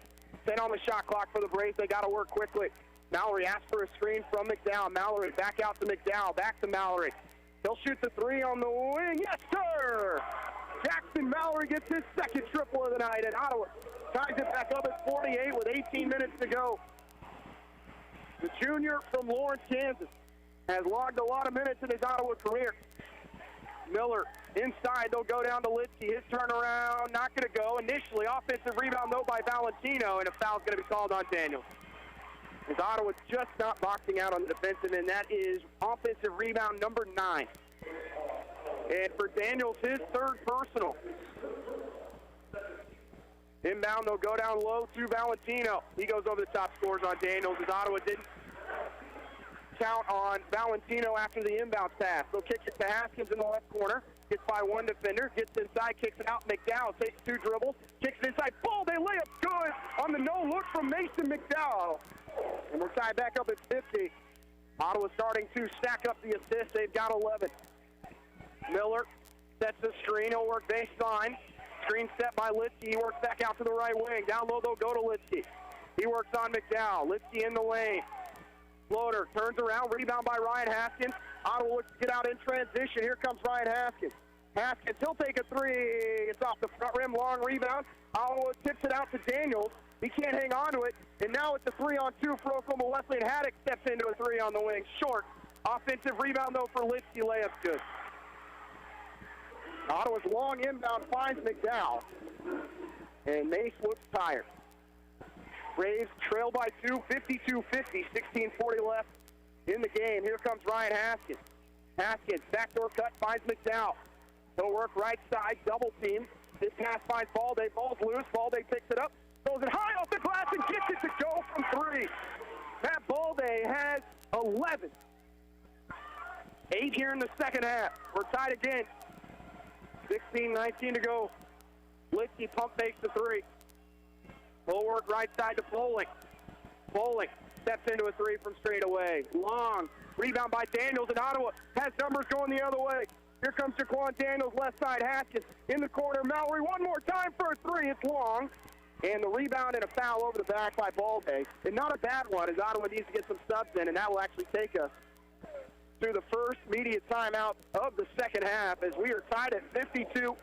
10 on the shot clock for the Braves. They got to work quickly. Mallory asks for a screen from McDowell. Mallory back out to McDowell. Back to Mallory. He'll shoot the three on the wing. Yes, sir! Jackson Mallory gets his second triple of the night, and Ottawa ties it back up at 48 with 18 minutes to go. The junior from Lawrence, Kansas, has logged a lot of minutes in his Ottawa career. Miller inside, they'll go down to Litsky. His turnaround, not going to go. Initially, offensive rebound, though, by Valentino, and a foul's going to be called on Daniels. As Ottawa's just not boxing out on the defensive end. That is offensive rebound number 9. And for Daniels, his third personal. Inbound, they'll go down low to Valentino. He goes over the top, scores on Daniels, as Ottawa didn't count on Valentino after the inbound pass. They'll kick it to Haskins in the left corner. Gets by one defender, gets inside, kicks it out. McDowell takes 2 dribbles, kicks it inside. Ball, they lay up good on the no-look from Mason McDowell. And we're tied back up at 50. Ottawa starting to stack up the assists. They've got 11. Miller sets the screen. He'll work baseline. Screen set by Litsky. He works back out to the right wing. Down low, they'll go to Litsky. He works on McDowell. Litsky in the lane. Floater turns around. Rebound by Ryan Haskins. Ottawa looks to get out in transition. Here comes Ryan Haskins. Haskins, he'll take a three. It's off the front rim. Long rebound. Ottawa tips it out to Daniels. He can't hang on to it. And now it's a 3-on-2 for Oklahoma Wesleyan. Haddock steps into a 3 on the wing. Short. Offensive rebound, though, for Litsky. Layup's good. Ottawa's long inbound finds McDowell. And Mace looks tired. Braves trail by 2, 52-50, 16:40 left in the game. Here comes Ryan Haskins. Haskins, backdoor cut, finds McDowell. He'll work right side, double team. This pass finds Balde. Ball's loose. Balde picks it up, throws it high off the glass, and gets it to go from 3. Matt Balde has 11. 8 here in the second half. We're tied again. 16-19 to go. Litsky pump fakes the 3. He'll work right side to Bowling. Bowling steps into a 3 from straight away. Long rebound by Daniels, and Ottawa has numbers going the other way. Here comes Jaquan Daniels, left side. Haskins in the corner. Mallory one more time for a 3. It's long. And the rebound and a foul over the back by Balde. And not a bad one, as Ottawa needs to get some subs in, and that will actually take us to the first media timeout of the second half, as we are tied at 52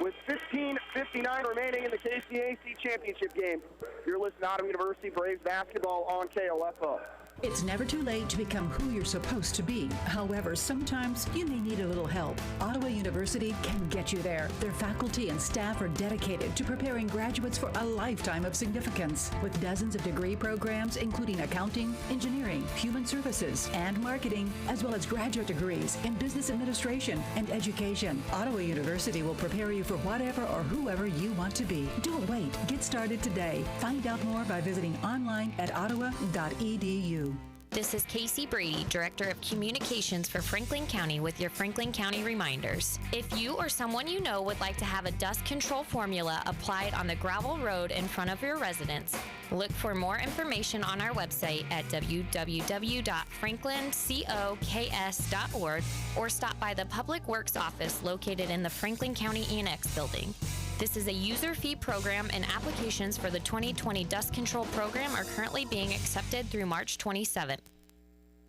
with 15:59 remaining in the KCAC championship game. You're listening to Ottawa University Braves basketball on KOFO. It's never too late to become who you're supposed to be. However, sometimes you may need a little help. Ottawa University can get you there. Their faculty and staff are dedicated to preparing graduates for a lifetime of significance. With dozens of degree programs, including accounting, engineering, human services, and marketing, as well as graduate degrees in business administration and education, Ottawa University will prepare you for whatever or whoever you want to be. Don't wait. Get started today. Find out more by visiting online at ottawa.edu. This is Casey Brady, Director of Communications for Franklin County with your Franklin County Reminders. If you or someone you know would like to have a dust control formula applied on the gravel road in front of your residence, look for more information on our website at www.franklincokS.org or stop by the Public Works office located in the Franklin County Annex building. This is a user fee program, and applications for the 2020 Dust Control Program are currently being accepted through March 27th.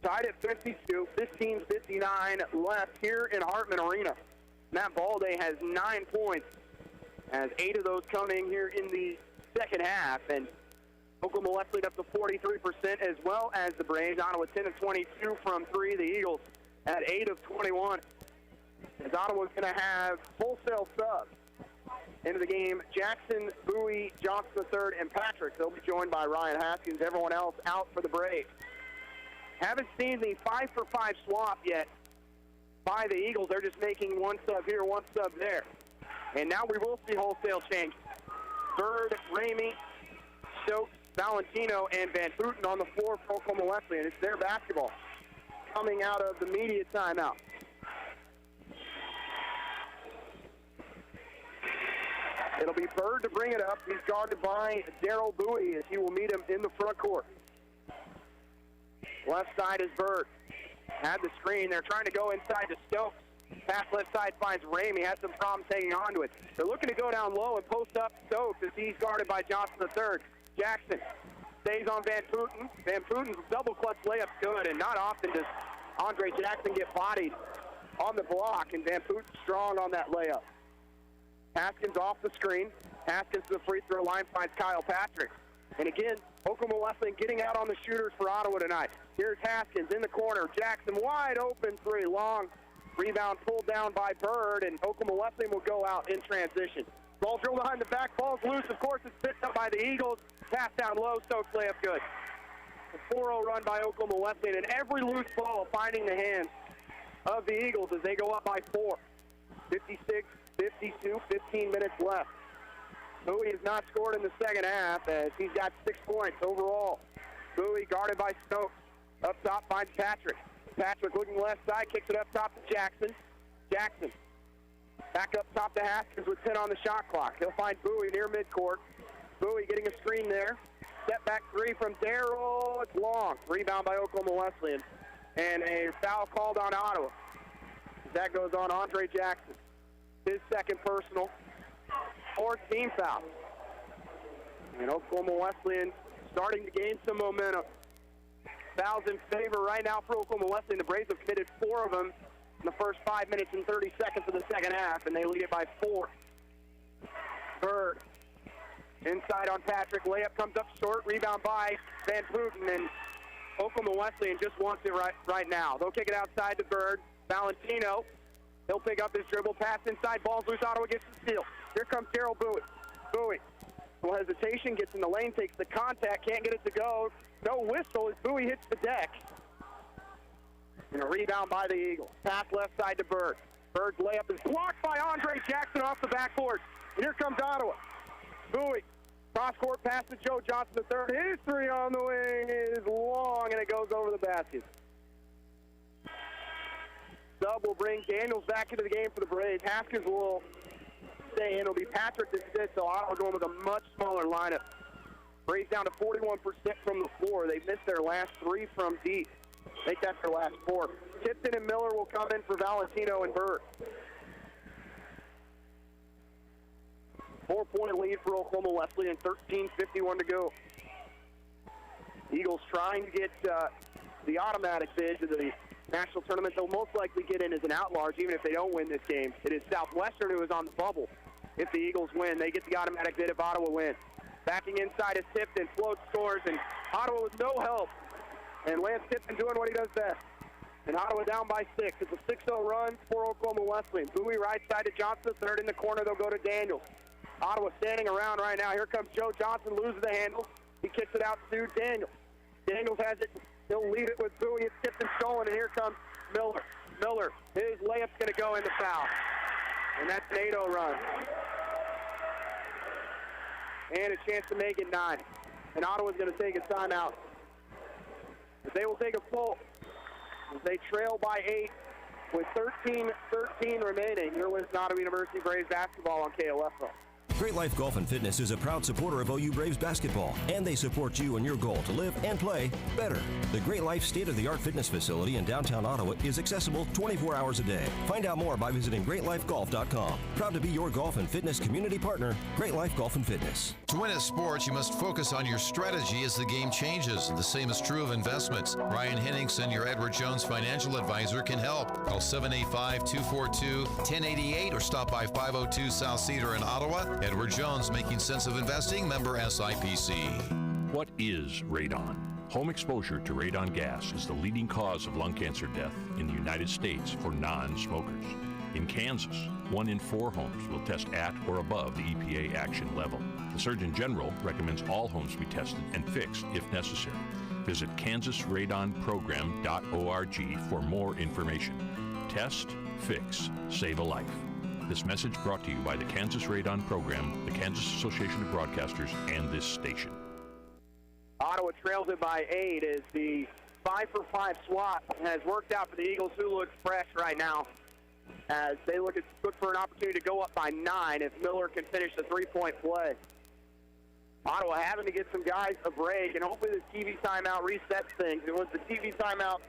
Tied at 52, 15:59 left here in Hartman Arena. Matt Balde has 9 points, has 8 of those coming here in the second half, and Oklahoma Wesleyan up to 43%, as well as the Braves. Ottawa 10 of 22 from 3. The Eagles at 8 of 21. As Ottawa's going to have wholesale subs into the game: Jackson, Bowie, Johnson III, and Patrick. They'll be joined by Ryan Haskins. Everyone else out for the Braves. Haven't seen the 5-for-5 swap yet by the Eagles. They're just making one sub here, one sub there. And now we will see wholesale change. Bird, Ramey, Stokes, Valentino, and Van Booten on the floor for Oklahoma Wesleyan. It's their basketball coming out of the media timeout. It'll be Bird to bring it up. He's guarded by Darryl Bowie, as he will meet him in the front court. Left side is Bird. Had the screen. They're trying to go inside to Stokes. Pass left side finds Ramey. Had some problems hanging on to it. They're looking to go down low and post up Stokes, as he's guarded by Johnson III. Jackson stays on Van Booten. Van Booten's double clutch layup's good, and not often does Andre Jackson get bodied on the block, and Van Poot strong on that layup. Haskins off the screen. Haskins to the free throw line finds Kyle Patrick. And again, Oklahoma Wesleyan getting out on the shooters for Ottawa tonight. Here's Haskins in the corner. Jackson wide open three. Long rebound pulled down by Bird, and Oklahoma Wesleyan will go out in transition. Ball drilled behind the back. Ball's loose. Of course, it's picked up by the Eagles. Pass down low. Stokes layup good. A 4-0 run by Oklahoma Wesleyan, and every loose ball finding the hands of the Eagles as they go up by 4. 56-52, 15 minutes left. Bowie has not scored in the second half as he's got 6 points overall. Bowie guarded by Stokes. Up top finds Patrick. Patrick looking left side, kicks it up top to Jackson. Jackson back up top to Haskins with 10 on the shot clock. He'll find Bowie near midcourt. Bowie getting a screen there. Step back three from Darrell. It's long. Rebound by Oklahoma Wesleyan. And a foul called on Ottawa. That goes on Andre Jackson. His second personal. 4th team foul. And Oklahoma Wesleyan starting to gain some momentum. Fouls in favor right now for Oklahoma Wesleyan. The Braves have committed 4 of them in the first 5 minutes and 30 seconds of the second half, and they lead it by 4. Bird inside on Patrick. Layup comes up short. Rebound by Van Pooten, and Oklahoma Wesleyan just wants it right now. They'll kick it outside to Bird. Valentino. He'll pick up his dribble. Pass inside. Ball's loose. Ottawa gets the steal. Here comes Darrell Bowie. Bowie. No hesitation. Gets in the lane. Takes the contact. Can't get it to go. No whistle as Bowie hits the deck. And a rebound by the Eagles. Pass left side to Bird. Bird's layup is blocked by Andre Jackson off the backboard. And here comes Ottawa. Bowie. Cross-court pass to Joe Johnson III. His three on the wing is long, and it goes over the basket. Sub will bring Daniels back into the game for the Braves. Haskins will stay in. It'll be Patrick that sits, so Ottawa going with a much smaller lineup. Braves down to 41% from the floor. They've missed their last 3 from deep. I think that's their last 4. Tipton and Miller will come in for Valentino and Bird. 4-point lead for Oklahoma Wesleyan, 13:51 to go. Eagles trying to get the automatic bid to the national tournament. They'll most likely get in as an at-large, even if they don't win this game. It is Southwestern who is on the bubble. If the Eagles win, they get the automatic bid if Ottawa wins. Backing inside is Tipton, floats, scores, and Ottawa with no help. And Lance Tipton doing what he does best. And Ottawa down by 6. It's a 6-0 run for Oklahoma Wesleyan. Bowie right side to Johnson, third in the corner. They'll go to Daniels. Ottawa standing around right now. Here comes Joe Johnson, loses the handle. He kicks it out to Daniels. Daniels has it. He'll leave it with Bowie. It's tipped and stolen, and here comes Miller. Miller, his layup's going to go in the foul. And that's an 8-0 run. And a chance to make it 9. And Ottawa's going to take a timeout. But they will take a full. As they trail by 8 with 13 remaining. You're listening to Ottawa University Braves basketball on KOFO. Great Life Golf and Fitness is a proud supporter of OU Braves basketball, and they support you in your goal to live and play better. The Great Life state-of-the-art fitness facility in downtown Ottawa is accessible 24 hours a day. Find out more by visiting greatlifegolf.com. Proud to be your golf and fitness community partner, Great Life Golf and Fitness. To win at sports, you must focus on your strategy as the game changes. The same is true of investments. Ryan Henningsen, your Edward Jones financial advisor, can help. Call 785-242-1088 or stop by 502 South Cedar in Ottawa. Edward Jones, making sense of investing, member SIPC. What is radon? Home exposure to radon gas is the leading cause of lung cancer death in the United States for non-smokers. In Kansas, 1 in 4 homes will test at or above the EPA action level. The Surgeon General recommends all homes be tested and fixed if necessary. Visit kansasradonprogram.org for more information. Test, fix, save a life. This message brought to you by the Kansas Radon Program, the Kansas Association of Broadcasters, and this station. Ottawa trails it by 8 as the 5-for-5 swat has worked out for the Eagles, who look fresh right now as they look for an opportunity to go up by 9 if Miller can finish the 3-point play. Ottawa having to get some guys a break, and hopefully this TV timeout resets things. It was the TV timeout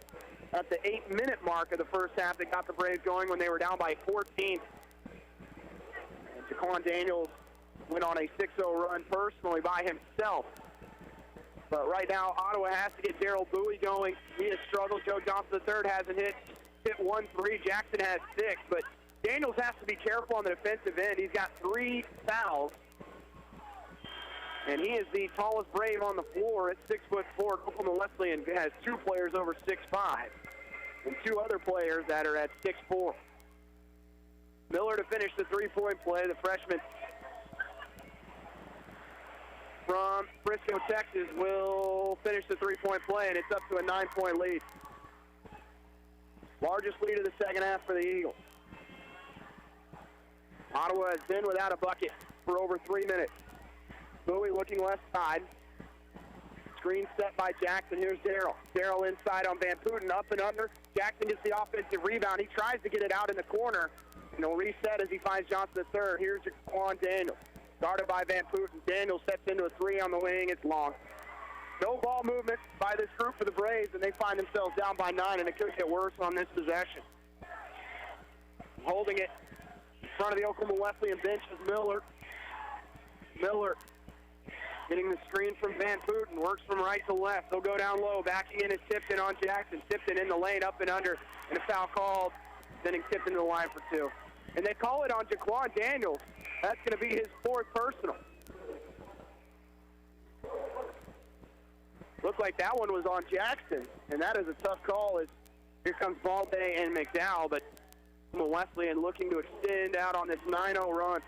at the 8-minute mark of the first half that got the Braves going when they were down by 14. Jaquan Daniels went on a 6-0 run personally by himself. But right now, Ottawa has to get Darrell Bowie going. He has struggled. Joe Johnson III hasn't hit hit 1 3. Jackson has 6, but Daniels has to be careful on the defensive end. He's got 3 fouls, and he is the tallest Brave on the floor at 6'4". Oklahoma Wesleyan has 2 players over 6'5", and 2 other players that are at 6'4". Miller to finish the three-point play. The freshman from Frisco, Texas, will finish the three-point play, and it's up to a 9-point lead. Largest lead of the second half for the Eagles. Ottawa has been without a bucket for over 3 minutes. Bowie looking left side. Screen set by Jackson. Here's Darrell. Darrell inside on Van Putten, up and under. Jackson gets the offensive rebound. He tries to get it out in the corner, and he'll reset as he finds Johnson III. Here's Jaquan Daniels. Guarded by Van Putten. Daniels steps into a 3 on the wing. It's long. No ball movement by this group for the Braves, and they find themselves down by 9, and it could get worse on this possession. Holding it in front of the Oklahoma Wesleyan bench is Miller. Miller getting the screen from Van Putten, works from right to left. They'll go down low. Backing in is Tipton on Jackson. Tipton in the lane, up and under, and a foul called, sending Tipton to the line for 2. And they call it on Jaquan Daniels. That's going to be his 4th personal. Looked like that one was on Jackson, and that is a tough call as here comes Balde and McDowell, but Wesleyan looking to extend out on this 9-0 run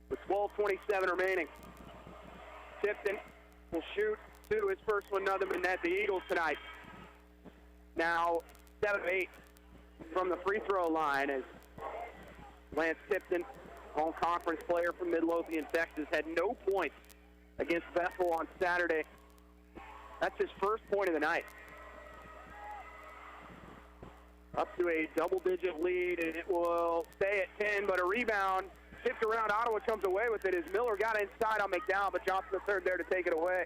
with 12:27 remaining. Tipton will shoot 2, his first one, nothing but net. The Eagles tonight now 7 of 8 from the free throw line as Lance Tipton, all-conference player from Midlothian, Texas, had no points against Bethel on Saturday. That's his first point of the night. Up to a double-digit lead, and it will stay at 10, but a rebound tipped around. Ottawa comes away with it as Miller got inside on McDowell, but Johnson III there to take it away.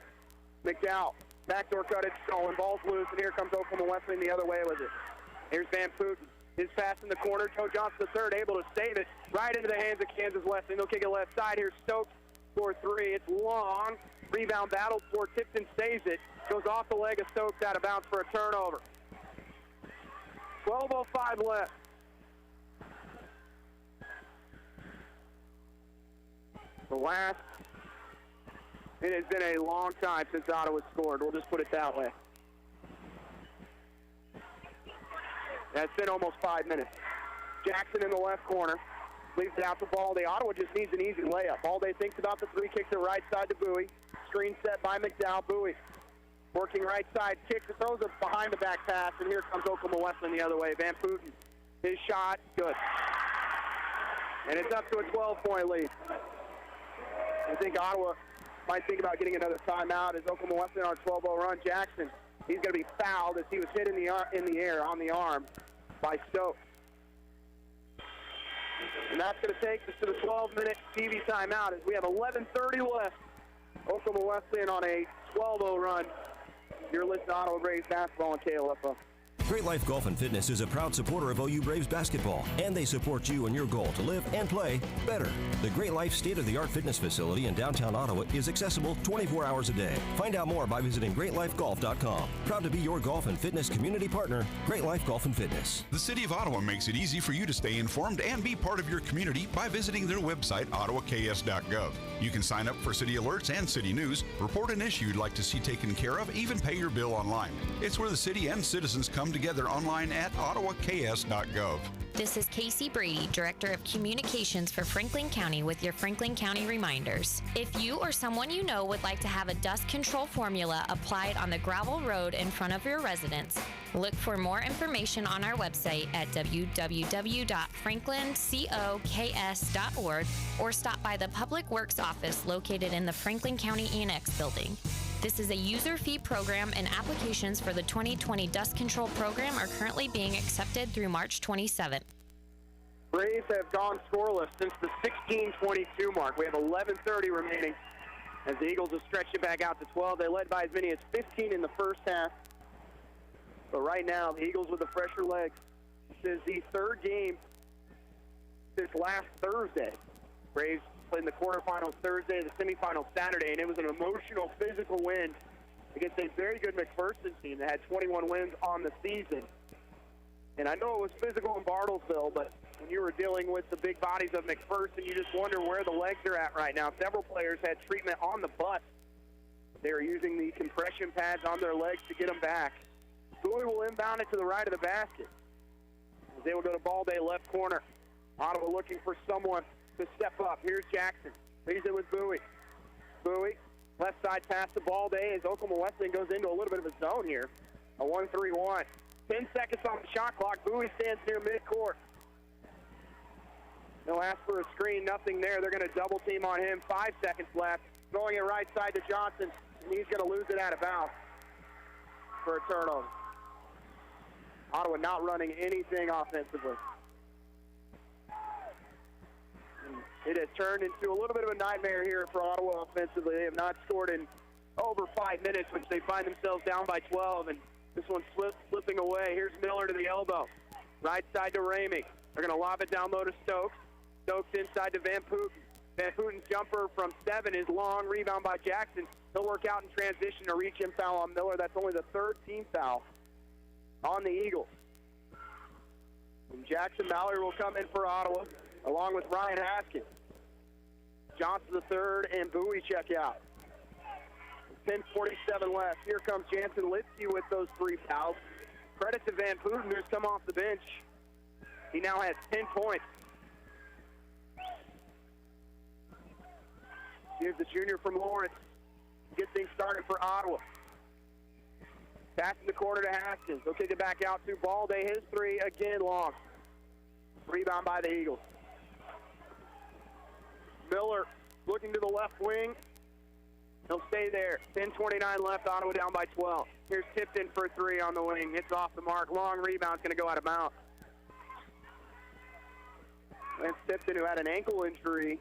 McDowell, backdoor cut it, stolen, ball's loose, and here comes Oklahoma Wesleyan the other way with it. Here's Van Putten. His pass in the corner. Joe Johnson III able to save it right into the hands of Kansas Wesleyan. They'll kick it left side. Here's Stokes for 3. It's long. Rebound battle for Tipton, saves it. Goes off the leg of Stokes, out of bounds for a turnover. 12:05 left. The last, it has been a long time since Ottawa scored. We'll just put it that way. That's been almost 5 minutes. Jackson in the left corner. Leaves it out to Balde. Ottawa just needs an easy layup. Balde thinks about the 3, kicks it right side to Bowie. Screen set by McDowell. Bowie working right side, kicks it, throws a behind the back pass, and here comes Oklahoma Wesleyan the other way. Van Putten, his shot, good. And it's up to a 12-point lead. I think Ottawa might think about getting another timeout as Oklahoma Wesleyan on a 12-0 run. Jackson, he's going to be fouled as he was hit in the air on the arm by Stokes. And that's going to take us to the 12-minute TV timeout as we have 11:30 left. Oklahoma Wesleyan on a 12-0 run. You're listening to Ottawa Braves basketball on KLFO. Great Life Golf and Fitness is a proud supporter of OU Braves basketball, and they support you in your goal to live and play better. The Great Life state-of-the-art fitness facility in downtown Ottawa is accessible 24 hours a day. Find out more by visiting GreatLifeGolf.com. Proud to be your golf and fitness community partner, Great Life Golf and Fitness. The City of Ottawa makes it easy for you to stay informed and be part of your community by visiting their website, ottawaks.gov. You can sign up for city alerts and city news, report an issue you'd like to see taken care of, even pay your bill online. It's where the city and citizens come together online at ottawaks.gov. This is Casey Brady, Director of Communications for Franklin County with your Franklin County reminders. If you or someone you know would like to have a dust control formula applied on the gravel road in front of your residence, look for more information on our website at www.franklincoks.org or stop by the Public Works office located in the Franklin County Annex building. This is a user fee program, and applications for the 2020 Dust Control Program are currently being accepted through March 27th. Braves have gone scoreless since the 16:22 mark. We have 11:30 remaining as the Eagles have stretched it back out to 12. They led by as many as 15 in the first half. But right now, the Eagles with the fresher legs. This is the third game since last Thursday. Braves played in the quarterfinals Thursday, the semifinals Saturday, and it was an emotional, physical win against a very good McPherson team that had 21 wins on the season. And I know it was physical in Bartlesville, but when you were dealing with the big bodies of McPherson, you just wonder where the legs are at right now. Several players had treatment on the bus. They are using the compression pads on their legs to get them back. Bowie will inbound it to the right of the basket. They will go to Balday left corner. Ottawa looking for someone to step up. Here's Jackson. Leaves it with Bowie. Bowie, left side pass to Balday as Oklahoma Wesleyan goes into a little bit of a zone here. A 1-3-1. 10 seconds on the shot clock. Bowie stands near midcourt. They'll ask for a screen. Nothing there. They're going to double team on him. 5 seconds left. Throwing it right side to Johnson, and he's going to lose it out of bounds for a turnover. Ottawa not running anything offensively. And it has turned into a little bit of a nightmare here for Ottawa offensively. They have not scored in over 5 minutes, which they find themselves down by 12, and this one's slipping away. Here's Miller to the elbow. Right side to Ramey. They're going to lob it down low to Stokes. Stokes inside to Van Putten. Van Putten's jumper from 7 is long. Rebound by Jackson. He'll work out in transition. A reach-in foul on Miller. That's only the 3rd team foul on the Eagles. And Jackson Mallory will come in for Ottawa, along with Ryan Haskins. Johnson the 3rd and Bowie check out. 10:47 left. Here comes Jansen Litsky with those 3 fouls. Credit to Van Putten, who's come off the bench. He now has 10 points. Here's the junior from Lawrence. Get things started for Ottawa. Pass in the corner to Haskins. They'll kick it back out to Balday. His 3 again long. Rebound by the Eagles. Miller looking to the left wing. He'll stay there. 10:29 left. Ottawa down by 12. Here's Tipton for 3 on the wing. It's off the mark. Long rebound's going to go out of bounds. Lance Tipton, who had an ankle injury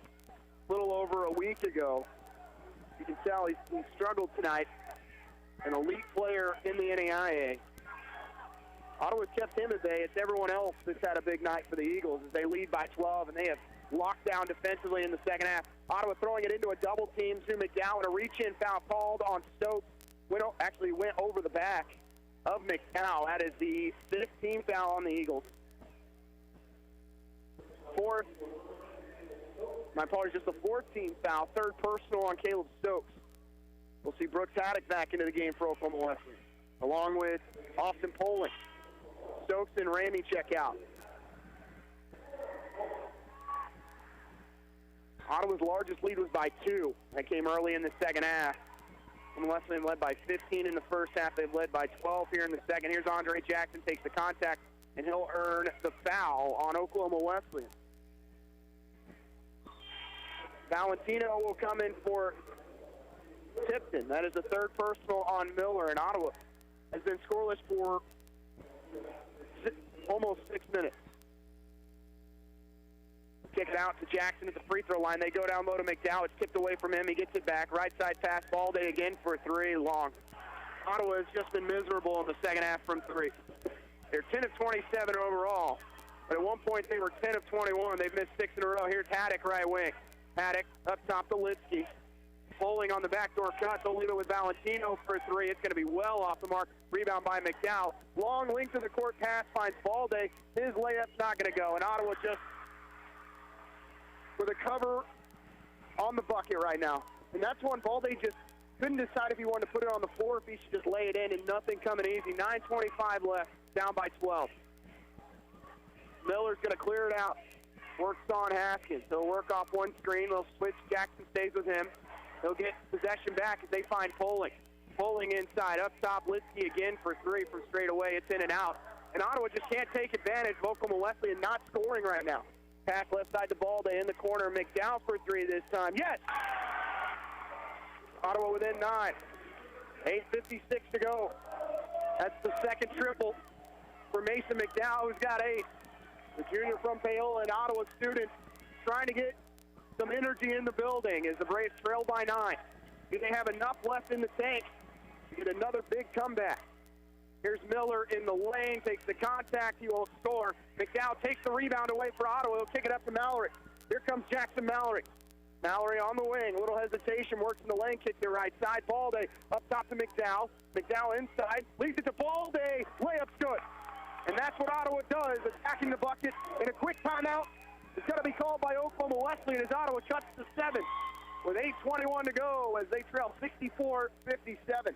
a little over a week ago. You can tell he struggled tonight. An elite player in the NAIA. Ottawa's kept him at bay. It's everyone else that's had a big night for the Eagles as they lead by 12, and they have locked down defensively in the second half. Ottawa throwing it into a double team to McDowell, and a reach-in foul called on Stokes. Actually went over the back of McDowell. That is the 5th team foul on the Eagles. 4th, my apologies, just the 4th team foul. 3rd personal on Caleb Stokes. We'll see Brooks Haddock back into the game for Oklahoma Wesleyan, along with Austin Poling. Stokes and Ramey check out. Ottawa's largest lead was by 2. That came early in the second half. And Wesleyan led by 15 in the first half. They've led by 12 here in the second. Here's Andre Jackson, takes the contact, and he'll earn the foul on Oklahoma Wesleyan. Valentino will come in for Tipton. That is the 3rd personal on Miller, and Ottawa has been scoreless for almost 6 minutes. Kick it out to Jackson at the free throw line. They go down low to McDowell. It's tipped away from him. He gets it back. Right side pass. Balday again for 3. Long. Ottawa has just been miserable in the second half from 3. They're 10 of 27 overall, but at one point they were 10 of 21. They've missed 6 in a row. Here's Haddock right wing. Haddock up top to Litsky. Bowling on the backdoor cut. They'll leave it with Valentino for 3. It's going to be well off the mark. Rebound by McDowell. Long length of the court pass finds Balday. His layup's not going to go, and Ottawa just with a cover on the bucket right now. And that's one Balday just couldn't decide if he wanted to put it on the floor, if he should just lay it in, and nothing coming easy. 9:25 left, down by 12. Miller's going to clear it out. Works on Haskins. He'll work off one screen. They'll switch. Jackson stays with him. They'll get possession back as they find Poling. Poling inside. Up top, Litsky again for 3 from straight away. It's in and out. And Ottawa just can't take advantage of Oklahoma Wesleyan not scoring right now. Pass left side to Balday in the corner. McDowell for 3 this time. Yes! Ottawa within 9. 8:56 to go. That's the second triple for Mason McDowell, who's got 8. The junior from Paola, and Ottawa student trying to get some energy in the building as the Braves trail by 9. Do they have enough left in the tank to get another big comeback? Here's Miller in the lane, takes the contact, he will score. McDowell takes the rebound away for Ottawa. He'll kick it up to Mallory. Here comes Jackson Mallory. Mallory on the wing, a little hesitation, works in the lane, kicks it right side. Balday up top to McDowell. McDowell inside, leads it to Balday. Layup's good. And that's what Ottawa does, attacking the bucket. And a quick timeout is going to be called by Oklahoma Wesleyan as Ottawa cuts to 7 with 8:21 to go as they trail 64-57.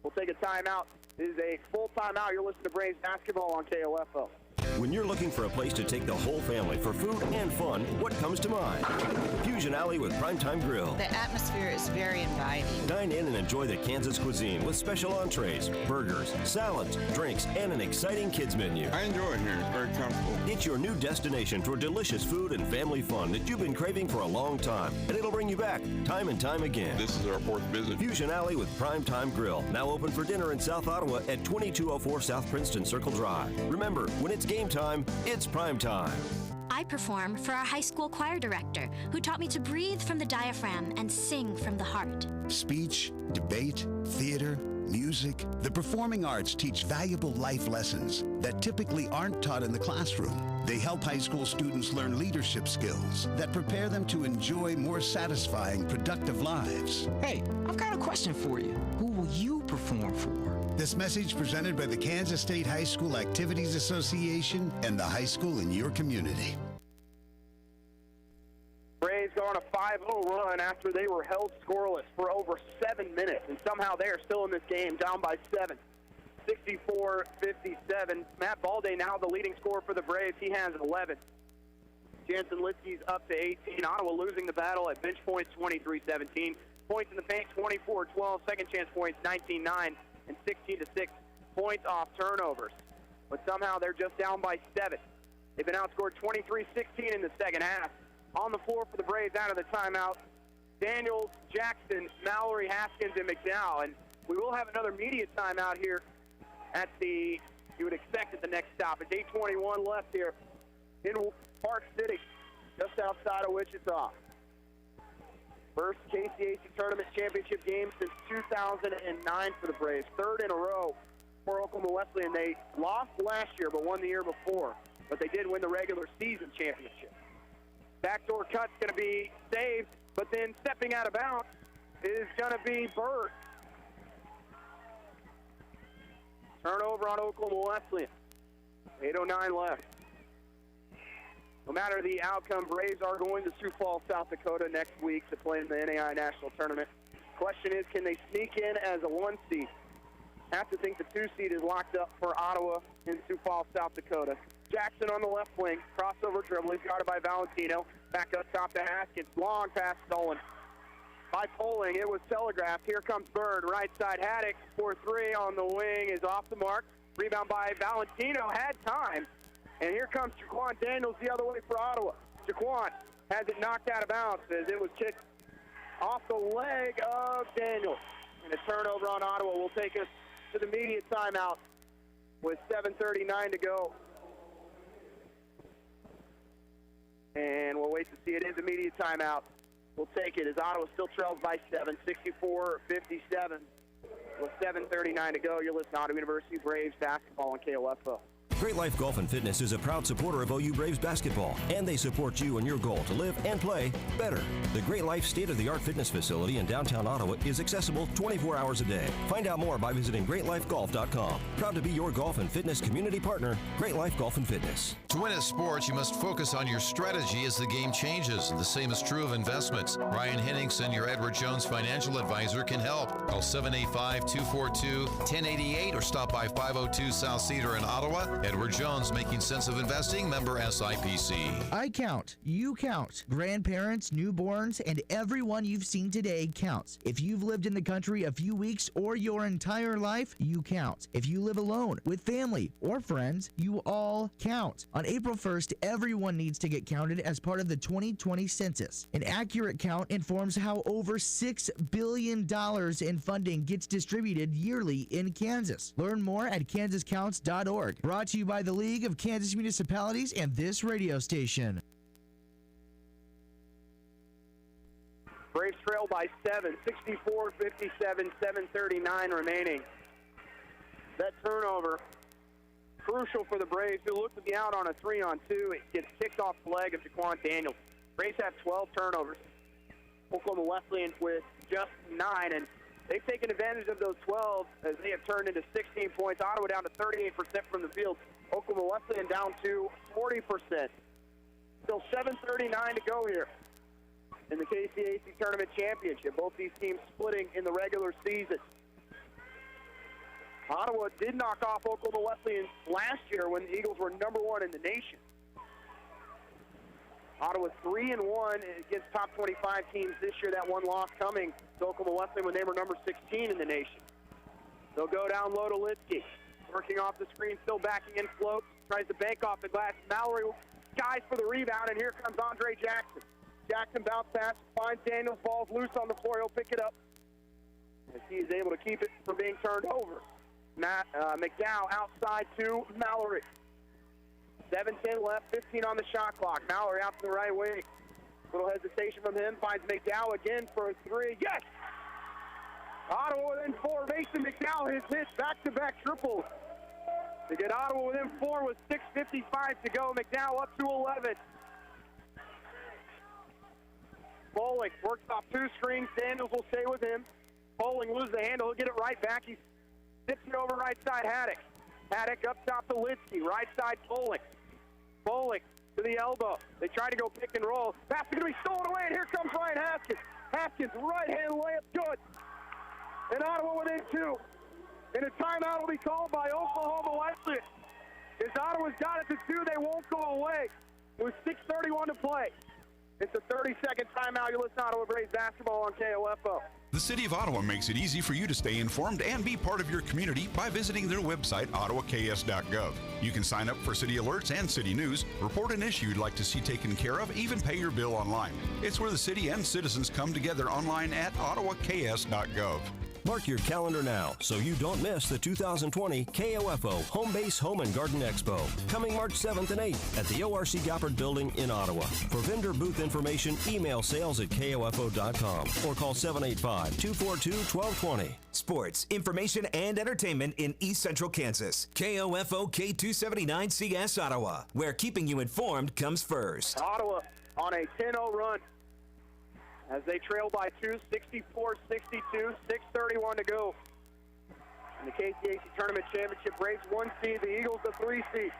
We'll take a timeout. This is a full timeout. You're listening to Braves basketball on KOFO. When you're looking for a place to take the whole family for food and fun, what comes to mind? Fusion Alley with Primetime Grill. The atmosphere is very inviting. Dine in and enjoy the Kansas cuisine with special entrees, burgers, salads, drinks, and an exciting kids menu. I enjoy it here. It's very comfortable. It's your new destination for delicious food and family fun that you've been craving for a long time, and it'll bring you back time and time again. This is our 4th visit. Fusion Alley with Primetime Grill, now open for dinner in South Ottawa at 2204 South Princeton Circle Drive. Remember, when it's game time, it's prime time. I perform for our high school choir director, who taught me to breathe from the diaphragm and sing from the heart. Speech, debate, theater, music. The performing arts teach valuable life lessons that typically aren't taught in the classroom. They help high school students learn leadership skills that prepare them to enjoy more satisfying, productive lives. Hey, I've got a question for you. Who will you perform for? This message presented by the Kansas State High School Activities Association and the high school in your community. Braves go on a 5-0 run after they were held scoreless for over 7 minutes, and somehow they are still in this game, down by 7. 64-57. Matt Balde now the leading scorer for the Braves. He has 11. Jansen Litsky's up to 18. Ottawa losing the battle at bench points 23-17. Points in the paint 24-12. Second chance points 19-9. And 16-6 points off turnovers. But somehow they're just down by 7. They've been outscored 23-16 in the second half. On the floor for the Braves out of the timeout, Daniels, Jackson, Mallory, Haskins, and McDowell. And we will have another media timeout here at you would expect at the next stop. It's 8:21 left here in Park City, just outside of Wichita. First KCAC Tournament Championship game since 2009 for the Braves. 3rd in a row for Oklahoma Wesleyan. They lost last year but won the year before. But they did win the regular season championship. Backdoor cut's going to be saved, but then stepping out of bounds is going to be Bird. Turnover on Oklahoma Wesleyan. 8:09 left. No matter the outcome, Braves are going to Sioux Falls, South Dakota next week to play in the NAI National Tournament. Question is, can they sneak in as a 1 seed? Have to think the 2 seed is locked up for Ottawa in Sioux Falls, South Dakota. Jackson on the left wing, crossover dribble. He's guarded by Valentino. Back up top to Haskins. Long pass stolen by Poling. It was telegraphed. Here comes Bird. Right side, Haddock for 3 on the wing is off the mark. Rebound by Valentino. Had time. And here comes Jaquan Daniels the other way for Ottawa. Jaquan has it knocked out of bounds as it was kicked off the leg of Daniels. And a turnover on Ottawa will take us to the media timeout with 7:39 to go. And we'll wait to see. It is a media timeout. We'll take it as Ottawa still trails by 7, 64-57. With 7:39 to go, you're listening to Ottawa University Braves basketball on KOFO. Great Life Golf and Fitness is a proud supporter of OU Braves basketball, and they support you in your goal to live and play better. The Great Life state-of-the-art fitness facility in downtown Ottawa is accessible 24 hours a day. Find out more by visiting greatlifegolf.com. Proud to be your golf and fitness community partner, Great Life Golf and Fitness. To win at sports, you must focus on your strategy as the game changes. The same is true of investments. Ryan Henningsen, your Edward Jones financial advisor, can help. Call 785-242-1088 or stop by 502 South Cedar in Ottawa. Edward Jones, making sense of investing, member SIPC. I count. You count. Grandparents, newborns, and everyone you've seen today counts. If you've lived in the country a few weeks or your entire life, you count. If you live alone, with family, or friends, you all count. On April 1st, everyone needs to get counted as part of the 2020 census. An accurate count informs how over $6 billion in funding gets distributed yearly in Kansas. Learn more at kansascounts.org. Brought to you by the League of Kansas Municipalities and this radio station. Braves trail by 7, 64-57, 7:39 remaining. That turnover, crucial for the Braves, who looked to be out on a 3-on-2. It gets kicked off the leg of Jaquan Daniels. Braves have 12 turnovers. Oklahoma Wesleyan with just 9, and They've taken advantage of those 12 as they have turned into 16 points. Ottawa down to 38% from the field. Oklahoma Wesleyan down to 40%. Still 7:39 to go here in the KCAC Tournament Championship. Both these teams splitting in the regular season. Ottawa did knock off Oklahoma Wesleyan last year when the Eagles were number 1 in the nation. Ottawa 3-1 against top 25 teams this year. That one loss coming to Oklahoma Wesleyan when they were number 16 in the nation. They'll go down low to Litsky. Working off the screen, still backing in, floats. Tries to bank off the glass. Mallory skies for the rebound, and here comes Andre Jackson. Jackson bounce pass, finds Daniels, ball's loose on the floor. He'll pick it up as he is able to keep it from being turned over. McDowell outside to Mallory. 7:10 left, 15 on the shot clock. Mallory out to the right wing. Little hesitation from him. Finds McDowell again for a three. Yes! Ottawa within 4. Mason McDowell has hit back-to-back triples to get Ottawa within 4 with 6:55 to go. McDowell up to 11. Bowling works off 2 screens. Daniels will stay with him. Bowling loses the handle. He'll get it right back. He tips it over right side, Haddock. Haddock up top to Litsky. Right side, Bowling. Bowling to the elbow. They try to go pick and roll. Pass is going to be stolen away, and here comes Ryan Haskins. Haskins, right-hand layup, good. And Ottawa within 2. And a timeout will be called by Oklahoma Wesleyan. As Ottawa's got it to 2, they won't go away. With 6:31 to play. It's a 30-second timeout. You listen to Ottawa Braves basketball on KOFO. The City of Ottawa makes it easy for you to stay informed and be part of your community by visiting their website, ottawaks.gov. You can sign up for city alerts and city news, report an issue you'd like to see taken care of, even pay your bill online. It's where the city and citizens come together online at ottawaks.gov. Mark your calendar now so you don't miss the 2020 KOFO Home Base Home and Garden Expo, coming March 7th and 8th at the ORC Goppert Building in Ottawa. For vendor booth information, email sales@kofo.com or call 785-242-1220. Sports, information, and entertainment in East Central Kansas. KOFO K279CS Ottawa, where keeping you informed comes first. Ottawa on a 10-0 run as they trail by 2, 64-62, 6:31 to go. In the KCAC Tournament Championship, Braves 1 seed, the Eagles the 3 seed.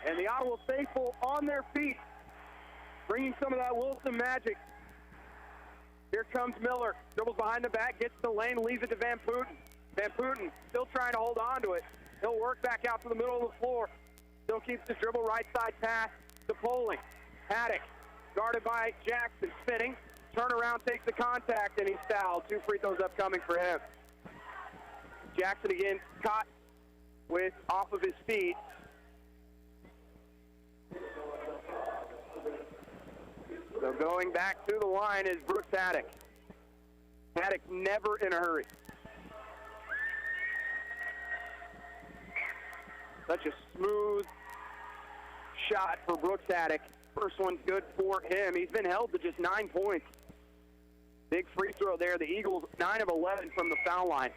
And the Ottawa faithful on their feet, bringing some of that Wilson magic. Here comes Miller, dribbles behind the back, gets the lane, leaves it to Van Putten. Van Putten still trying to hold on to it. He'll work back out to the middle of the floor. Still keeps the dribble, right side pass to Poling. Haddock. Guarded by Jackson, spinning. Turnaround, takes the contact, and he's fouled. 2 free throws upcoming for him. Jackson again caught with off of his feet. So going back to the line is Brooks Haddock. Haddock never in a hurry. Such a smooth shot for Brooks Haddock. First one's good for him. He's been held to just 9 points. Big free throw there. The Eagles 9 of 11 from the foul line.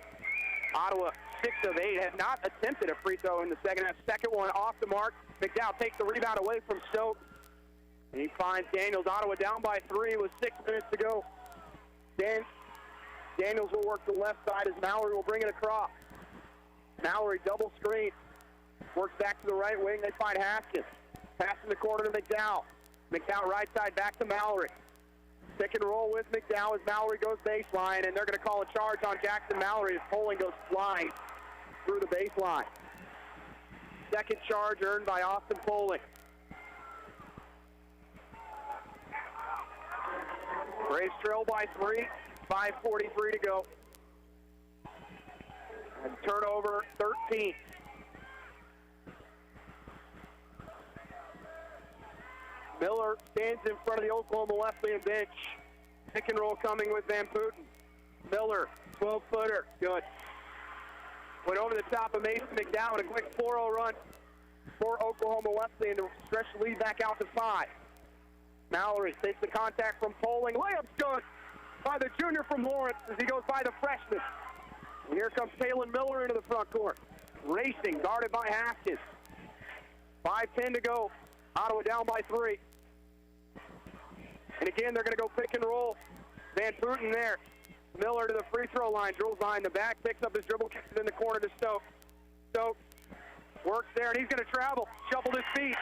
Ottawa 6 of 8 have not attempted a free throw in the second half. Second one off the mark. McDowell takes the rebound away from Stokes. And he finds Daniels. Ottawa down by 3 with 6 minutes to go. Daniels will work the left side as Mallory will bring it across. Mallory double screen. Works back to the right wing. They find Haskins. Pass in the corner to McDowell. McDowell right side back to Mallory. Pick and roll with McDowell as Mallory goes baseline, and they're going to call a charge on Jackson Mallory as Poling goes flying through the baseline. Second charge earned by Austin Poling. Braves trail by 3, 5:43 to go. And turnover 13. Miller stands in front of the Oklahoma Wesleyan bench. Pick and roll coming with Van Putten. Miller, 12-footer, good. Went over the top of Mason McDowell with a quick 4-0 run for Oklahoma Wesleyan to stretch the lead back out to 5. Mallory takes the contact from Poling. Layup's good by the junior from Lawrence as he goes by the freshman. And here comes Taylon Miller into the front court. Racing, guarded by Haskins. 5:10 to go. Ottawa down by 3. And again, they're going to go pick and roll. Van Putten there. Miller to the free throw line, drills behind the back, picks up his dribble, kicks it in the corner to Stokes. Stokes works there, and he's going to travel, shuffled his feet.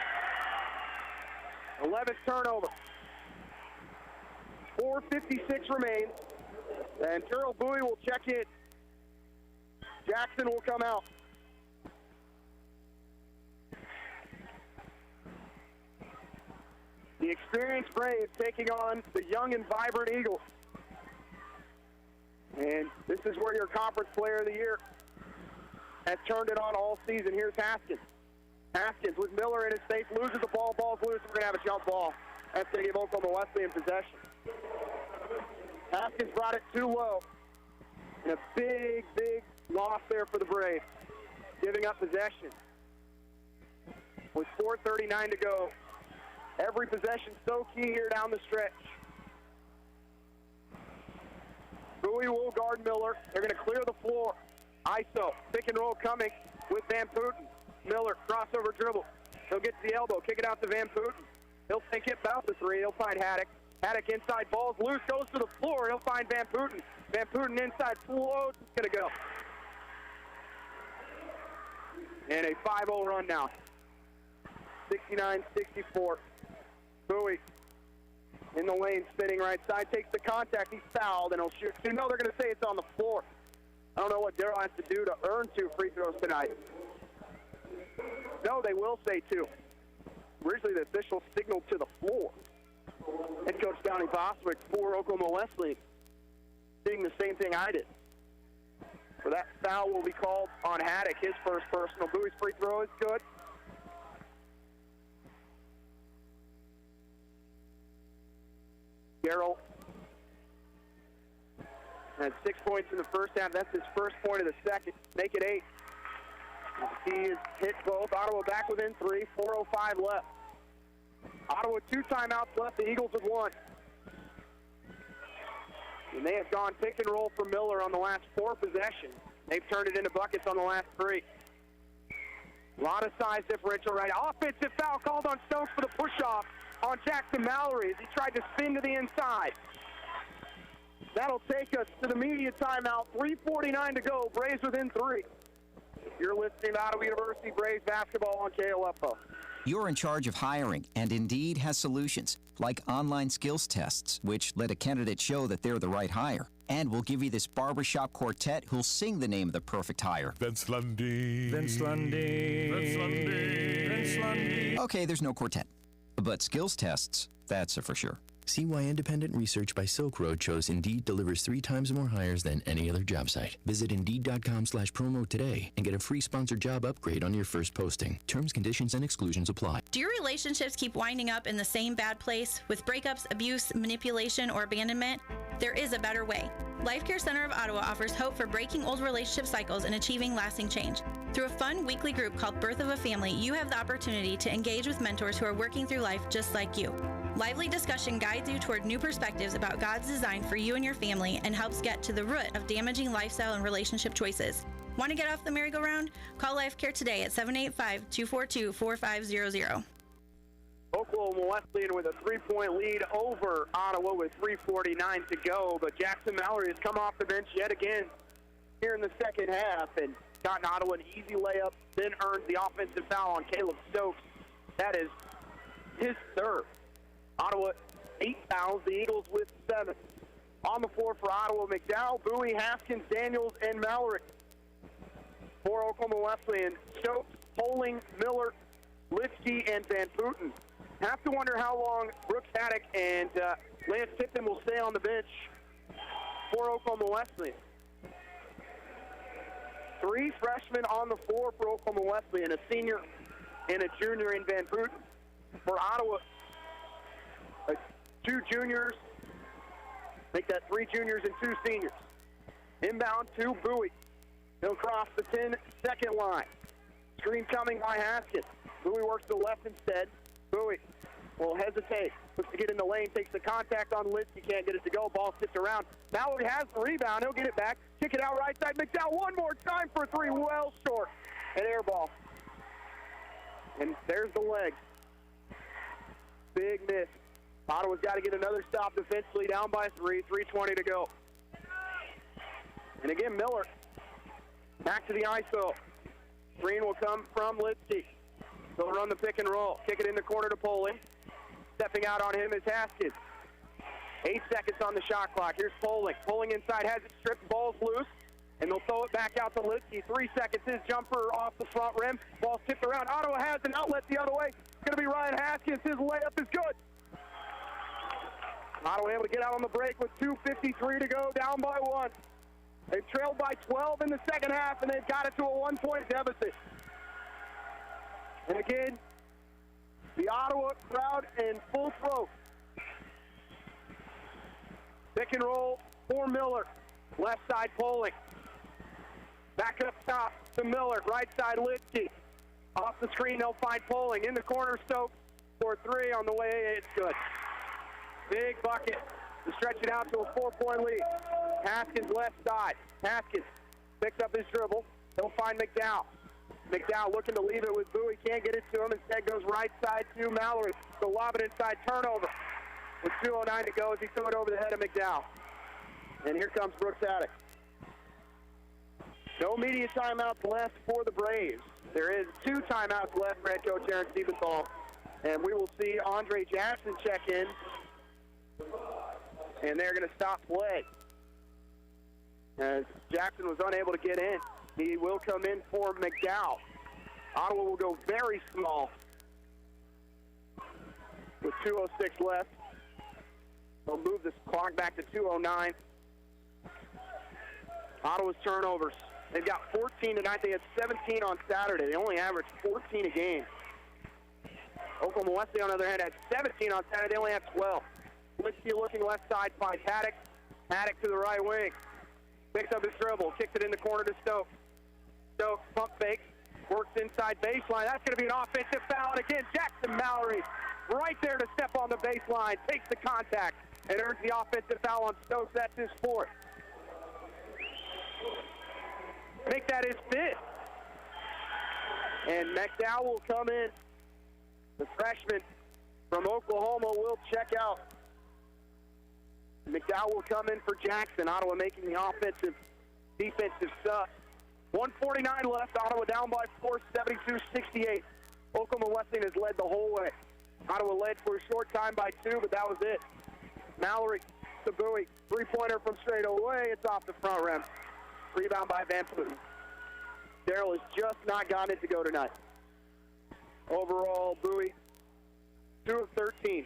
11th turnover. 4:56 remains, and Terrell Bowie will check in. Jackson will come out. The experienced Braves taking on the young and vibrant Eagles. And this is where your conference player of the year has turned it on all season. Here's Haskins. Haskins with Miller in his face, loses the ball, ball's loose. We're going to have a jump ball. That's going to give Oklahoma Wesleyan possession. Haskins brought it too low. And a big, big loss there for the Braves, giving up possession. With 4:39 to go. Every possession so key here down the stretch. Bowie will guard Miller. They're going to clear the floor. ISO, pick and roll coming with Van Putten. Miller, crossover dribble. He'll get to the elbow, kick it out to Van Putten. He'll think it, bounce the three. He'll find Haddock. Haddock inside, ball's loose, goes to the floor. He'll find Van Putten. Van Putten inside, floats. It's going to go. And a 5-0 run now. 69-64. Bowie in the lane, spinning right side, takes the contact. He's fouled, and he'll shoot. You know they're going to say it's on the floor. I don't know what Darrell has to do to earn 2 free throws tonight. No, they will say 2. Originally, the officials signaled to the floor. Head coach Donnie Boswick for Oklahoma Wesleyan, seeing the same thing I did. So that foul will be called on Haddock, his first personal. Bowie's free throw is good. Darrell had 6 points in the first half. That's his first point of the second. Make it 8. He has hit both. Ottawa back within 3. 4:05 left. Ottawa 2 timeouts left. The Eagles have 1. And they have gone pick and roll for Miller on the last 4 possessions. They've turned it into buckets on the last 3. A lot of size differential right now. Offensive foul called on Stokes for the push-off on Jackson Mallory as he tried to spin to the inside. That'll take us to the media timeout. 3:49 to go. Braves within 3. You're listening to Ottawa University Braves basketball on KOFO. You're in charge of hiring, and Indeed has solutions, like online skills tests, which let a candidate show that they're the right hire. And we'll give you this barbershop quartet who'll sing the name of the perfect hire. Vince Lundy. Vince Lundy. Vince Lundy. Vince Lundy. Okay, there's no quartet. But skills tests, that's a for sure. See why independent research by Silk Road shows Indeed delivers 3 times more hires than any other job site. Visit Indeed.com/promo today and get a free sponsored job upgrade on your first posting. Terms, conditions, and exclusions apply. Do your relationships keep winding up in the same bad place with breakups, abuse, manipulation, or abandonment? There is a better way. Life Care Center of Ottawa offers hope for breaking old relationship cycles and achieving lasting change. Through a fun weekly group called Birth of a Family, you have the opportunity to engage with mentors who are working through life just like you. Lively discussion guides you toward new perspectives about God's design for you and your family and helps get to the root of damaging lifestyle and relationship choices. Want to get off the merry-go-round? Call Life Care today at 785-242-4500. Oklahoma Wesleyan with a 3-point lead over Ottawa with 3:49 to go, but Jackson Mallory has come off the bench yet again here in the second half and gotten Ottawa an easy layup, then earns the offensive foul on Caleb Stokes. That is his third. Ottawa 8 fouls, the Eagles with 7. On the floor for Ottawa, McDowell, Bowie, Haskins, Daniels, and Mallory. For Oklahoma Wesleyan, Stokes, Poling, Miller, Litsky, and Van Putten. Have to wonder how long Brooks Haddock and Lance Tipton will stay on the bench for Oklahoma Wesleyan. 3 freshmen on the floor for Oklahoma Wesleyan, a senior and a junior in Van Putten. For Ottawa, 2 juniors, make that 3 juniors and 2 seniors. Inbound to Bowie. He'll cross the 10-second line. Screen coming by Haskins. Bowie works to the left instead. Bowie will hesitate. Looks to get in the lane, takes the contact on Litz. He can't get it to go. Ball sits around. Mallory has the rebound. He'll get it back. Kick it out right side. McDowell one more time for 3. Well short. An air ball. And there's the leg. Big miss. Ottawa's got to get another stop defensively, down by 3. 3:20 to go. And again, Miller back to the ISO. Green will come from Litsky. They'll run the pick and roll. Kick it in the corner to Poling. Stepping out on him is Haskins. 8 seconds on the shot clock. Here's Poling. Poling inside has it stripped. Ball's loose. And they'll throw it back out to Litsky. 3 seconds. His jumper off the front rim. Ball's tipped around. Ottawa has an outlet the other way. It's going to be Ryan Haskins. His layup is good. Ottawa able to get out on the break with 2:53 to go, down by 1. They've trailed by 12 in the second half, and they've got it to a 1-point deficit. And again, the Ottawa crowd in full throat. Pick and roll for Miller. Left side Poling. Back up top to Miller. Right side Litsky. Off the screen, they'll find Poling. In the corner, Stokes for 3 on the way. It's good. Big bucket to stretch it out to a 4-point lead. Haskins left side. Haskins picks up his dribble. He'll find McDowell. McDowell looking to leave it with Bowie. Can't get it to him. Instead goes right side to Mallory. So lob it inside. Turnover. With 2:09 to go as he threw it over the head of McDowell. And here comes Brooks Haddock. No media timeouts left for the Braves. There is 2 timeouts left for head coach Aaron Stephenthal. And we will see Andre Jackson check in. And they're going to stop play. As Jackson was unable to get in, he will come in for McDowell. Ottawa will go very small with 2:06 left. They'll move this clock back to 2:09. Ottawa's turnovers. They've got 14 tonight. They had 17 on Saturday. They only averaged 14 a game. Oklahoma Wesleyan, on the other hand, had 17 on Saturday. They only have 12. Litsky looking left side, finds Haddock. Haddock to the right wing. Picks up his dribble, kicks it in the corner to Stokes. Stokes pump fake, works inside baseline. That's going to be an offensive foul. And again, Jackson Mallory right there to step on the baseline, takes the contact, and earns the offensive foul on Stokes. That's his 4th. Make that his 5th. And McDowell will come in. The freshman from Oklahoma will check out. McDowell will come in for Jackson. Ottawa making the offensive, defensive sub. 1:49 left. Ottawa down by 4, 72-68. Oklahoma Wesleyan has led the whole way. Ottawa led for a short time by 2, but that was it. Mallory to Bowie. 3-pointer from straight away. It's off the front rim. Rebound by Van Putten. Darrell has just not gotten it to go tonight. Overall, Bowie, 2 of 13.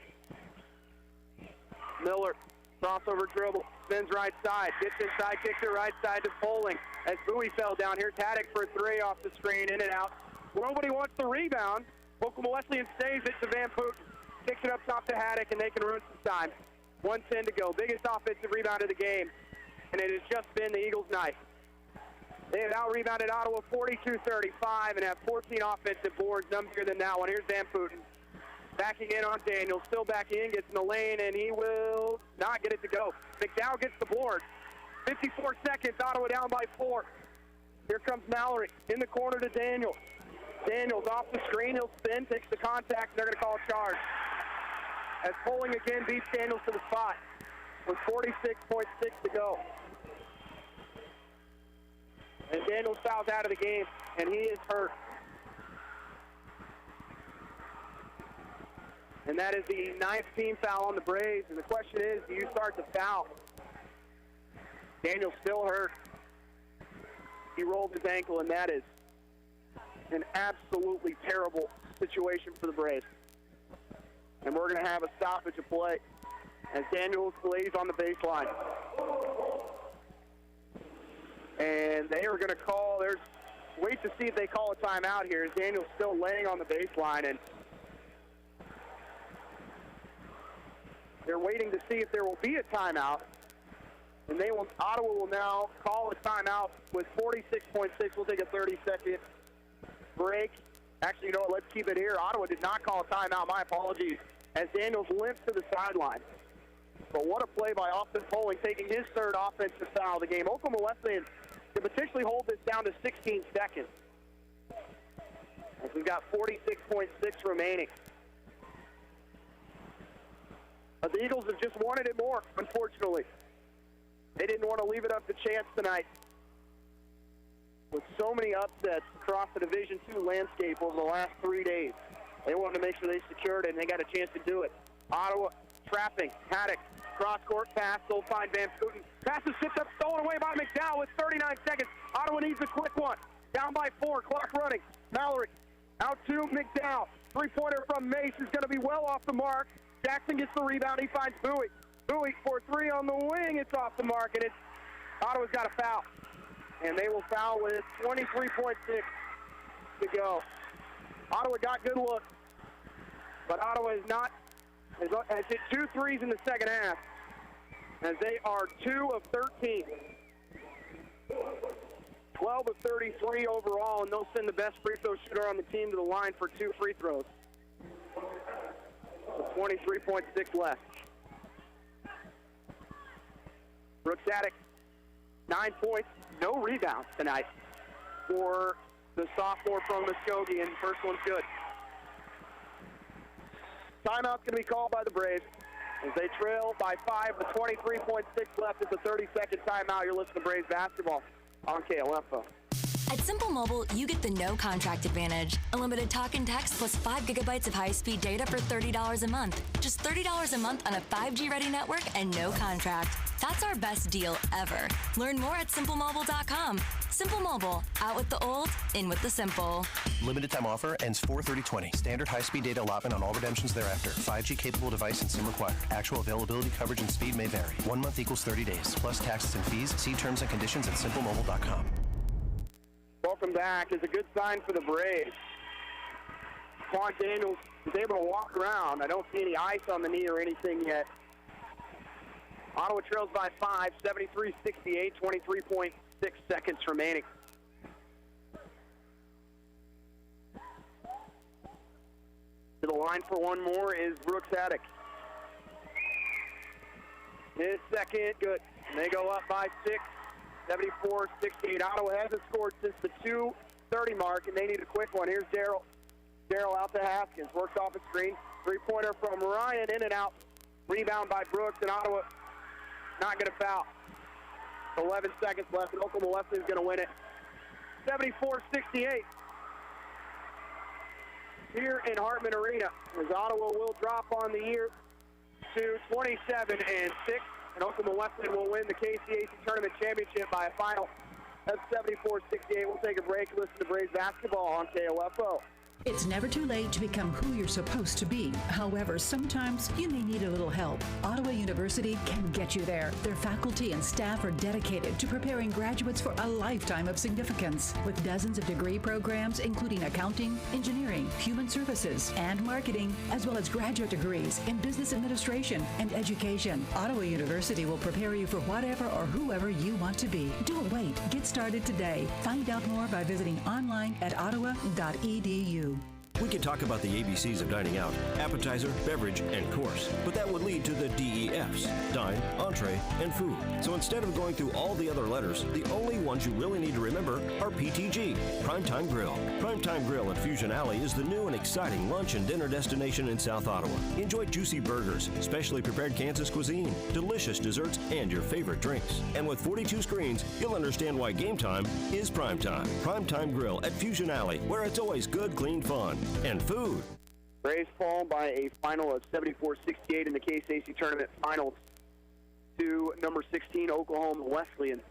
Miller, crossover dribble, spins right side, gets inside, kicks it right side to Poling. As Bowie fell down, here's Haddock for 3 off the screen, in and out. Nobody wants the rebound. Oklahoma Wesleyan saves it to Van Putten. Kicks it up top to Haddock, and they can ruin some time. 1:10 to go. Biggest offensive rebound of the game, and it has just been the Eagles' night. They have out-rebounded Ottawa 42-35 and have 14 offensive boards, none bigger than that one. Here's Van Putten. Backing in on Daniels, still backing in, gets in the lane, and he will not get it to go. McDowell gets the board. 54 seconds, Ottawa down by 4. Here comes Mallory in the corner to Daniels. Daniels off the screen, he'll spin, takes the contact, and they're going to call a charge. As Poling again beats Daniels to the spot with 46.6 to go. And Daniels fouls out of the game, and he is hurt. And that is the 9th team foul on the Braves. And the question is, do you start the foul? Daniels still hurt. He rolled his ankle, and that is an absolutely terrible situation for the Braves. And we're going to have a stoppage of play as Daniels lays on the baseline. And they are going to call, wait to see if they call a timeout here. Daniels still laying on the baseline, and they're waiting to see if there will be a timeout. And Ottawa will now call a timeout with 46.6. We'll take a 30-second break. Actually, you know what? Let's keep it here. Ottawa did not call a timeout. My apologies. As Daniels limps to the sideline. But what a play by Austin Poling, taking his 3rd offensive foul of the game. Oklahoma Wesleyan can potentially hold this down to 16 seconds. As we've got 46.6 remaining. But the Eagles have just wanted it more, unfortunately. They didn't want to leave it up to chance tonight. with so many upsets across the Division II landscape over the last 3 days. They wanted to make sure they secured it, and they got a chance to do it. Ottawa trapping. Haddock, cross-court pass. They'll find Van Putten. Pass is tipped up, stolen away by McDowell with 39 seconds. Ottawa needs a quick one. Down by 4, clock running. Mallory out to McDowell. Three-pointer from Mace is going to be well off the mark. Jackson gets the rebound. He finds Bowie. Bowie for 3 on the wing. It's off the mark, and Ottawa's got a foul. And they will foul with 23.6 to go. Ottawa got good looks, but Ottawa has hit 2 threes in the second half, as they are 2 of 13. 12 of 33 overall, and they'll send the best free throw shooter on the team to the line for 2 free throws. So 23.6 left. Brooks Haddock, 9 points, no rebounds tonight for the sophomore from Muskogee, and first one's good. Timeout's going to be called by the Braves as they trail by 5 with 23.6 left. It's a 30-second timeout. You're listening to Braves basketball on KLFO. At Simple Mobile, you get the no contract advantage. Unlimited talk and text plus 5 gigabytes of high-speed data for $30 a month. Just $30 a month on a 5G-ready network and no contract. That's our best deal ever. Learn more at simplemobile.com. Simple Mobile. Out with the old, in with the simple. Limited time offer ends 4/30/20. Standard high-speed data allotment on all redemptions thereafter. 5G capable device and SIM required. Actual availability, coverage, and speed may vary. 1 month equals 30 days. Plus taxes and fees. See terms and conditions at simplemobile.com. Welcome back. Is a good sign for the Braves. Quan Daniels is able to walk around. I don't see any ice on the knee or anything yet. Ottawa trails by 5, 73-68, 23.6 seconds remaining. To the line for one more is Brooks Haddock. His second, good. And they go up by 6, 74-68. Ottawa hasn't scored since the 2:30 mark, and they need a quick one. Here's Darrell. Darrell out to Haskins, works off a screen. Three-pointer from Ryan, in and out. Rebound by Brooks, and Ottawa not going to foul. 11 seconds left, and Oklahoma Wesleyan is going to win it. 74-68. Here in Hartman Arena, as Ottawa will drop on the year to 27-6, and Oklahoma Wesleyan will win the KCAC Tournament Championship by a final of 74-68. We'll take a break and listen to Braves basketball on KOFO. It's never too late to become who you're supposed to be. However, sometimes you may need a little help. Ottawa University can get you there. Their faculty and staff are dedicated to preparing graduates for a lifetime of significance. With dozens of degree programs, including accounting, engineering, human services, and marketing, as well as graduate degrees in business administration and education, Ottawa University will prepare you for whatever or whoever you want to be. Don't wait. Get started today. Find out more by visiting online at ottawa.edu. We could talk about the ABCs of dining out, appetizer, beverage, and course, but that would lead to the DEFs, dine, entree, and food. So instead of going through all the other letters, the only ones you really need to remember are PTG, Primetime Grill. Primetime Grill at Fusion Alley is the new and exciting lunch and dinner destination in South Ottawa. Enjoy juicy burgers, specially prepared Kansas cuisine, delicious desserts, and your favorite drinks. And with 42 screens, you'll understand why game time is primetime. Primetime Grill at Fusion Alley, where it's always good, clean fun. And food. Braves fall by a final of 74-68 in the KCAC Tournament Finals to number 16 Oklahoma Wesleyan,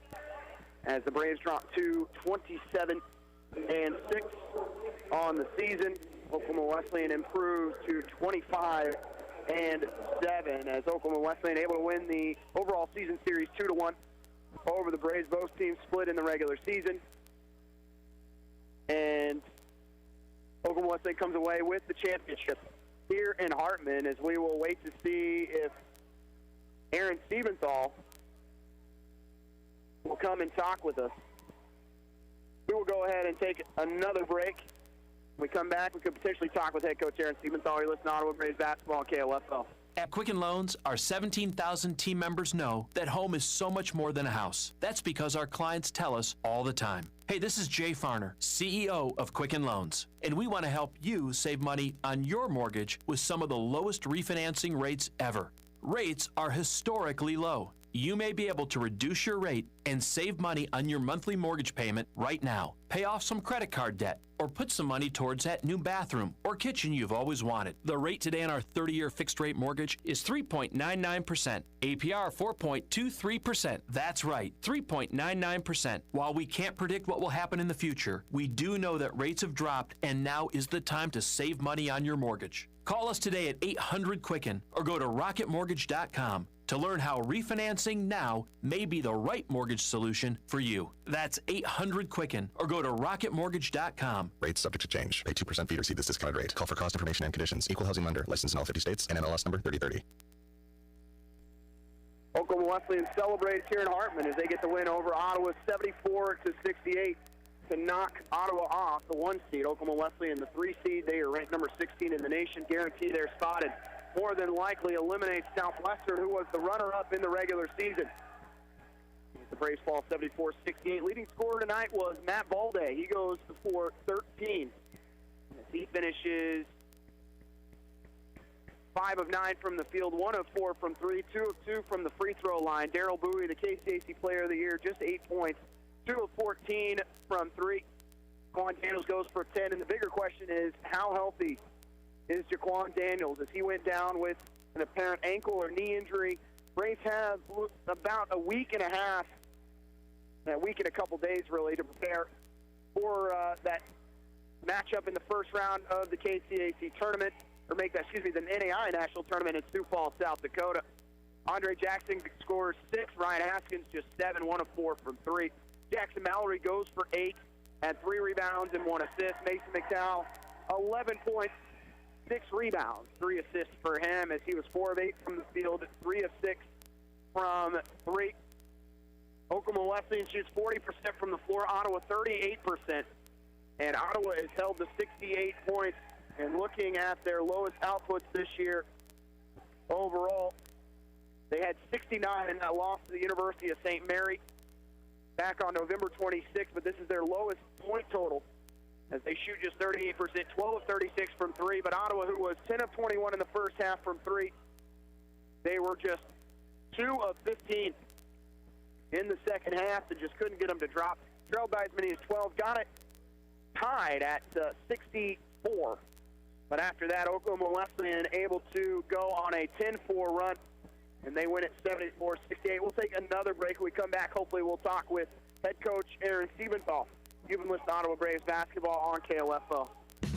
as the Braves drop to 27-6 on the season. Oklahoma Wesleyan improves to 25-7 as Oklahoma Wesleyan able to win the overall season series 2-1 over the Braves. Both teams split in the regular season, and Oklahoma Wesleyan comes away with the championship here in Hartman, as we will wait to see if Aaron Stephenthal will come and talk with us. We will go ahead and take another break. When we come back, we could potentially talk with head coach Aaron Stephenthal. You're listening to Ottawa Braves basketball on KLFL. At Quicken Loans, our 17,000 team members know that home is so much more than a house. That's because our clients tell us all the time. Hey, this is Jay Farner, CEO of Quicken Loans, and we want to help you save money on your mortgage with some of the lowest refinancing rates ever. Rates are historically low. you may be able to reduce your rate and save money on your monthly mortgage payment right now. Pay off some credit card debt or put some money towards that new bathroom or kitchen you've always wanted. The rate today on our 30-year fixed-rate mortgage is 3.99%. APR 4.23%. That's right, 3.99%. While we can't predict what will happen in the future, we do know that rates have dropped and now is the time to save money on your mortgage. Call us today at 800-QUICKEN or go to rocketmortgage.com to learn how refinancing now may be the right mortgage solution for you. That's 800-QUICKEN or go to rocketmortgage.com. Rates subject to change. Pay 2% fee to receive this discounted rate. Call for cost information and conditions. Equal housing lender. Licensed in all 50 states and NMLS number 3030. Oklahoma Wesleyan celebrates here in Hartman as they get the win over Ottawa 74-68 to knock Ottawa off the 1 seed. Oklahoma Wesleyan, the 3 seed. They are ranked number 16 in the nation. Guarantee their spot and more than likely eliminate Southwestern, who was the runner-up in the regular season. The Braves fall 74-68. Leading scorer tonight was Matt Balde. He goes for 13. He finishes 5 of 9 from the field, 1 of 4 from 3, 2 of 2 from the free throw line. Darrell Bowie, the KCAC Player of the Year, just 8 points, 2 of 14 from 3. Jaquan Daniels goes for 10, and the bigger question is, how healthy is Jaquan Daniels as he went down with an apparent ankle or knee injury? Braves have about a week and a couple days, really, to prepare for that matchup in the first round of the KCAC tournament, or make that, the NAI National Tournament in Sioux Falls, South Dakota. Andre Jackson scores 6. Ryan Haskins just 7, 1 of 4 from 3. Jackson Mallory goes for 8, had 3 rebounds and 1 assist. Mason McDowell, 11 points, 6 rebounds, 3 assists for him as he was 4 of 8 from the field, 3 of 6 from 3. Oklahoma Wesleyan shoots 40% from the floor, Ottawa 38%, and Ottawa is held to 68 points. And looking at their lowest outputs this year overall, they had 69 in that loss to the University of St. Mary back on November 26th, but this is their lowest point total as they shoot just 38%, 12 of 36 from 3. But Ottawa, who was 10 of 21 in the first half from 3, they were just 2 of 15 in the second half and just couldn't get them to drop. Trailed by as many as 12, got it tied at 64. But after that, Oklahoma Wesleyan able to go on a 10-4 run, and they win at 74-68. We'll take another break. When we come back, hopefully we'll talk with head coach Aaron Stiebenthal. You've been listening to Ottawa Braves basketball on KLFO.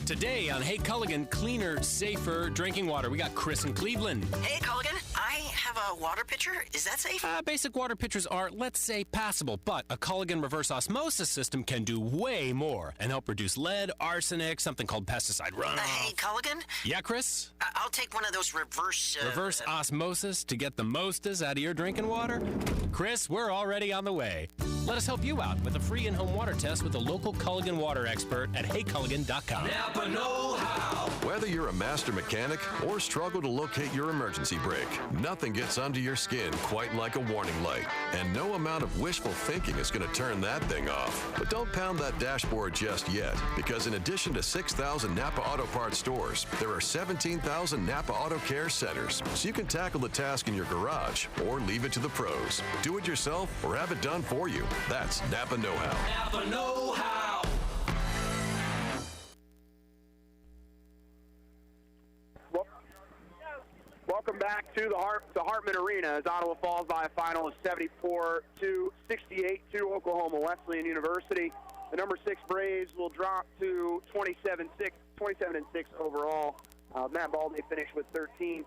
Today on Hey Culligan, cleaner, safer drinking water. We got Chris in Cleveland. Hey Culligan, I have a water pitcher. Is that safe? Basic water pitchers are, let's say, passable, but a Culligan reverse osmosis system can do way more and help reduce lead, arsenic, something called pesticide runoff. Hey Culligan? Yeah, Chris? I'll take one of those reverse osmosis to get the mostest out of your drinking water? Chris, we're already on the way. Let us help you out with a free in-home water test with a local Culligan water expert at heyculligan.com. Napa know-how. Whether you're a master mechanic or struggle to locate your emergency brake, nothing gets under your skin quite like a warning light. And no amount of wishful thinking is going to turn that thing off. But don't pound that dashboard just yet, because in addition to 6,000 Napa Auto Parts stores, there are 17,000 Napa Auto Care centers. So you can tackle the task in your garage or leave it to the pros. Do it yourself or have it done for you. That's Napa know-how. Napa know-how. Welcome back to the Hartman Arena as Ottawa falls by a final of 74-68 to Oklahoma Wesleyan University. The number 6 Braves will drop to 27-6 overall. Matt Balde finished with 13.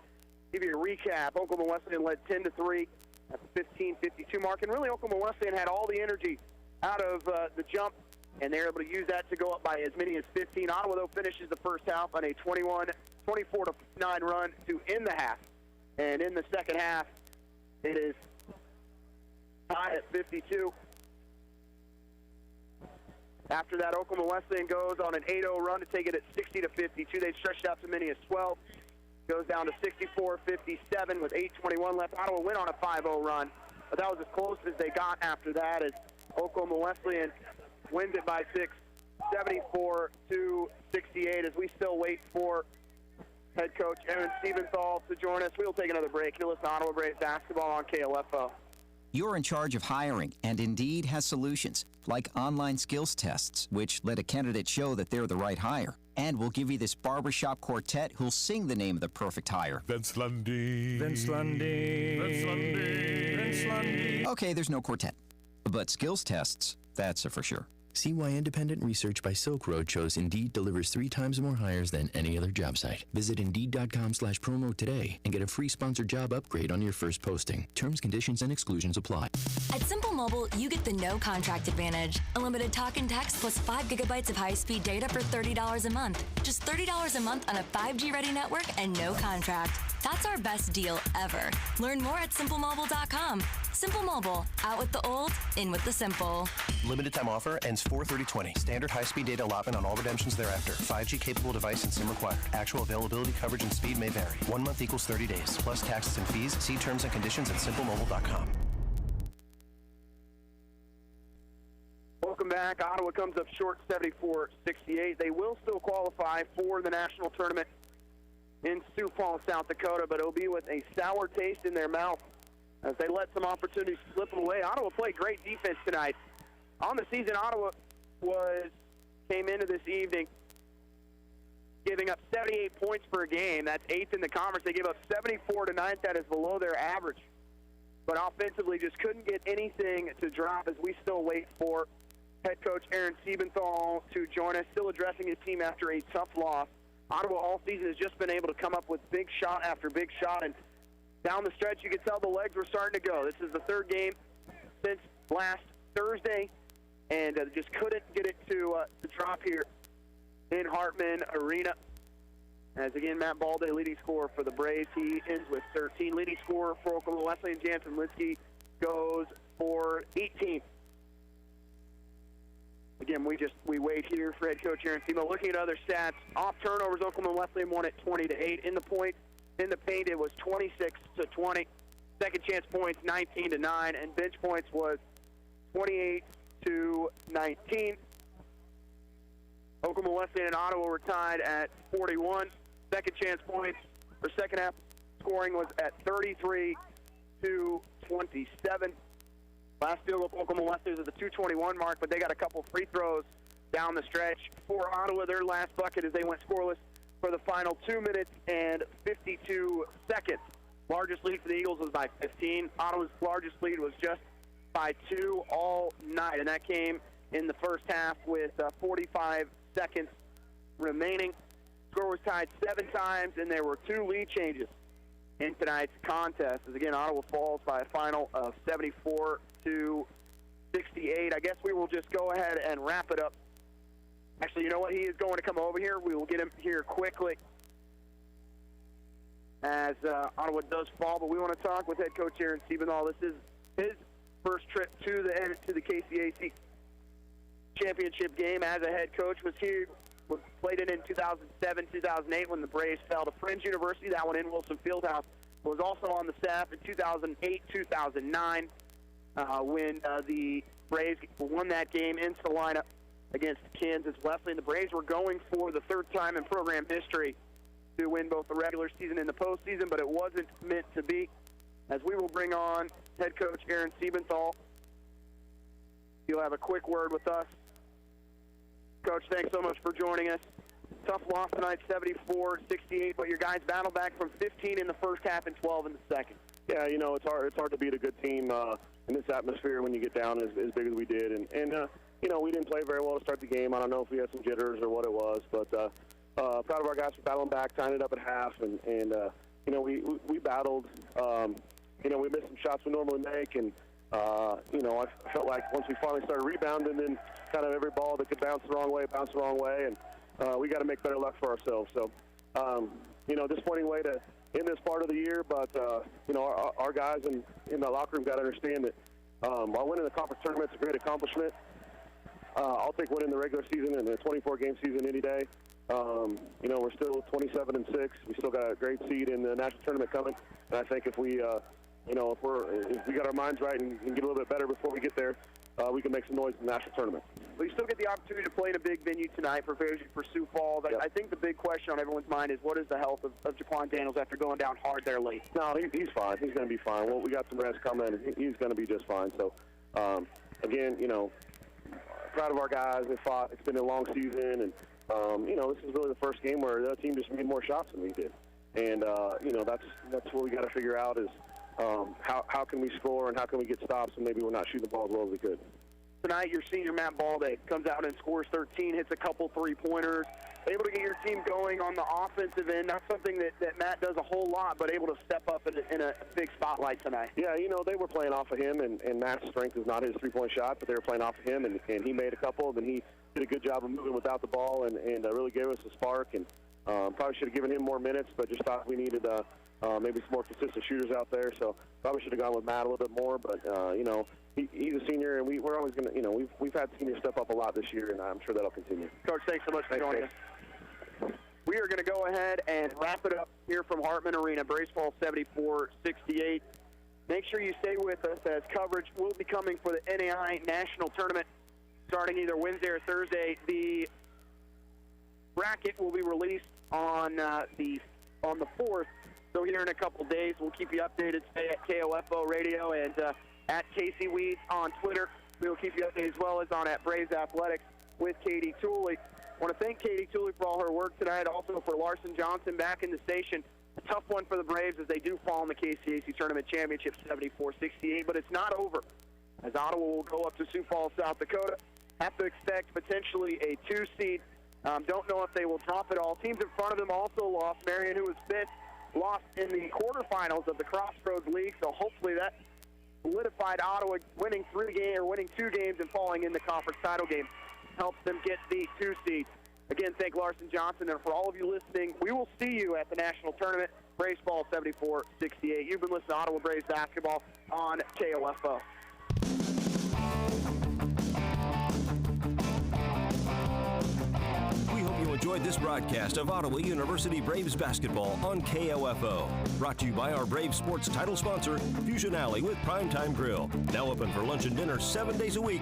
Give you a recap. Oklahoma Wesleyan led 10-3 at the 15:52 mark, and really Oklahoma Wesleyan had all the energy out of the jump, and they were able to use that to go up by as many as 15. Ottawa, though, finishes the first half on a 24-9 run to end the half, and in the second half, it is tied at 52. After that, Oklahoma Wesleyan goes on an 8-0 run to take it at 60-52. They stretched out to many as 12. Goes down to 64-57 with 8:21 left. Ottawa went on a 5-0 run, but that was as close as they got after that as Oklahoma Wesleyan wins it by 6, 74-68, as we still wait for head coach Aaron Stiebenthal to join us. We'll take another break. You'll listen to Ottawa Braves basketball on KLFO. You're in charge of hiring, and Indeed has solutions, like online skills tests, which let a candidate show that they're the right hire. And we'll give you this barbershop quartet who'll sing the name of the perfect hire. Vince Lundy. Vince Lundy. Vince Lundy. Vince Lundy. Okay, there's no quartet. But skills tests, that's a for sure. See why independent research by Silk Road shows Indeed delivers 3 times more hires than any other job site. Visit Indeed.com/promo today and get a free sponsored job upgrade on your first posting. Terms, conditions, and exclusions apply. At Simple Mobile, you get the no contract advantage. Unlimited talk and text plus 5 gigabytes of high-speed data for $30 a month. Just $30 a month on a 5G-ready network and no contract. That's our best deal ever. Learn more at simplemobile.com. Simple Mobile. Out with the old, in with the simple. Limited time offer ends 4/30/20. Standard high-speed data allotment on all redemptions thereafter. 5G capable device and SIM required. Actual availability, coverage, and speed may vary. 1 month equals 30 days. Plus taxes and fees. See terms and conditions at simplemobile.com. Welcome back. Ottawa comes up short 74-68. They will still qualify for the national tournament in Sioux Falls, South Dakota, but it'll be with a sour taste in their mouth as they let some opportunities slip away. Ottawa played great defense tonight. On the season, Ottawa came into this evening giving up 78 points per game. That's 8th in the conference. They gave up 74 tonight. That is below their average. But offensively, just couldn't get anything to drop as we still wait for head coach Aaron Siebenthal to join us, still addressing his team after a tough loss. Ottawa all season has just been able to come up with big shot after big shot, and down the stretch, you could tell the legs were starting to go. This is the third game since last Thursday, and just couldn't get it to drop here in Hartman Arena. As again, Matt Balde, leading scorer for the Braves. He ends with 13. Leading scorer for Oklahoma Wesleyan, Jansen Linsky, goes for 18. Again, we wait here for head coach Aaron Siebenthal. Looking at other stats, off turnovers, Oklahoma Wesleyan won at 20-8. In the paint, it was 26-20. Second chance points, 19-9, and bench points was 28-19. Oklahoma Wesleyan and Ottawa were tied at 41. Second chance points, or second half scoring was at 33-27. Last field goal for Oklahoma Wesleyan was at the 2:21 mark, but they got a couple free throws down the stretch. For Ottawa, their last bucket as they went scoreless for the final 2 minutes and 52 seconds. Largest lead for the Eagles was by 15. Ottawa's largest lead was just by 2 all night, and that came in the first half with 45 seconds remaining. Score was tied 7 times, and there were 2 lead changes in tonight's contest. As again, Ottawa falls by a final of 74-68. I guess we will just go ahead and wrap it up. Actually, you know what? He is going to come over here. We will get him here quickly as Ottawa does fall. But we want to talk with head coach Aaron Siebenthal. This is his first trip to the KCAC championship game as a head coach. Played it in 2007, 2008 when the Braves fell to Fringe University. That one in Wilson Fieldhouse. Was also on the staff in 2008, 2009 when the Braves won that game in Salina against Kansas Wesleyan. The Braves were going for the third time in program history to win both the regular season and the postseason, but it wasn't meant to be. As we will bring on head coach Aaron Siebenthal. He'll have a quick word with us. Coach, thanks so much for joining us. Tough loss tonight, 74-68, but your guys battled back from 15 in the first half and 12 in the second. Yeah, you know, it's hard to beat a good team in this atmosphere when you get down as big as we did. And you know, we didn't play very well to start the game. I don't know if we had some jitters or what it was, but proud of our guys for battling back, tying it up at half. And you know, we battled. You know, we missed some shots we normally make. And, you know, I felt like once we finally started rebounding, then kind of every ball that could bounce the wrong way, bounced the wrong way. And we got to make better luck for ourselves. So, you know, disappointing way to end this part of the year. But, you know, our guys in the locker room got to understand that while winning the conference tournament is a great accomplishment, I'll take winning the regular season and the 24-game season any day. You know, we're still 27-6. We still got a great seed in the national tournament coming. And I think if we, you know, if we got our minds right and get a little bit better before we get there, we can make some noise in the national tournament. Well, you still get the opportunity to play in a big venue tonight for Sioux Falls. I think the big question on everyone's mind is what is the health of Jaquan Daniels after going down hard there late? No, he's fine. He's going to be fine. Well, we got some rest coming, and he's going to be just fine. So, again, proud of our guys. They fought. It's been a long season, and, this is really the first game where the team just made more shots than we did. And, that's what we got to figure out is how can we score and how can we get stops, and maybe we're not shooting the ball as well as we could. Tonight, your senior Matt Balde comes out and scores 13, hits a couple three-pointers, able to get your team going on the offensive end. Not something that Matt does a whole lot, but able to step up in a big spotlight tonight. Yeah, they were playing off of him, and Matt's strength is not his three-point shot, but they were playing off of him, and he made a couple, and he did a good job of moving without the ball and really gave us a spark. And probably should have given him more minutes, but just thought we needed maybe some more consistent shooters out there. So probably should have gone with Matt a little bit more, but, he's a senior, and we're always going to, we've had seniors step up a lot this year, and I'm sure that'll continue. Coach, thanks so much for joining us. We are going to go ahead and wrap it up here from Hartman Arena, Braves Falls 74-68. Make sure you stay with us as coverage will be coming for the NAI National Tournament starting either Wednesday or Thursday. The bracket will be released on the 4th, so here in a couple days. We'll keep you updated. Stay at KOFO Radio and at Casey Weeds on Twitter. We will keep you updated as well as on at Braves Athletics with Katie Tooley. I want to thank Katie Tooley for all her work tonight, also for Larson Johnson back in the station. A tough one for the Braves as they do fall in the KCAC Tournament Championship 74-68, but it's not over as Ottawa will go up to Sioux Falls, South Dakota. Have to expect potentially a 2 seed. Don't know if they will drop it all. Teams in front of them also lost. Marion, who was 5th, lost in the quarterfinals of the Crossroads League, so hopefully that solidified Ottawa winning 2 games and falling in the conference title game helps them get the 2 seed. Again, thank Larson Johnson, and for all of you listening, we will see you at the national tournament, Braves Ball 74-68. You've been listening to Ottawa Braves basketball on KOFO. We hope you enjoyed this broadcast of Ottawa University Braves basketball on KOFO. Brought to you by our Braves sports title sponsor, Fusion Alley with Primetime Grill. Now open for lunch and dinner 7 days a week.